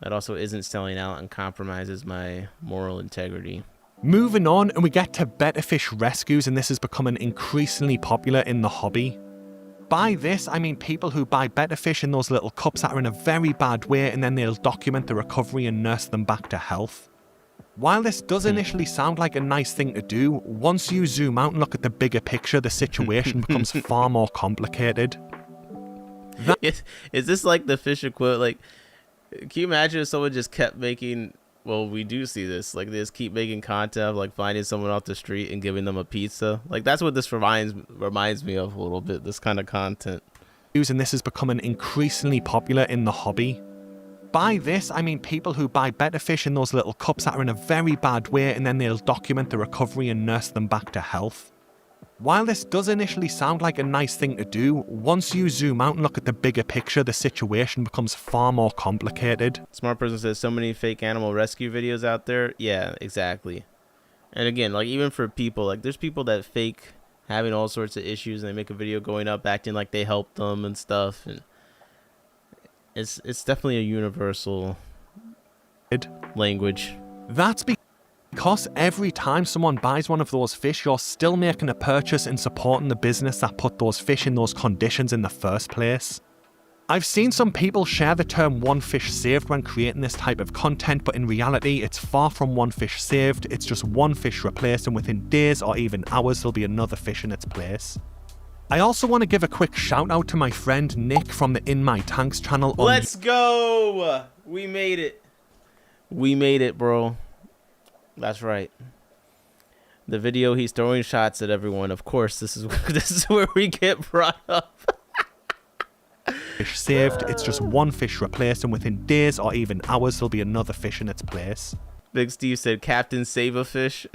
that also isn't selling out and compromises my moral integrity? Moving on, and we get to better fish rescues, and this is becoming increasingly popular in the hobby. By this, I mean people who buy better fish in those little cups that are in a very bad way, and then they'll document the recovery and nurse them back to health. While this does initially sound like a nice thing to do, once you zoom out and look at the bigger picture, the situation becomes far more complicated. Is this like the fish equivalent? Like, can you imagine if someone just kept making... Well, we do see this. Like, they just keep making content of, like, finding someone off the street and giving them a pizza. Like, that's what this reminds me of a little bit, this kind of content. And this is becoming increasingly popular in the hobby. By this, I mean people who buy better fish in those little cups that are in a very bad way, and then they'll document the recovery and nurse them back to health. While this does initially sound like a nice thing to do, once you zoom out and look at the bigger picture, the situation becomes far more complicated. Smart person says, so many fake animal rescue videos out there. Yeah, exactly. And again, like, even for people, like, there's people that fake having all sorts of issues, and they make a video going up acting like they helped them and stuff, and it's definitely a universal language. That's because every time someone buys one of those fish, you're still making a purchase and supporting the business that put those fish in those conditions in the first place. I've seen some people share the term one fish saved when creating this type of content, but in reality, it's far from one fish saved. It's just one fish replaced, and within days or even hours, there'll be another fish in its place. I also want to give a quick shout out to my friend Nick from the In My Tanks channel. Let's go! We made it. We made it, bro. That's right. The video he's throwing shots at everyone. Of course, this is where we get brought up. Fish saved. It's just one fish replaced, and within days or even hours, there'll be another fish in its place. Big Steve said, Captain Save a Fish.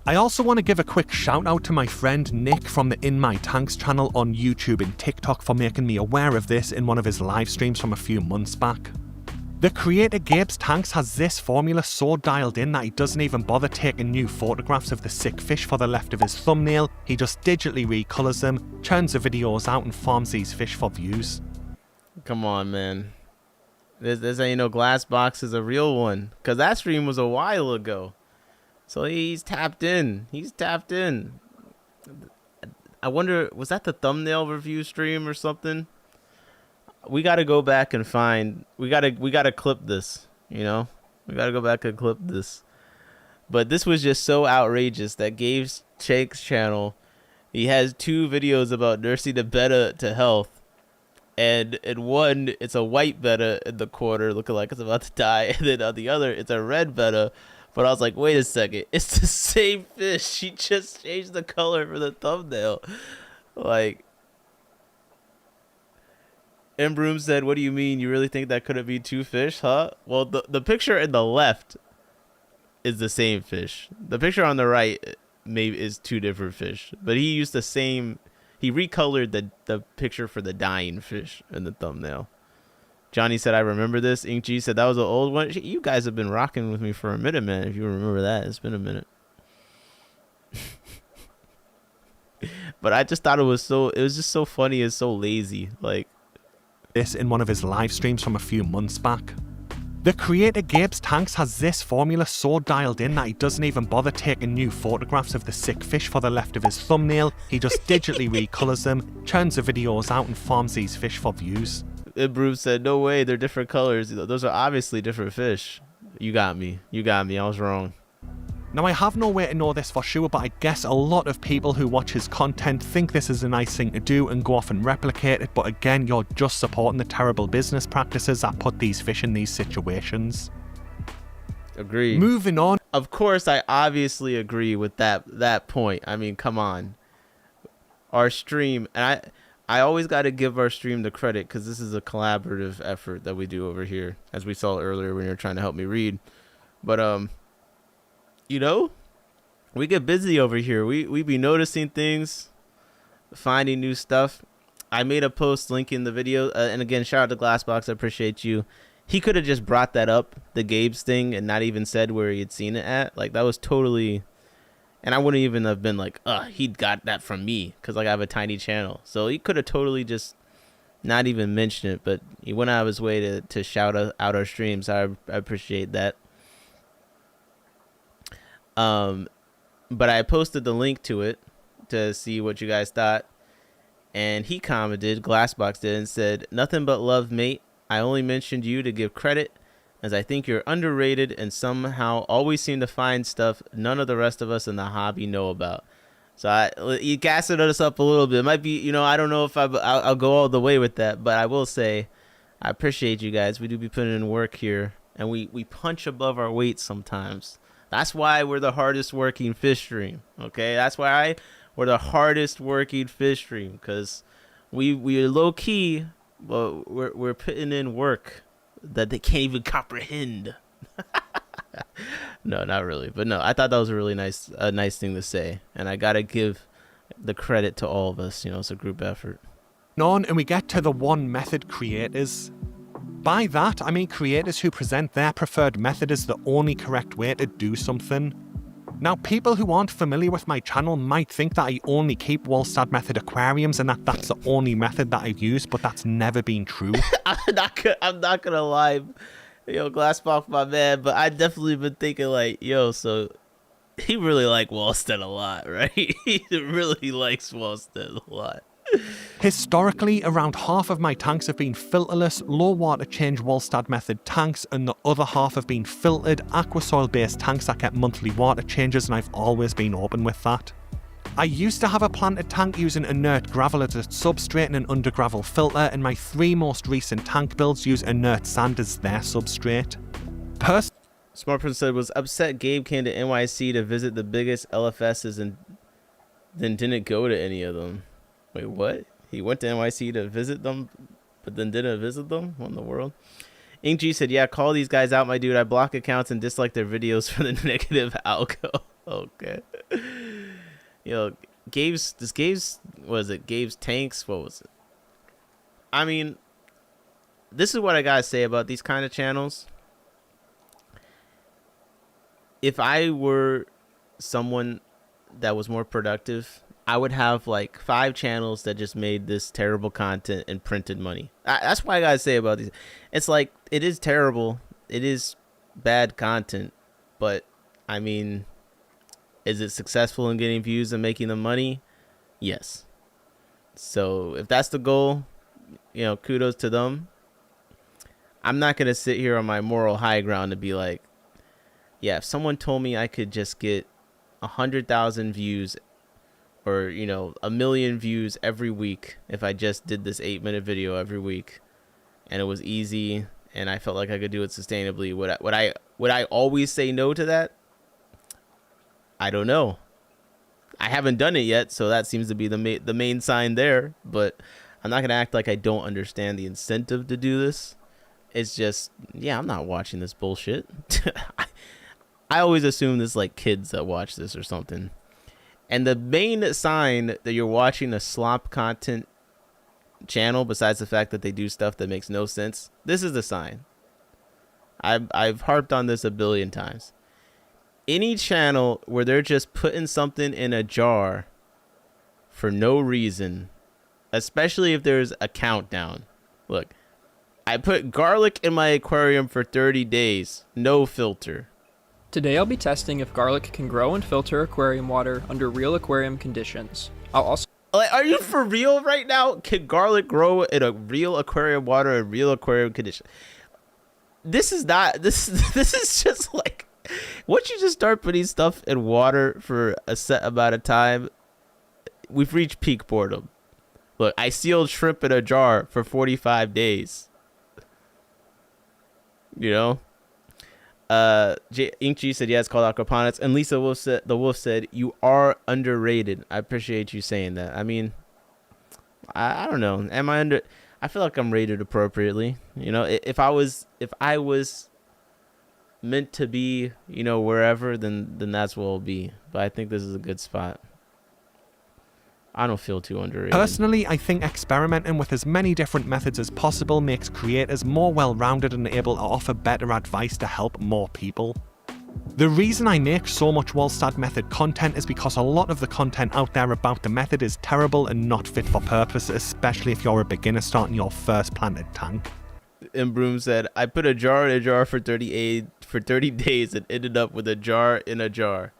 I also want to give a quick shout out to my friend Nick from the In My Tanks channel on YouTube and TikTok for making me aware of this in one of his live streams from a few months back. The creator Gabe's Tanks has this formula so dialed in that he doesn't even bother taking new photographs of the sick fish for the left of his thumbnail. He just digitally recolors them, churns the videos out, and farms these fish for views. Come on, man. This how you know Glass Box is a real one, because that stream was a while ago. So he's tapped in. He's tapped in. I wonder, was that the thumbnail review stream or something? We got to go back and find. We got to clip this, you know? We got to go back and clip this. But this was just so outrageous that Gabe's Shake's channel, he has 2 videos about nursing a betta to health. And in one, it's a white betta in the corner looking like it's about to die. And then on the other, it's a red betta. But I was like, wait a second. It's the same fish. She just changed the color for the thumbnail. Like, Embroom said, what do you mean? You really think that couldn't be 2 fish, huh? Well, the picture in the left is the same fish. The picture on the right maybe is 2 different fish. But he used the same... He recolored the picture for the dying fish in the thumbnail. Johnny said, I remember this. Ink G said, that was an old one. You guys have been rocking with me for a minute, man. If you remember that, it's been a minute. But I just thought it was just so funny and so lazy. Like, this in one of his live streams from a few months back. The creator Gabe's Tanks has this formula so dialed in that he doesn't even bother taking new photographs of the sick fish for the left of his thumbnail. He just digitally recolors them, churns the videos out, and farms these fish for views. Bruce said, no way, they're different colors. Those are obviously different fish. You got me. I was wrong. Now, I have no way to know this for sure, but I guess a lot of people who watch his content think this is a nice thing to do and go off and replicate it, but again, you're just supporting the terrible business practices that put these fish in these situations. Agree. Moving on. Of course, I obviously agree with that point. I mean, come on. Our stream, and I always got to give our stream the credit because this is a collaborative effort that we do over here, as we saw earlier when you were trying to help me read. But you know, we get busy over here. We be noticing things, finding new stuff. I made a post linking the video, and again, shout out to Glassbox. I appreciate you. He could have just brought that up, the Gabe's thing, and not even said where he had seen it at. Like, that was totally, and I wouldn't even have been like, he got that from me, because like I have a tiny channel. So he could have totally just not even mentioned it, but he went out of his way to shout out our streams. I appreciate that. But I posted the link to it to see what you guys thought, and he commented, Glassbox did, and said, "Nothing but love, mate. I only mentioned you to give credit, as I think you're underrated and somehow always seem to find stuff none of the rest of us in the hobby know about." So you gassed us up a little bit. It might be, I don't know if I'll go all the way with that, but I will say I appreciate you guys. We do be putting in work here, and we punch above our weight sometimes. That's why we're the hardest working fish stream, okay? That's why we're the hardest working fish stream, because we're low key, but we're putting in work that they can't even comprehend. No, not really, but no, I thought that was a really nice thing to say, and I gotta give the credit to all of us. It's a group effort. On, and we get to the one method creators. By that, I mean creators who present their preferred method as the only correct way to do something. Now, people who aren't familiar with my channel might think that I only keep Wallstad method aquariums and that's the only method that I use, but that's never been true. I'm not gonna lie, Glassbox, my man, but I definitely been thinking like, so he really like Wallstad a lot, right? He really likes Wallstad a lot. Historically, around half of my tanks have been filterless, low water change Wallstad method tanks, and the other half have been filtered, aquasoil based tanks that get monthly water changes, and I've always been open with that. I used to have a planted tank using inert gravel as its substrate and an under gravel filter, and my 3 most recent tank builds use inert sand as their substrate. Smart Person said, was upset Gabe came to NYC to visit the biggest LFSs and then didn't go to any of them. Wait, what? He went to NYC to visit them, but then didn't visit them? What in the world? Ink G said, yeah, call these guys out, my dude. I block accounts and dislike their videos for the negative algo. Okay. Gabe's tanks? What was it? I mean, this is what I gotta say about these kind of channels. If I were someone that was more productive, I would have like 5 channels that just made this terrible content and printed money. That's what I gotta say about these. It's like, it is terrible. It is bad content. But, I mean, is it successful in getting views and making them money? Yes. So, if that's the goal, kudos to them. I'm not gonna sit here on my moral high ground to be like, yeah, if someone told me I could just get 100,000 views or 1 million views every week if I just did this 8-minute video every week, and it was easy and I felt like I could do it sustainably, would I always say no to that? I don't know. I haven't done it yet, so that seems to be the main sign there. But I'm not gonna act like I don't understand the incentive to do this. It's just, yeah, I'm not watching this bullshit. I always assume there's like kids that watch this or something. And the main sign that you're watching a slop content channel, besides the fact that they do stuff that makes no sense, this is the sign. I've harped on this a billion times. Any channel where they're just putting something in a jar for no reason, especially if there's a countdown. Look, I put garlic in my aquarium for 30 days, no filter. Today I'll be testing if garlic can grow and filter aquarium water under real aquarium conditions. I'll also... Like, are you for real right now? Can garlic grow in a real aquarium water in real aquarium condition? This is not... This is just like... Once you just start putting stuff in water for a set amount of time, we've reached peak boredom. Look, I sealed shrimp in a jar for 45 days. Ink G said, yeah, it's called aquaponics. And Lisa Wolf said, you are underrated. I appreciate you saying that. I mean, I don't know. Am I under... I feel like I'm rated appropriately. If I was meant to be, wherever, then that's where it'll be. But I think this is a good spot. I don't feel too underrated. Personally, I think experimenting with as many different methods as possible makes creators more well-rounded and able to offer better advice to help more people. The reason I make so much Wallstad method content is because a lot of the content out there about the method is terrible and not fit for purpose, especially if you're a beginner starting your first planted tank. Broom said, I put a jar in a jar for 30 days and ended up with a jar in a jar.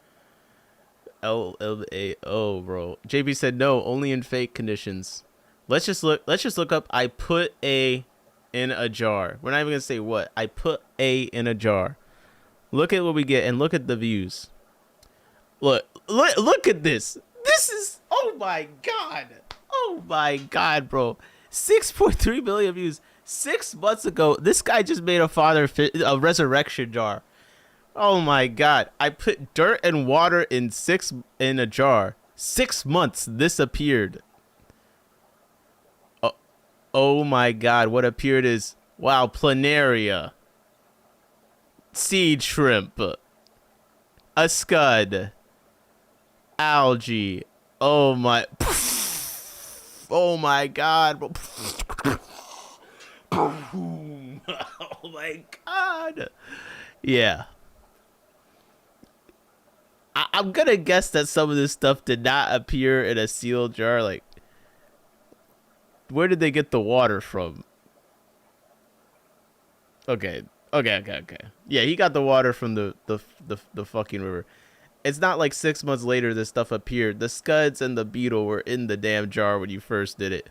LMAO, bro. JB said, no, only in fake conditions. Let's just look up, I put a in a jar. We're not even going to say what. I put a in a jar. Look at what we get and look at the views. Look at this. This is, oh my God, bro. 6.3 million views. 6 months ago, this guy just made a resurrection jar. Oh my God. I put dirt and water in a jar. 6 months, this appeared. Oh my God, what appeared is, wow, planaria. Seed shrimp. A scud. Algae. Oh my God, bro. Oh my God. Yeah. I'm gonna guess that some of this stuff did not appear in a sealed jar. Like, where did they get the water from? Okay. Yeah, he got the water from the fucking river. It's not like 6 months later this stuff appeared. The scuds and the beetle were in the damn jar when you first did it.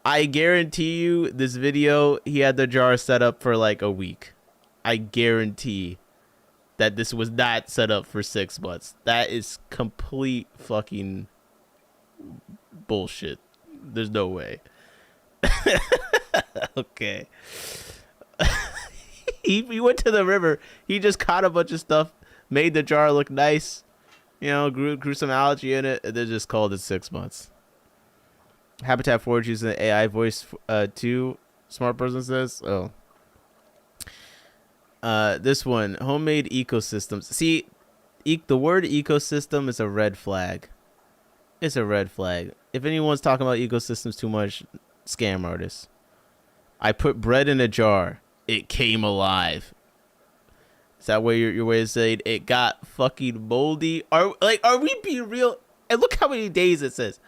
I guarantee you this video, he had the jar set up for like a week. I guarantee that this was not set up for 6 months. That is complete fucking bullshit. There's no way. Okay. He went to the river. He just caught a bunch of stuff, made the jar look nice, grew some algae in it, and then just called it 6 months. Habitat Forge using the AI voice too. Smart person says, oh. This one, homemade ecosystems. See, the word ecosystem is a red flag. It's a red flag. If anyone's talking about ecosystems too much, scam artists. I put bread in a jar. It came alive. Is that way your way of saying it got fucking moldy? Are we being real? And look how many days it says.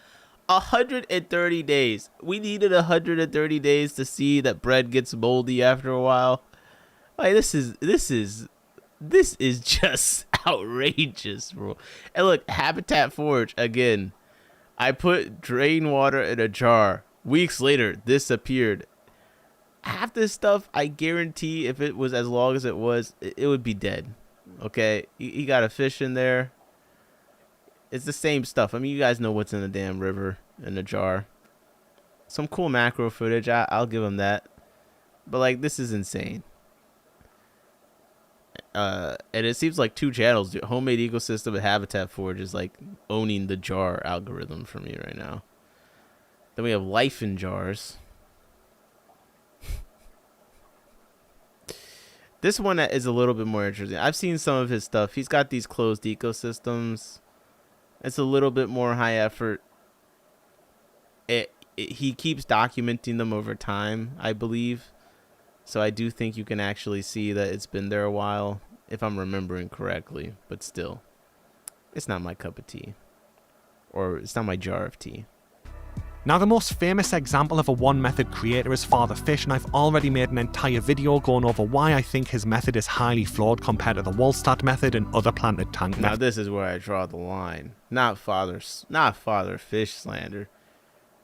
130 days. We needed 130 days to see that bread gets moldy after a while. Like, this is just outrageous, bro. And look, Habitat Forge again. I put drain water in a jar. Weeks later, this appeared. Half this stuff, I guarantee, if it was as long as it was, it would be dead. Okay, you got a fish in there. It's the same stuff. I mean, you guys know what's in the damn river in the jar. Some cool macro footage. I'll give them that. But like, this is insane. And it seems like two channels do. Homemade Ecosystem and Habitat Forge is like owning the jar algorithm for me right now. Then we have Life in Jars. This one is a little bit more interesting. I've seen some of his stuff. He's got these closed ecosystems. It's a little bit more high effort. He keeps documenting them over time, I believe. So I do think you can actually see that it's been there a while, if I'm remembering correctly. But still, it's not my cup of tea. Or it's not my jar of tea. Now, the most famous example of a one-method creator is Father Fish, and I've already made an entire video going over why I think his method is highly flawed compared to the Wallstad method and other planted tank methods. Now, this is where I draw the line. Not Father Fish slander.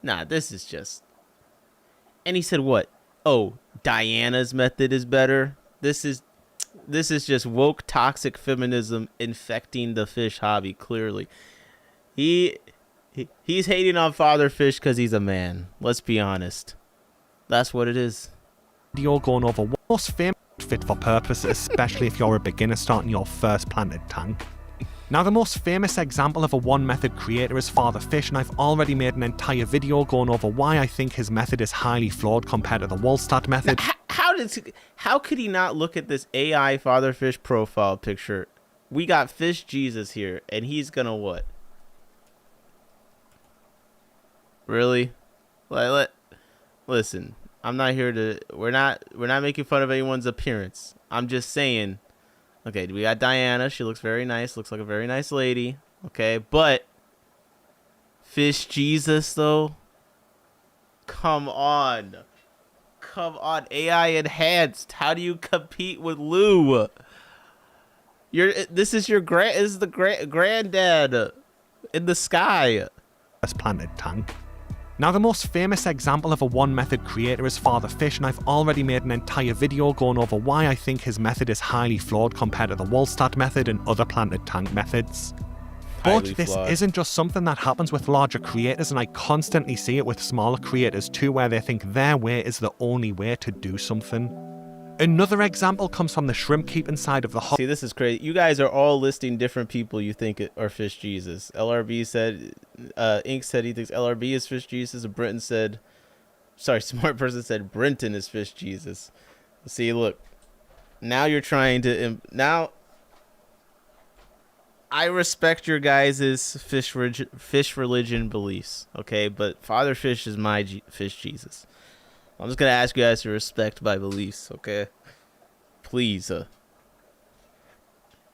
Nah, this is just... And he said what? Oh, Diana's method is better? This is just woke toxic feminism infecting the fish hobby, clearly. He's hating on Father Fish because he's a man. Let's be honest. That's what it is. Video going over what's famous fit for purpose, especially if you're a beginner starting your first planted tank. Now, the most famous example of a one-method creator is Father Fish, and I've already made an entire video going over why I think his method is highly flawed compared to the Wallstad method. Now, how could he not look at this AI father fish profile picture? We got Fish Jesus here, and he's gonna what? Really? Listen. I'm not here to. We're not making fun of anyone's appearance. I'm just saying. Okay, we got Diana. She looks very nice. Looks like a very nice lady. Okay, but Fish Jesus though. Come on. AI enhanced. How do you compete with Lou? This is the granddad in the sky. Planted tank. Now, the most famous example of a one-method creator is Father Fish, and I've already made an entire video going over why I think his method is highly flawed compared to the Wallstatt method and other planted tank methods. But this isn't just something that happens with larger creators, and I constantly see it with smaller creators too, where they think their way is the only way to do something. Another example comes from the shrimp keeping side of the hobby. See, this is crazy. You guys are all listing different people you think are Fish Jesus. LRB said, Ink said he thinks LRB is Fish Jesus. Brenton said, Smart Person said Brenton is Fish Jesus. See, look, now you're trying to, now I respect your guys' fish religion beliefs, okay? But Father Fish is my Fish Jesus. I'm just going to ask you guys to respect my beliefs, okay? Please.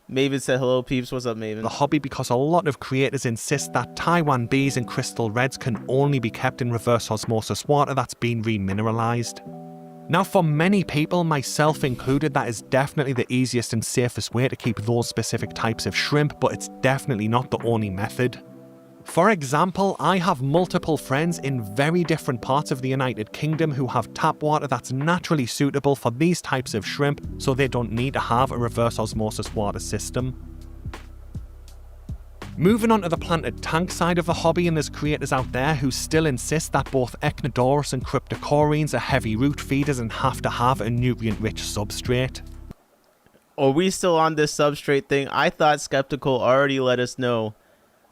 Maven said hello, peeps. What's up, Maven? The hobby, because a lot of creators insist that Taiwan bees and crystal reds can only be kept in reverse osmosis water that's been remineralized. Now, for many people, myself included, that is definitely the easiest and safest way to keep those specific types of shrimp, but it's definitely not the only method. For example, I have multiple friends in very different parts of the United Kingdom who have tap water that's naturally suitable for these types of shrimp, so they don't need to have a reverse osmosis water system. Moving on to the planted tank side of the hobby, and there's creators out there who still insist that both Echinodorus and Cryptocorenes are heavy root feeders and have to have a nutrient-rich substrate. Are we still on this substrate thing? I thought Skeptical already let us know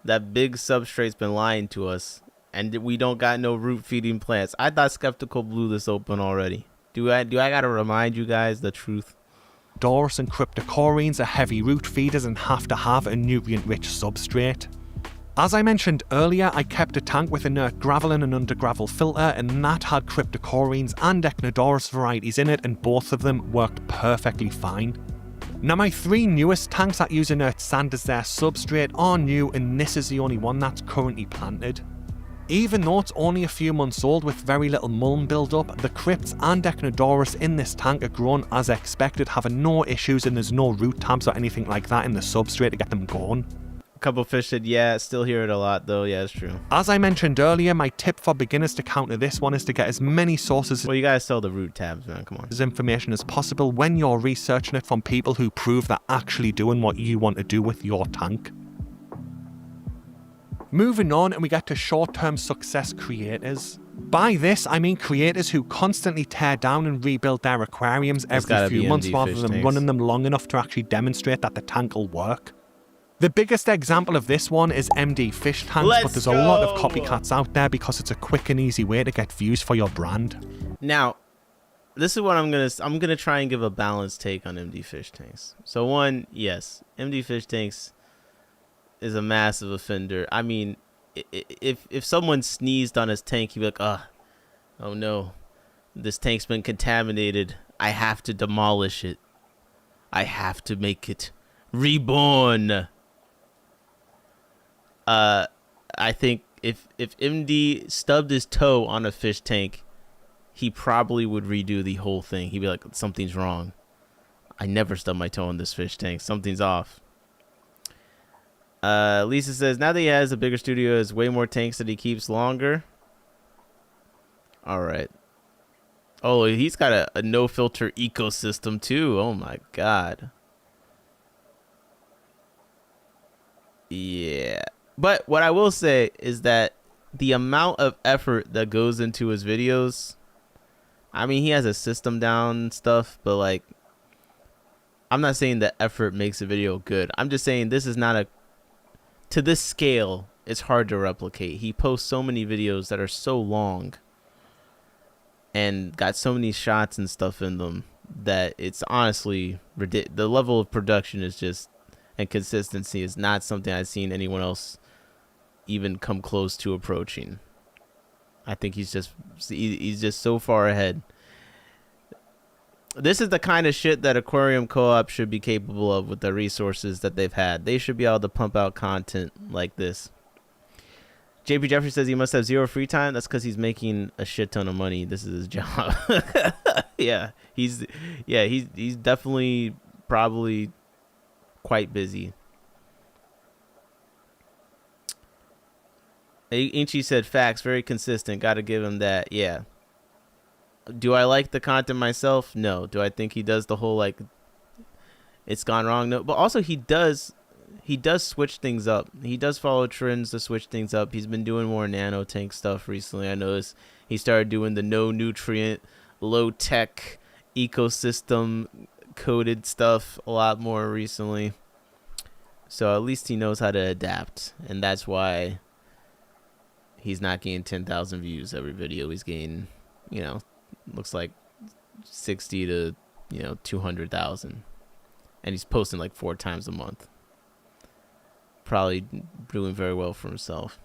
that big substrate's been lying to us, and we don't got no root feeding plants. I thought Skeptical blew this open already. Do I gotta remind you guys the truth? Dorus and Cryptocorenes are heavy root feeders and have to have a nutrient-rich substrate. As I mentioned earlier, I kept a tank with inert gravel and an under-gravel filter, and that had Cryptocorenes and Echinodorus varieties in it, and both of them worked perfectly fine. Now, my three newest tanks that use inert sand as their substrate are new, and this is the only one that's currently planted. Even though it's only a few months old with very little mulm build-up, the Crypts and Echinodorus in this tank are grown as expected, having no issues, and there's no root tabs or anything like that in the substrate to get them going. A couple fish said, yeah, still hear it a lot though. Yeah, it's true. As I mentioned earlier, my tip for beginners to counter this one is to get as many sources Well, you guys sell the root tabs, man. Come on. as information as possible when you're researching it from people who prove they're actually doing what you want to do with your tank. Moving on, and we get to short-term success creators. By this, I mean creators who constantly tear down and rebuild their aquariums every few months rather than running them long enough to actually demonstrate that the tank will work. The biggest example of this one is MD Fish Tanks, but there's a lot of copycats out there because it's a quick and easy way to get views for your brand. Now, this is what I'm gonna try and give a balanced take on MD Fish Tanks. So one, yes, MD Fish Tanks is a massive offender. I mean, if someone sneezed on his tank, he'd be like, oh no, this tank's been contaminated. I have to demolish it. I have to make it reborn. I think if MD stubbed his toe on a fish tank, he probably would redo the whole thing. He'd be like, something's wrong. I never stubbed my toe on this fish tank. Something's off. Lisa says, now that he has a bigger studio, has way more tanks that he keeps longer. All right. Oh, he's got a no-filter ecosystem, too. Oh, my God. Yeah. But what I will say is that the amount of effort that goes into his videos, I mean, he has a system down and stuff, but, like, I'm not saying that effort makes a video good. I'm just saying this is not to this scale, it's hard to replicate. He posts so many videos that are so long, and and got so many shots and stuff in them that it's honestly ridiculous. The level of production is just, and consistency is not something I've seen anyone else even come close to approaching. I think he's just so far ahead. This is the kind of shit that Aquarium Co-op should be capable of with the resources that they've had. They should be able to pump out content like this. JP Jeffrey says he must have zero free time. That's because he's making a shit ton of money. This is his job. He's definitely probably quite busy. Inchi said facts, very consistent. Got to give him that. Yeah. Do I like the content myself? No. Do I think he does the whole like it's gone wrong? No. But also he does switch things up. He does follow trends to switch things up. He's been doing more nano tank stuff recently. I noticed he started doing the no nutrient, low tech ecosystem coded stuff a lot more recently. So at least he knows how to adapt, and that's why he's not getting 10,000 views every video. He's getting, looks like 60 to 200,000, and he's posting like 4 times a month. Probably doing very well for himself.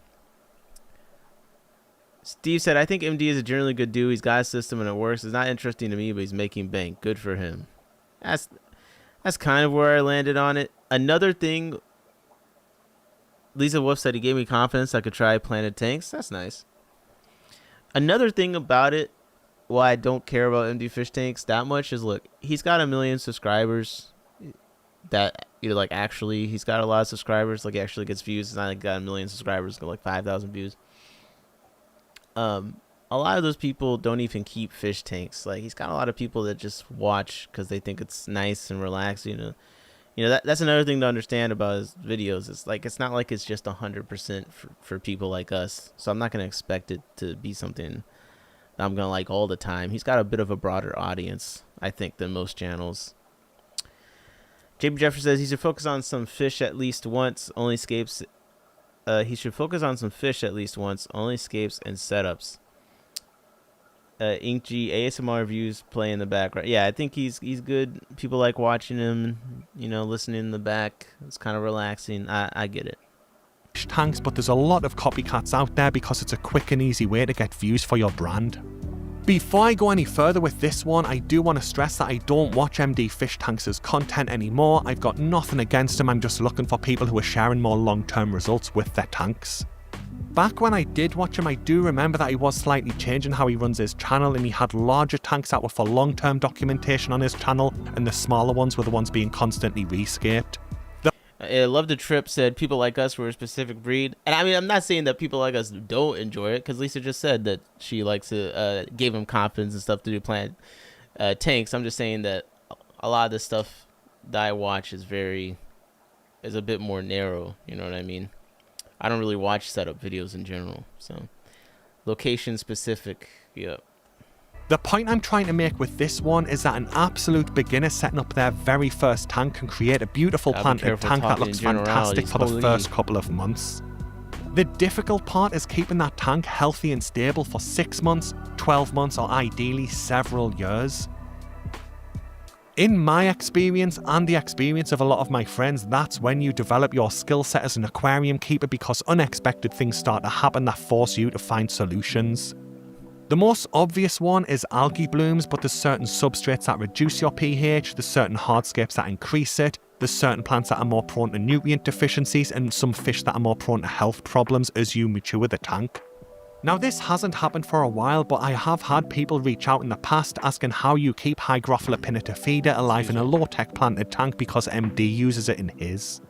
Steve said, I think MD is a generally good dude. He's got a system and it works. It's not interesting to me, but he's making bank. Good for him. That's kind of where I landed on it. Another thing, Lisa Wolf said he gave me confidence I could try planted tanks. That's nice. Another thing about it, why I don't care about MD fish tanks that much is, look, he's got 1 million subscribers. That actually he's got a lot of subscribers. Like, he actually gets views. It's not like got 1 million subscribers, got like 5,000 views. A lot of those people don't even keep fish tanks. Like, he's got a lot of people that just watch because they think it's nice and relaxing. That's another thing to understand about his videos. It's not like it's just 100% for people like us. So I'm not gonna expect it to be something that I'm gonna like all the time. He's got a bit of a broader audience, I think, than most channels. JP Jeffrey says he should focus on some fish at least once, only escapes. He should focus on some fish at least once, only escapes and setups. Inkg ASMR reviews play in the background. Yeah, I think he's good. People like watching him, listening in the back. It's kind of relaxing. I get it. Tanks, but there's a lot of copycats out there because it's a quick and easy way to get views for your brand. Before I go any further with this one, I do want to stress that I don't watch MD Fish Tanks' content anymore. I've got nothing against him, I'm just looking for people who are sharing more long-term results with their tanks. Back when I did watch him, I do remember that he was slightly changing how he runs his channel, and he had larger tanks that were for long-term documentation on his channel, and the smaller ones were the ones being constantly rescaped. I love the trip said people like us were a specific breed, and I mean, I'm not saying that people like us don't enjoy it, because Lisa just said that she likes it, gave him confidence and stuff to do plant tanks. I'm just saying that a lot of the stuff that I watch is a bit more narrow. You know what I mean? I don't really watch setup videos in general, so location specific. Yep. The point I'm trying to make with this one is that an absolute beginner setting up their very first tank can create a beautiful planted tank that looks fantastic for the first couple of months. The difficult part is keeping that tank healthy and stable for 6 months, 12 months, or ideally several years. In my experience, and the experience of a lot of my friends, that's when you develop your skill set as an aquarium keeper, because unexpected things start to happen that force you to find solutions. The most obvious one is algae blooms, but there's certain substrates that reduce your pH, there's certain hardscapes that increase it, there's certain plants that are more prone to nutrient deficiencies, and some fish that are more prone to health problems as you mature the tank. Now, this hasn't happened for a while, but I have had people reach out in the past asking how you keep Hygrophila pinnata alive in a low-tech planted tank because MD uses it in his.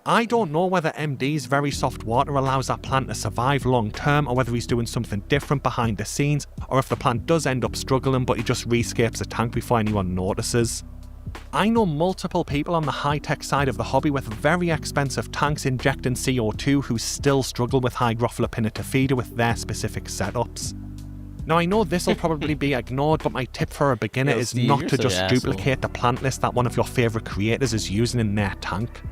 I don't know whether MD's very soft water allows that plant to survive long term, or whether he's doing something different behind the scenes, or if the plant does end up struggling but he just rescapes the tank before anyone notices. I know multiple people on the high-tech side of the hobby with very expensive tanks injecting CO2 who still struggle with Hygrophila pinnata with their specific setups. Now, I know this will probably be ignored, but my tip for a beginner is Steve, not to just asshole. duplicate the plant list that one of your favourite creators is using in their tank.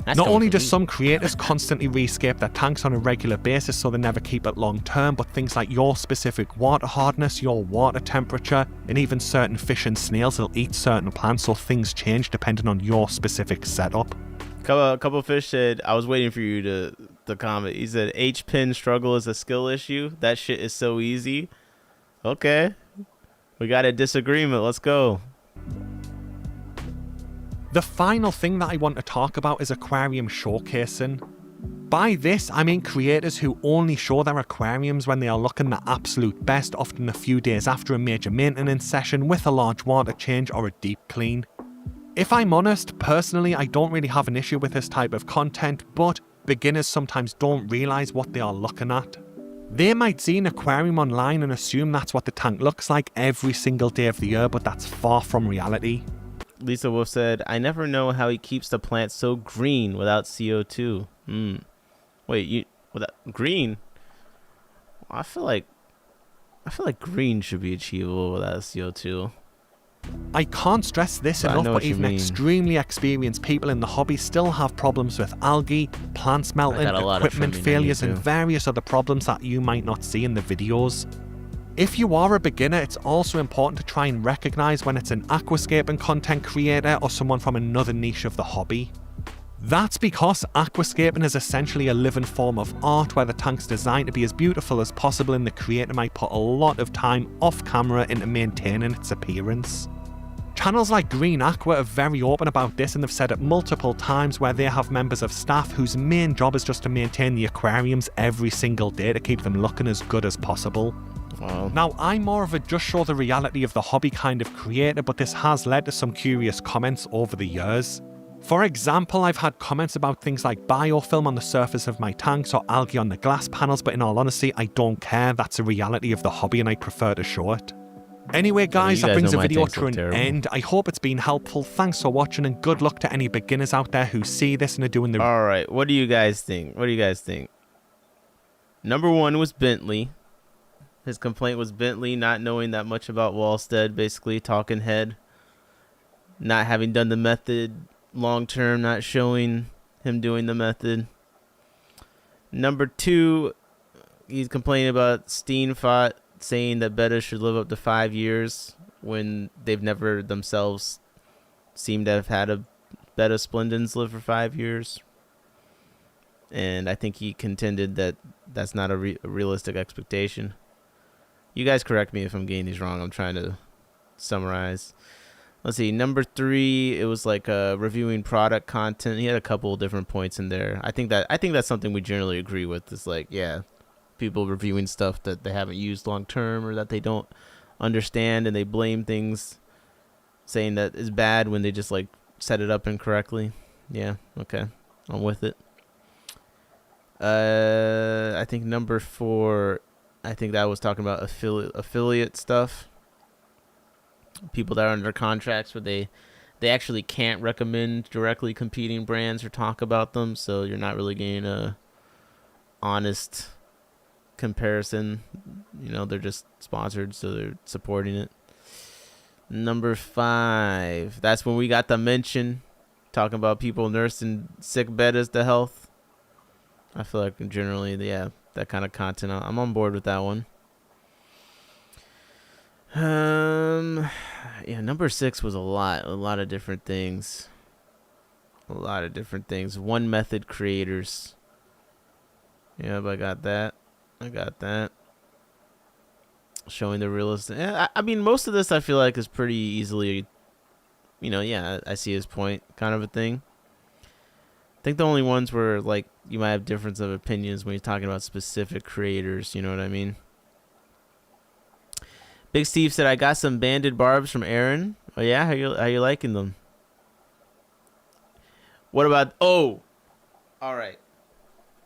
That's Not coming only from do me. some creators constantly rescape their tanks on a regular basis so they never keep it long term, but things like your specific water hardness, your water temperature, and even certain fish and snails will eat certain plants, so things change depending on your specific setup. Couple of fish said, I was waiting for you to comment. He said, H-pin struggle is a skill issue. That shit is so easy. Okay. We got a disagreement. Let's go. The final thing that I want to talk about is aquarium showcasing. By this, I mean creators who only show their aquariums when they are looking the absolute best, often a few days after a major maintenance session with a large water change or a deep clean. If I'm honest, personally I don't really have an issue with this type of content, but beginners sometimes don't realise what they are looking at. They might see an aquarium online and assume that's what the tank looks like every single day of the year, but that's far from reality. Lisa Wolf said, I never know how he keeps the plant so green without CO2. Wait, without green? I feel like green should be achievable without CO2. I can't stress this But I enough, know but what you even mean. extremely experienced people in the hobby still have problems with algae, plants melting, got a lot of equipment trimming I failures, need and to. various other problems that you might not see in the videos. If you are a beginner, it's also important to try and recognise when it's an aquascaping content creator or someone from another niche of the hobby. That's because aquascaping is essentially a living form of art where the tank's designed to be as beautiful as possible and the creator might put a lot of time off camera into maintaining its appearance. Channels like Green Aqua are very open about this and they've said it multiple times where they have members of staff whose main job is just to maintain the aquariums every single day to keep them looking as good as possible. Wow. Now, I'm more of a just show the reality of the hobby kind of creator, but this has led to some curious comments over the years. For example, I've had comments about things like biofilm on the surface of my tanks or algae on the glass panels, but in all honesty, I don't care. That's a reality of the hobby and I prefer to show it. Anyway guys, you that guys brings know the my video tanks to look an terrible. end. I hope it's been helpful. Thanks for watching and good luck to any beginners out there who see this and are doing the... All right. What do you guys think? Number one was Bentley. His complaint was Bentley not knowing that much about Wallstead, basically talking head. Not having done the method long term, not showing him doing the method. Number two, he's complaining about Steenfot saying that bettas should live up to 5 years when they've never themselves seemed to have had a betta splendens live for 5 years. And I think he contended that that's not a realistic expectation. You guys correct me if I'm getting these wrong. I'm trying to summarize. Let's see. Number three, it was like reviewing product content. He had a couple of different points in there. I think that's something we generally agree with. It's like, yeah, people reviewing stuff that they haven't used long term or that they don't understand, and they blame things, saying that it's bad when they just like set it up incorrectly. Yeah, okay, I'm with it. I think number four, I think that was talking about affiliate stuff. People that are under contracts where they actually can't recommend directly competing brands or talk about them, so you're not really getting a honest comparison. You know, they're just sponsored, so they're supporting it. Number five, that's when we got the mention talking about people nursing sick bettas to health. I feel like generally, yeah, that kind of content, I'm on board with that one. Yeah, number six was a lot of different things. One method creators. Yep, I got that. Showing the realistic. I mean, most of this I feel like is pretty easily, yeah, I see his point, kind of a thing. I think the only ones where like you might have difference of opinions when you're talking about specific creators. You know what I mean? Big Steve said, I got some banded barbs from Aaron. Oh yeah, how you liking them? What about, all right.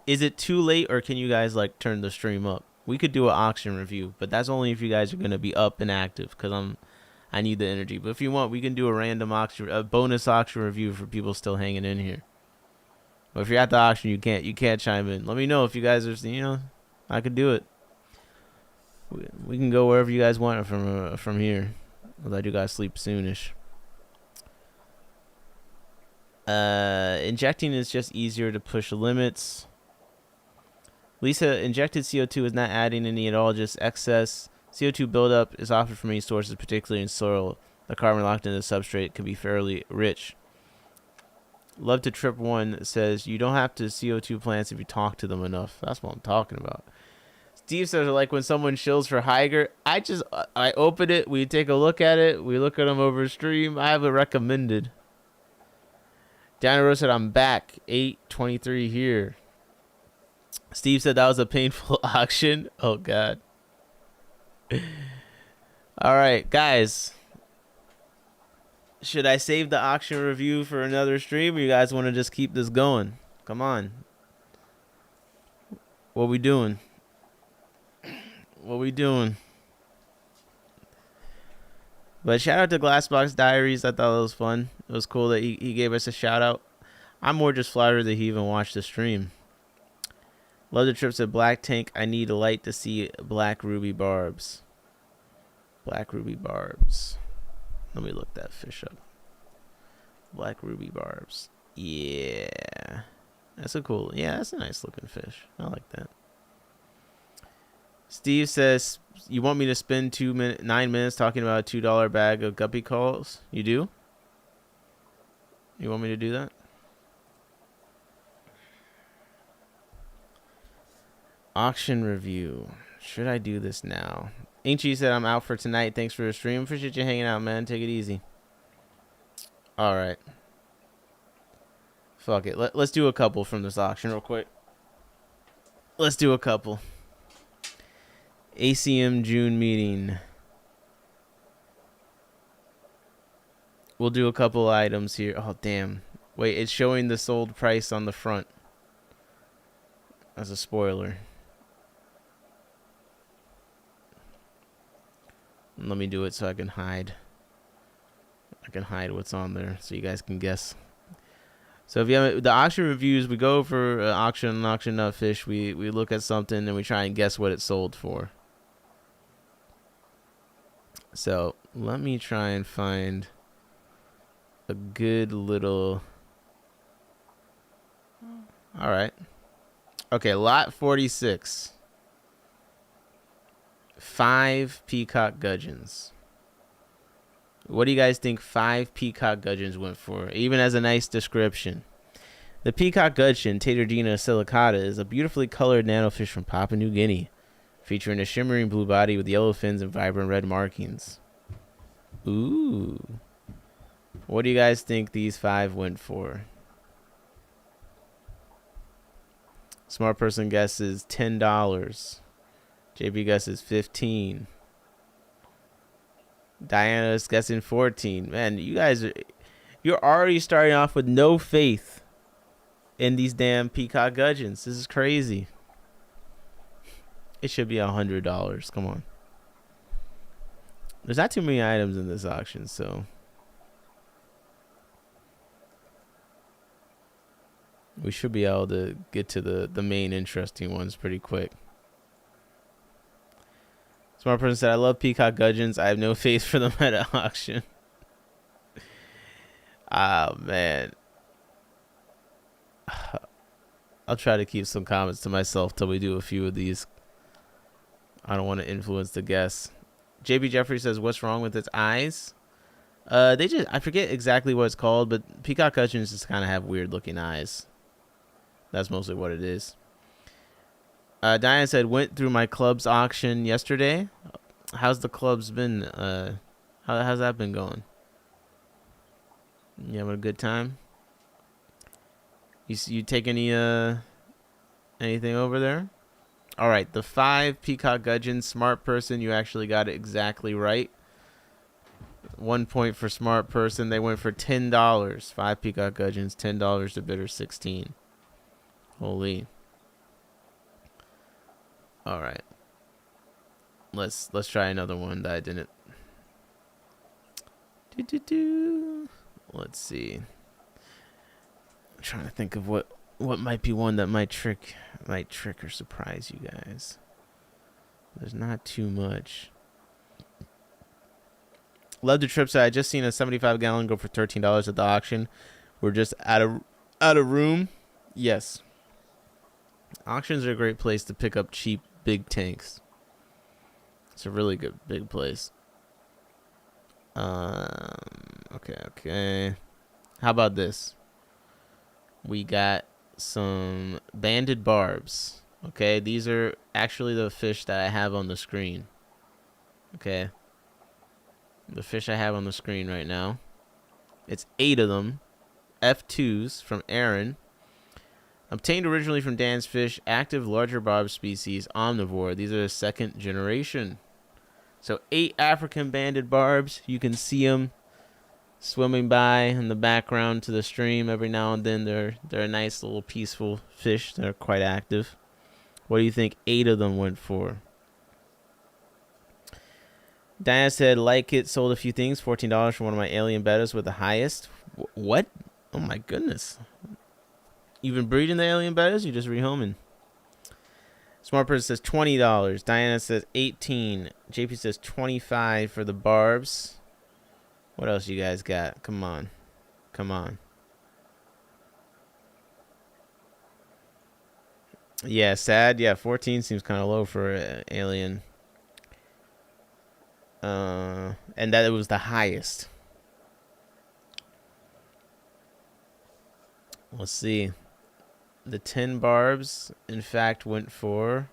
Is it too late, or can you guys like turn the stream up? We could do an auction review, but that's only if you guys are gonna be up and active, because I need the energy. But if you want, we can do a random auction, a bonus auction review for people still hanging in here. But if you're at the auction, you can't chime in. Let me know if you guys are, I could do it. We can go wherever you guys want from here. I'll let you guys sleep soonish. Injecting is just easier to push limits. Lisa, injected CO2 is not adding any at all, just excess. CO2 buildup is often from many sources, particularly in soil. The carbon locked into the substrate can be fairly rich. Love to Trip One says, you don't have to CO2 plants if you talk to them enough. That's what I'm talking about. Steve says, like when someone shills for Higer, I open it, we take a look at it, we look at them over stream. I have it recommended. Diana Rose said, I'm back. 8:23 here. Steve said that was a painful auction. Oh, God. All right, guys. Should I save the auction review for another stream, or you guys want to just keep this going? Come on. What we doing? What we doing? But shout out to Glass Box Diaries. I thought it was fun. It was cool that he gave us a shout out. I'm more just flattered that he even watched the stream. Love the trips at Black Tank. I need a light to see black ruby barbs. Black ruby barbs. Let me look that fish up. Black ruby barbs. Yeah. That's a cool. Yeah, that's a nice looking fish. I like that. Steve says, you want me to spend 9 minutes talking about a $2 bag of guppy calls? You do? You want me to do that? Auction review. Should I do this now? Inkchi said, I'm out for tonight. Thanks for the stream. Appreciate you hanging out, man. Take it easy. All right. Fuck it. Let's do a couple from this auction real quick. Let's do a couple. ACM June meeting. We'll do a couple items here. Oh, damn. Wait, it's showing the sold price on the front. As a spoiler. Let me do it so I can hide. I can hide what's on there so you guys can guess. So if you have the auction reviews, we go for auction nut fish. We look at something and we try and guess what it sold for. So let me try and find a good little. All right. Okay, lot 46. 5 peacock gudgeons. What do you guys think 5 peacock gudgeons went for? Even as a nice description. The peacock gudgeon, Tatardina silicata, is a beautifully colored nanofish from Papua New Guinea, featuring a shimmering blue body with yellow fins and vibrant red markings. Ooh. What do you guys think these 5 went for? Smart person guesses $10. JB guesses 15. Diana's guessing 14. Man, you guys you're already starting off with no faith in these damn peacock gudgeons. This is crazy. It should be $100. Come on. There's not too many items in this auction, so we should be able to get to the main interesting ones pretty quick. Smart person said, I love peacock gudgeons. I have no faith for them at an auction. Ah, man. I'll try to keep some comments to myself till we do a few of these. I don't want to influence the guess. JB Jeffrey says, what's wrong with its eyes? I forget exactly what it's called, but peacock gudgeons just kind of have weird looking eyes. That's mostly what it is. Diane said, went through my club's auction yesterday. How's the clubs been? How's that been going? You having a good time? You take anything over there? All right, the 5 peacock gudgeons. Smart person, you actually got it exactly right. 1 point for smart person. They went for $10. 5 peacock gudgeons, $10 to bidder 16. Holy. All right. Let's try another one that I didn't. Let's see. I'm trying to think of what might be one that might trick or surprise you guys. There's not too much. Love the trip. So I just seen a 75-gallon go for $13 at the auction. we're just out of room, yes. Auctions are a great place to pick up cheap big tanks. It's a really good big place. Okay. How about this? We got some banded barbs. Okay, these are actually the fish that I have on the screen. Okay. The fish I have on the screen right now. It's 8 of them. F2s from Aaron. Obtained originally from Dan's Fish, active larger barb species, omnivore. These are the second generation. So 8 African banded barbs. You can see them swimming by in the background to the stream every now and then. They're a nice little peaceful fish. They're quite active. What do you think 8 of them went for? Diana said, like it, sold a few things. $14 for one of my alien bettas with the highest. What? Oh my goodness. You've been breeding the alien bettas? You just rehoming. Smart person says $20. Diana says 18. JP says 25 for the barbs. What else you guys got? Come on. Yeah, sad. Yeah, 14 seems kind of low for an alien. And that it was the highest. Let's see. The 10 barbs, in fact, went for...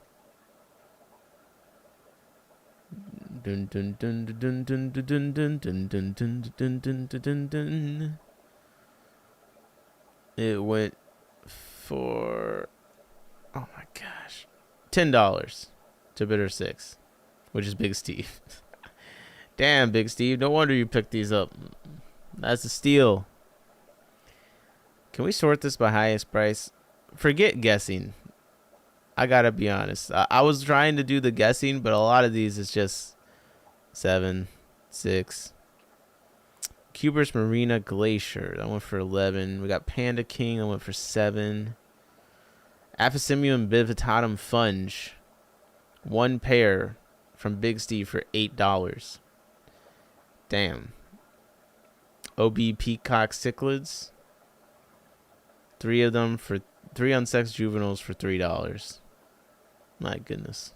Dun, dun, dun, dun, dun, dun, dun, dun, dun, dun, dun, dun, dun, dun, dun. It went for... Oh my gosh. $10 to bidder 6, which is Big Steve. Damn, Big Steve. No wonder you picked these up. That's a steal. Can we sort this by highest price? Forget guessing. I gotta be honest. I was trying to do the guessing, but a lot of these is just 7, 6. Cuber's Marina Glacier. That went for 11. We got Panda King. That went for 7. Aphysimium bivitatum Funge. 1 pair from Big Steve for $8. Damn. OB Peacock Cichlids. 3 of them for 3 unsexed juveniles for $3. My goodness.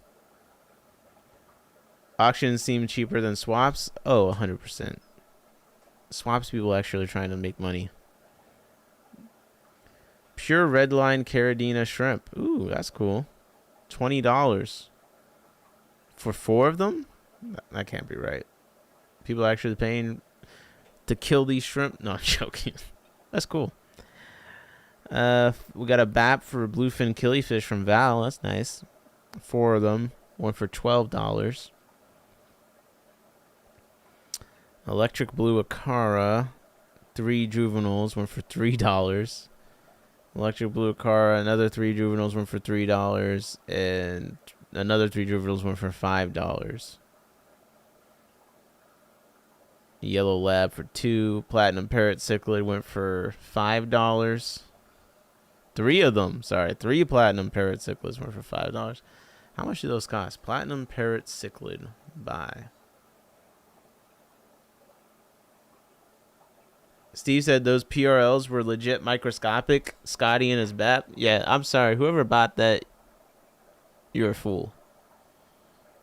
Auctions seem cheaper than swaps. Oh, 100%. Swaps people actually trying to make money. Pure Redline Caridina Shrimp. Ooh, that's cool. $20 for 4 of them? That can't be right. People are actually paying to kill these shrimp? No, I'm joking. That's cool. We got a BAP for bluefin killifish from Val. That's nice. 4 of them. One for $12. Electric blue Akara. 3 juveniles. One for $3. Electric blue Akara. Another 3 juveniles. One for $3. And another 3 juveniles. One for $5. Yellow Lab for 2. Platinum Parrot Cichlid went for $5. 3 of them. Sorry. 3 Platinum Parrot Cichlids went for $5. How much do those cost? Platinum Parrot Cichlid by. Steve said those PRLs were legit microscopic. Scotty and his BAP. Yeah, I'm sorry. Whoever bought that, you're a fool.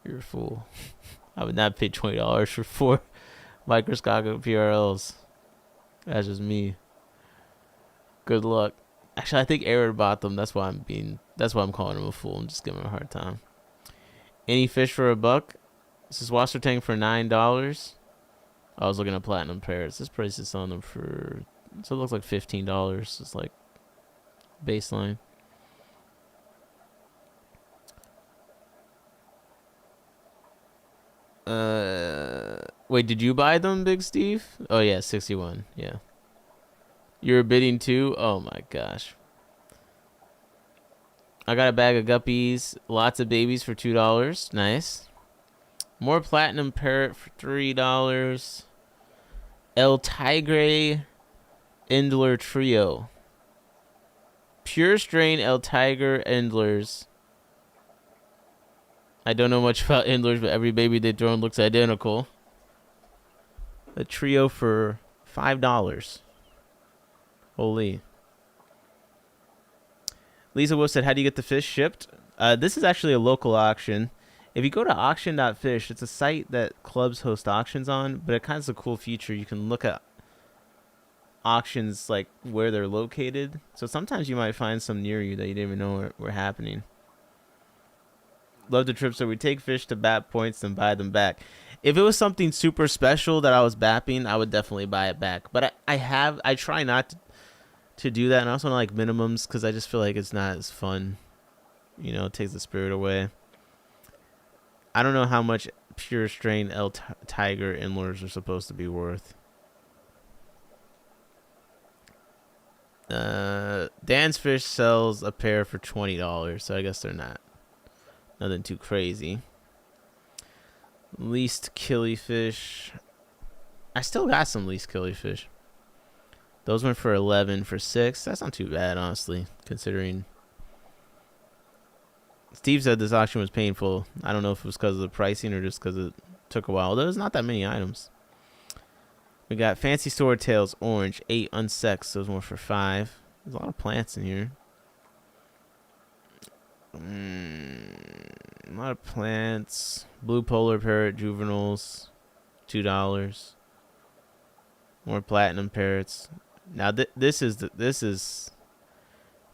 You're a fool. I would not pay $20 for 4 microscopic PRLs. That's just me. Good luck. Actually, I think Aaron bought them. That's why I'm calling him a fool. I'm just giving him a hard time. Any fish for $1? This is Wasser Tank for $9. I was looking at Platinum Parrots. This price is on them for, so it looks like $15. It's like baseline. Wait, did you buy them, Big Steve? Oh yeah, 61. Yeah. You're bidding too? Oh my gosh. I got a bag of guppies. Lots of babies for $2. Nice. More Platinum Parrot for $3. El Tigre Endler Trio. Pure strain El Tiger Endlers. I don't know much about Endlers, but every baby they throw in looks identical. A trio for $5. Holy. Lisa Wolf said, how do you get the fish shipped? This is actually a local auction. If you go to auction.fish, it's a site that clubs host auctions on, but it kind of is a cool feature. You can look at auctions like where they're located. So sometimes you might find some near you that you didn't even know were happening. Love the trip. So we take fish to BAP points and buy them back. If it was something super special that I was bapping, I would definitely buy it back. But I try not to do that. And I also don't like minimums because I just feel like it's not as fun. You know, it takes the spirit away. I don't know how much pure strain Tiger inlures are supposed to be worth. Dan's Fish sells a pair for $20, so I guess they're not nothing too crazy. Least killifish. I still got some least killifish. Those went for 11 for 6. That's not too bad, honestly, considering. Steve said this auction was painful. I don't know if it was because of the pricing or just because it took a while. There's not that many items. We got Fancy Swordtails Orange, 8 unsexed. Those were for 5. There's a lot of plants in here. A lot of plants. Blue Polar Parrot Juveniles, $2. More Platinum Parrots. Now this is.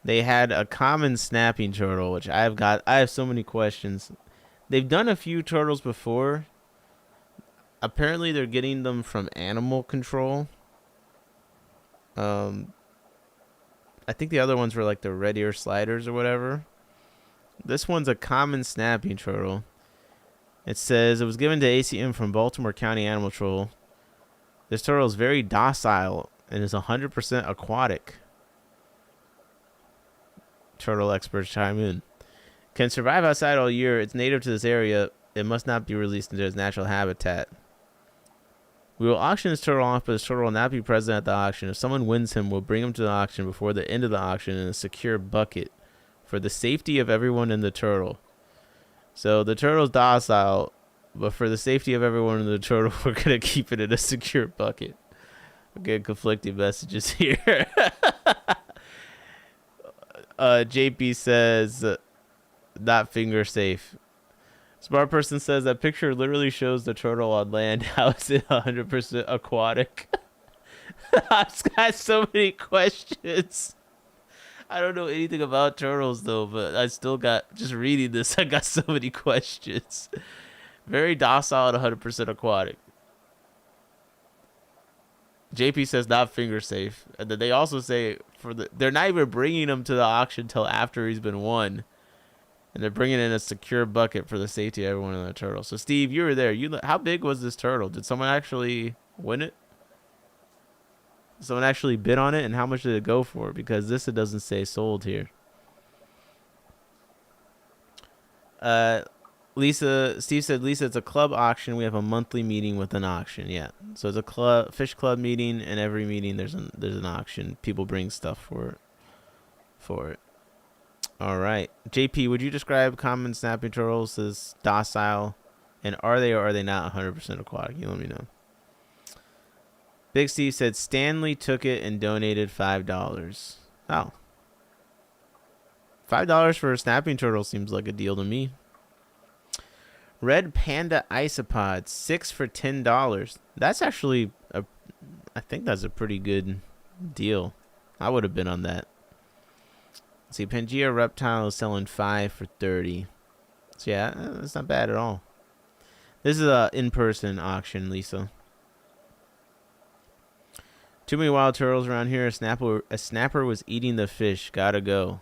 They had a common snapping turtle, which I have so many questions. They've done a few turtles before. Apparently they're getting them from animal control. I think the other ones were like the red ear sliders or whatever. This one's a common snapping turtle. It says it was given to ACM from Baltimore County Animal Control. This turtle is very docile and is 100% aquatic. Turtle experts chime in. Can survive outside all year. It's native to this area. It must not be released into its natural habitat. We will auction this turtle off, but this turtle will not be present at the auction. If someone wins him, we'll bring him to the auction before the end of the auction in a secure bucket for the safety of everyone in the turtle. So the turtle's docile, but for the safety of everyone in the turtle, we're going to keep it in a secure bucket. We're getting conflicting messages here. JP says, not finger safe. Smart person says that picture literally shows the turtle on land. How is it 100% aquatic? I've got so many questions. I don't know anything about turtles though, but I still got, just reading this, I got so many questions. Very docile and 100% aquatic. JP says not finger safe. And then they also say they're not even bringing him to the auction till after he's been won. And they're bringing in a secure bucket for the safety of everyone in the turtle. So Steve, you were there. How big was this turtle? Did someone actually win it? Someone actually bid on it, and how much did it go for? Because it doesn't say sold here. Steve said, Lisa, it's a club auction. We have a monthly meeting with an auction. Yeah. So it's a fish club meeting, and every meeting there's an auction. People bring stuff for it. All right. JP, would you describe common snapping turtles as docile? And are they or are they not 100% aquatic? You let me know. Big Steve said Stanley took it and donated $5. Oh. $5 for a snapping turtle seems like a deal to me. Red Panda Isopod, 6 for $10. That's actually I think that's a pretty good deal. I would have been on that. Let's see, Pangea Reptile is selling 5 for $30. So yeah, that's not bad at all. This is a in-person auction, Lisa. Too many wild turtles around here. A snapper was eating the fish. Gotta go.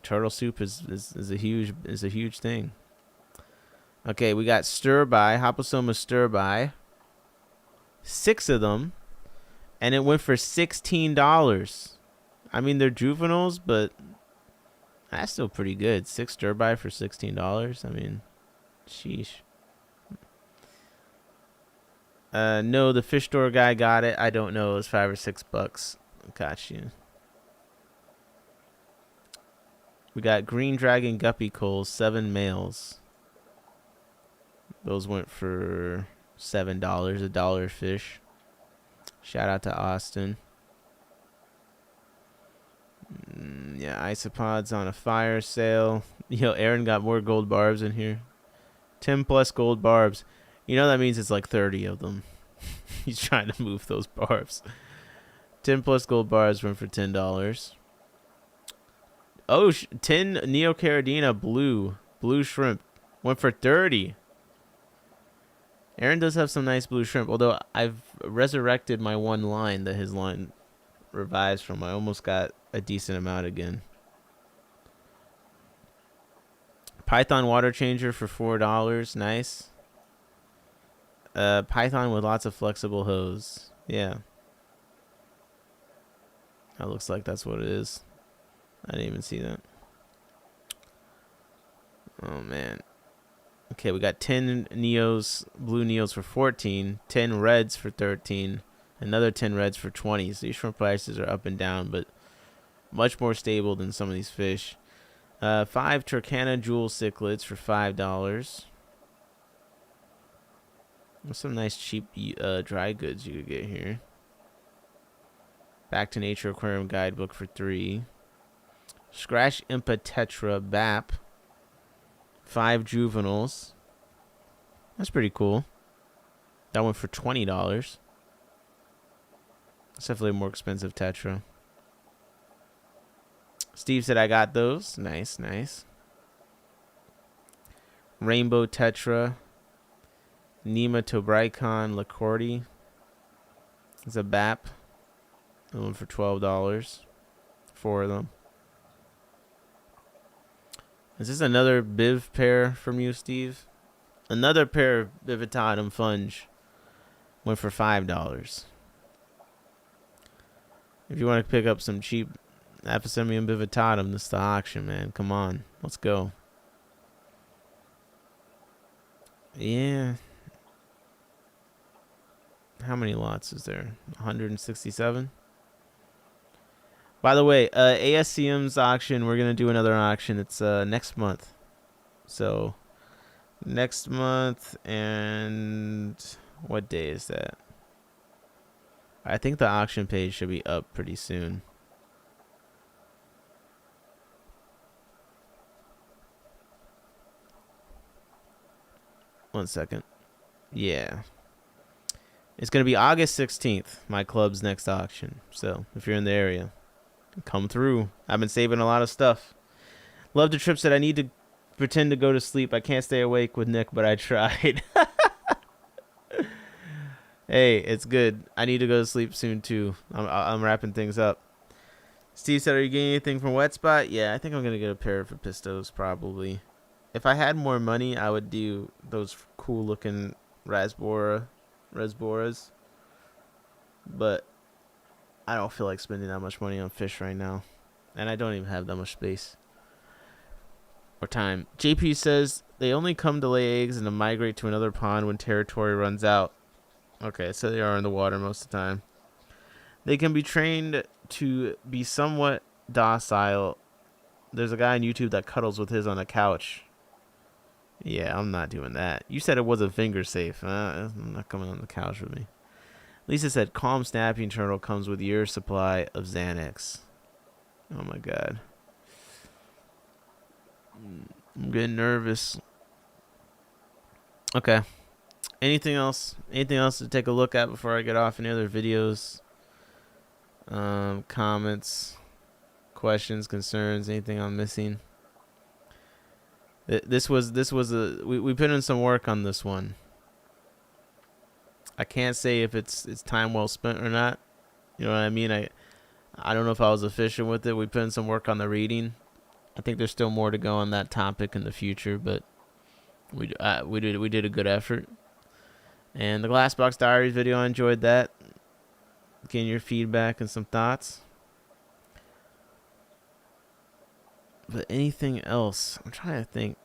Turtle soup is a huge thing. Okay, we got stir-by, Hoposoma stir-by. 6 of them. And it went for $16. I mean, they're juveniles, but that's still pretty good. 6 stir-by for $16. I mean, sheesh. No, the fish store guy got it. I don't know. It was $5 or $6. Got you. We got Green Dragon Guppy Coals, 7 males. Those went for $7, $1 fish. Shout out to Austin. Yeah, isopods on a fire sale. Yo, Aaron got more gold barbs in here. 10 plus gold barbs. You know that means it's like 30 of them. He's trying to move those barbs. 10 plus gold barbs went for $10. Oh, 10 Neocaridina blue shrimp went for 30. Aaron does have some nice blue shrimp, although I've resurrected my one line that his line revised from. I almost got a decent amount again. Python water changer for $4. Nice. Python with lots of flexible hose. Yeah. That looks like that's what it is. I didn't even see that. Oh, man. Okay, we got 10 Neos, blue Neos for 14, 10 reds for 13, another 10 reds for 20. So these shrimp prices are up and down, but much more stable than some of these fish. 5 Turkana jewel cichlids for $5. There's some nice cheap dry goods you could get here. Back to Nature Aquarium Guidebook for $3. Scratch Impa Tetra BAP. 5 juveniles. That's pretty cool. That one for $20. It's definitely a more expensive Tetra. Steve said I got those. Nice, nice. Rainbow Tetra. Nematobricon Lacordi. It's a BAP. That one for $12. 4 of them. Is this another Biv pair from you, Steve? Another pair of Bivitatum Funge went for $5. If you want to pick up some cheap Aphysemium Bivitatum, this is the auction, man. Come on. Let's go. Yeah. How many lots is there? 167? By the way, ASCM's auction, we're going to do another auction. It's next month. So, next month, and what day is that? I think the auction page should be up pretty soon. One second. Yeah. It's going to be August 16th, my club's next auction. So, if you're in the area, come through. I've been saving a lot of stuff. Love the trip said I need to pretend to go to sleep. I can't stay awake with Nick, but I tried. Hey, it's good. I need to go to sleep soon too. I'm wrapping things up. Steve said, are you getting anything from Wet Spot? Yeah, I think I'm going to get a pair of Pistos probably. If I had more money, I would do those cool looking Rasboras. But I don't feel like spending that much money on fish right now. And I don't even have that much space or time. JP says they only come to lay eggs and to migrate to another pond when territory runs out. Okay, so they are in the water most of the time. They can be trained to be somewhat docile. There's a guy on YouTube that cuddles with his on a couch. Yeah, I'm not doing that. You said it wasn't finger safe. I'm not coming on the couch with me. Lisa said, calm snapping turtle comes with your supply of Xanax. Oh my god. I'm getting nervous. Okay. Anything else? Anything else to take a look at before I get off? Any other videos? Comments? Questions? Concerns? Anything I'm missing? This was we put in some work on this one. I can't say if it's time well spent or not. You know what I mean? I don't know if I was efficient with it. We put in some work on the reading. I think there's still more to go on that topic in the future, but we did a good effort. And the Glass Box Diaries video, I enjoyed that. Getting your feedback and some thoughts. But anything else? I'm trying to think.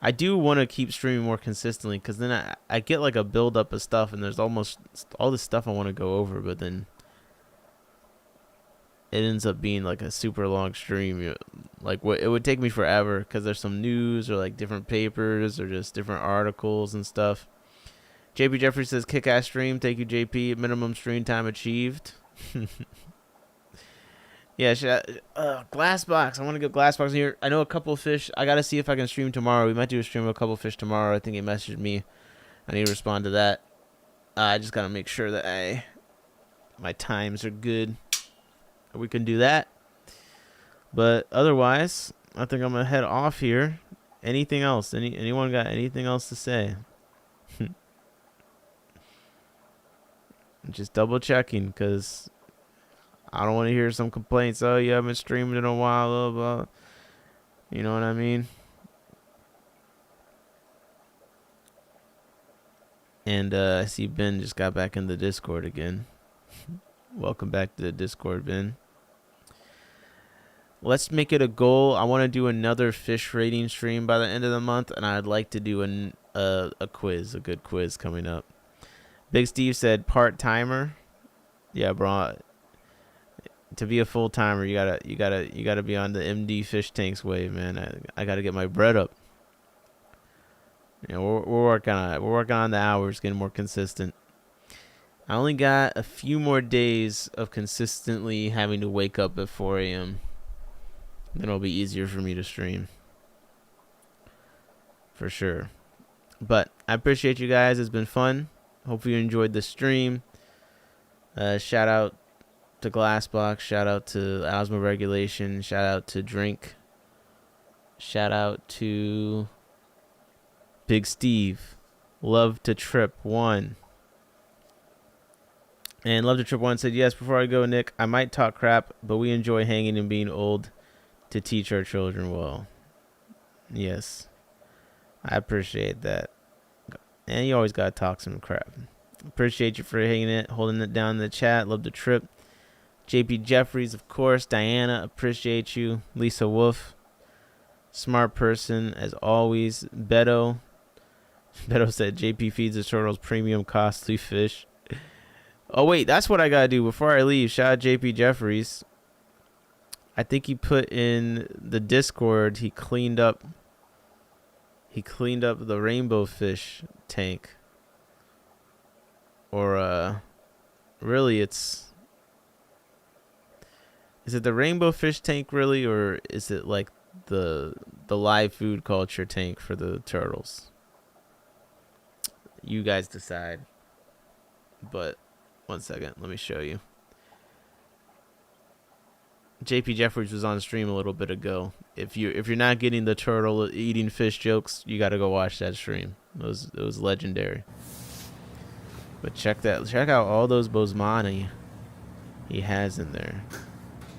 I do want to keep streaming more consistently because then I get like a build-up of stuff and there's almost all this stuff I want to go over, but then it ends up being like a super long stream. Like it would take me forever because there's some news or like different papers or just different articles and stuff. JP Jeffrey says, kick-ass stream. Thank you, JP. Minimum stream time achieved. Yeah, Glass Box. I want to get Glass Box in here. I know a couple of fish. I got to see if I can stream tomorrow. We might do a stream of a couple of fish tomorrow. I think he messaged me. I need to respond to that. I just got to make sure that my times are good. We can do that. But otherwise, I think I'm going to head off here. Anything else? Anyone got anything else to say? Just double checking, because I don't want to hear some complaints. Oh, you haven't streamed in a while, blah, blah. You know what I mean? And I see Ben just got back in the Discord again. Welcome back to the Discord, Ben. Let's make it a goal. I want to do another fish rating stream by the end of the month, and I'd like to do a quiz, a good quiz coming up. Big Steve said part-timer. Yeah, bro. To be a full-timer, you gotta be on the MD Fish Tanks wave, man. I gotta get my bread up. You know, we're working on it. We're working on the hours, getting more consistent. I only got a few more days of consistently having to wake up at 4 a.m. Then it'll be easier for me to stream. For sure. But I appreciate you guys. It's been fun. Hopefully you enjoyed the stream. Shout out to Glassbox. Shout out to Osmoregulation. Shout out to Drink. Shout out to Big Steve. Love to Trip 1. And Love to Trip 1 said, yes, before I go, Nick, I might talk crap, but we enjoy hanging and being old to teach our children well. Yes. I appreciate that. And you always got to talk some crap. Appreciate you for holding it down in the chat. Love the trip. JP Jeffries, of course. Diana, appreciate you. Lisa Wolf. Smart person, as always. Beto. Beto said JP feeds his turtles premium costly fish. Oh, wait. That's what I got to do before I leave. Shout out JP Jeffries. I think he put in the Discord, he cleaned up the rainbow fish tank. Or really is it the rainbow fish tank really, or is it like the live food culture tank for the turtles? You guys decide. But 1 second, let me show you. JP Jeffries was on stream a little bit ago. If you're not getting the turtle eating fish jokes, you got to go watch that stream. It was legendary. But check out all those Bosmani he has in there.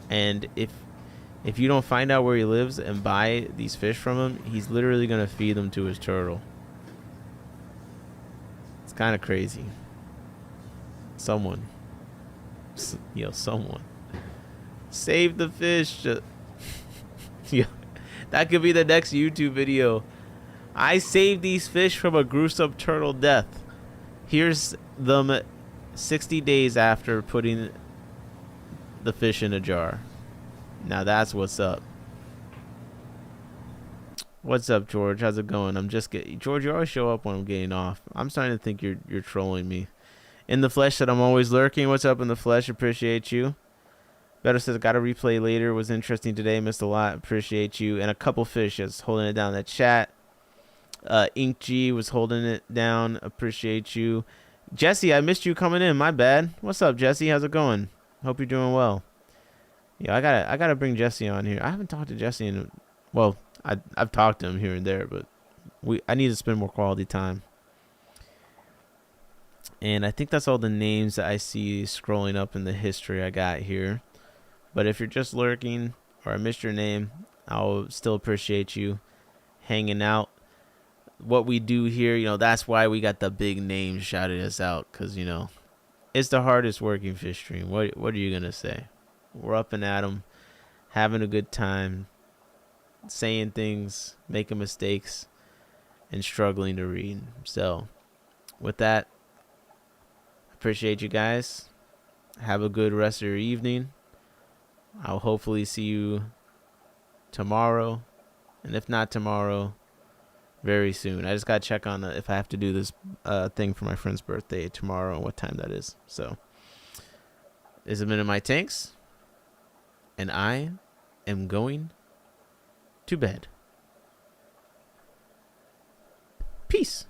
And if you don't find out where he lives and buy these fish from him, he's literally gonna feed them to his turtle. It's kind of crazy. Someone. Save the fish. Yeah, that could be the next YouTube video. I saved these fish from a gruesome turtle death. Here's them 60 days after putting the fish in a jar. Now that's what's up. What's up, George? How's it going? George, you always show up when I'm getting off. I'm starting to think you're trolling me. In the Flesh said I'm always lurking. What's up, In the Flesh? Appreciate you. Better says, got to replay later. Was interesting today. Missed a lot. Appreciate you. And a couple fish is holding it down in the chat. Ink G was holding it down. Appreciate you. Jesse, I missed you coming in. My bad. What's up, Jesse? How's it going? Hope you're doing well. Yeah, I gotta bring Jesse on here. I haven't talked to Jesse in I've talked to him here and there, but I need to spend more quality time. And I think that's all the names that I see scrolling up in the history I got here. But if you're just lurking or I missed your name, I'll still appreciate you hanging out. What we do here, that's why we got the big names shouting us out, because, it's the hardest working fish stream. What are you going to say? We're up and at 'em, having a good time, saying things, making mistakes, and struggling to read. So, with that, appreciate you guys. Have a good rest of your evening. I'll hopefully see you tomorrow, and if not tomorrow, very soon. I just got to check on if I have to do this thing for my friend's birthday tomorrow and what time that is. So, this has been In My Tanks. and I am going to bed. Peace.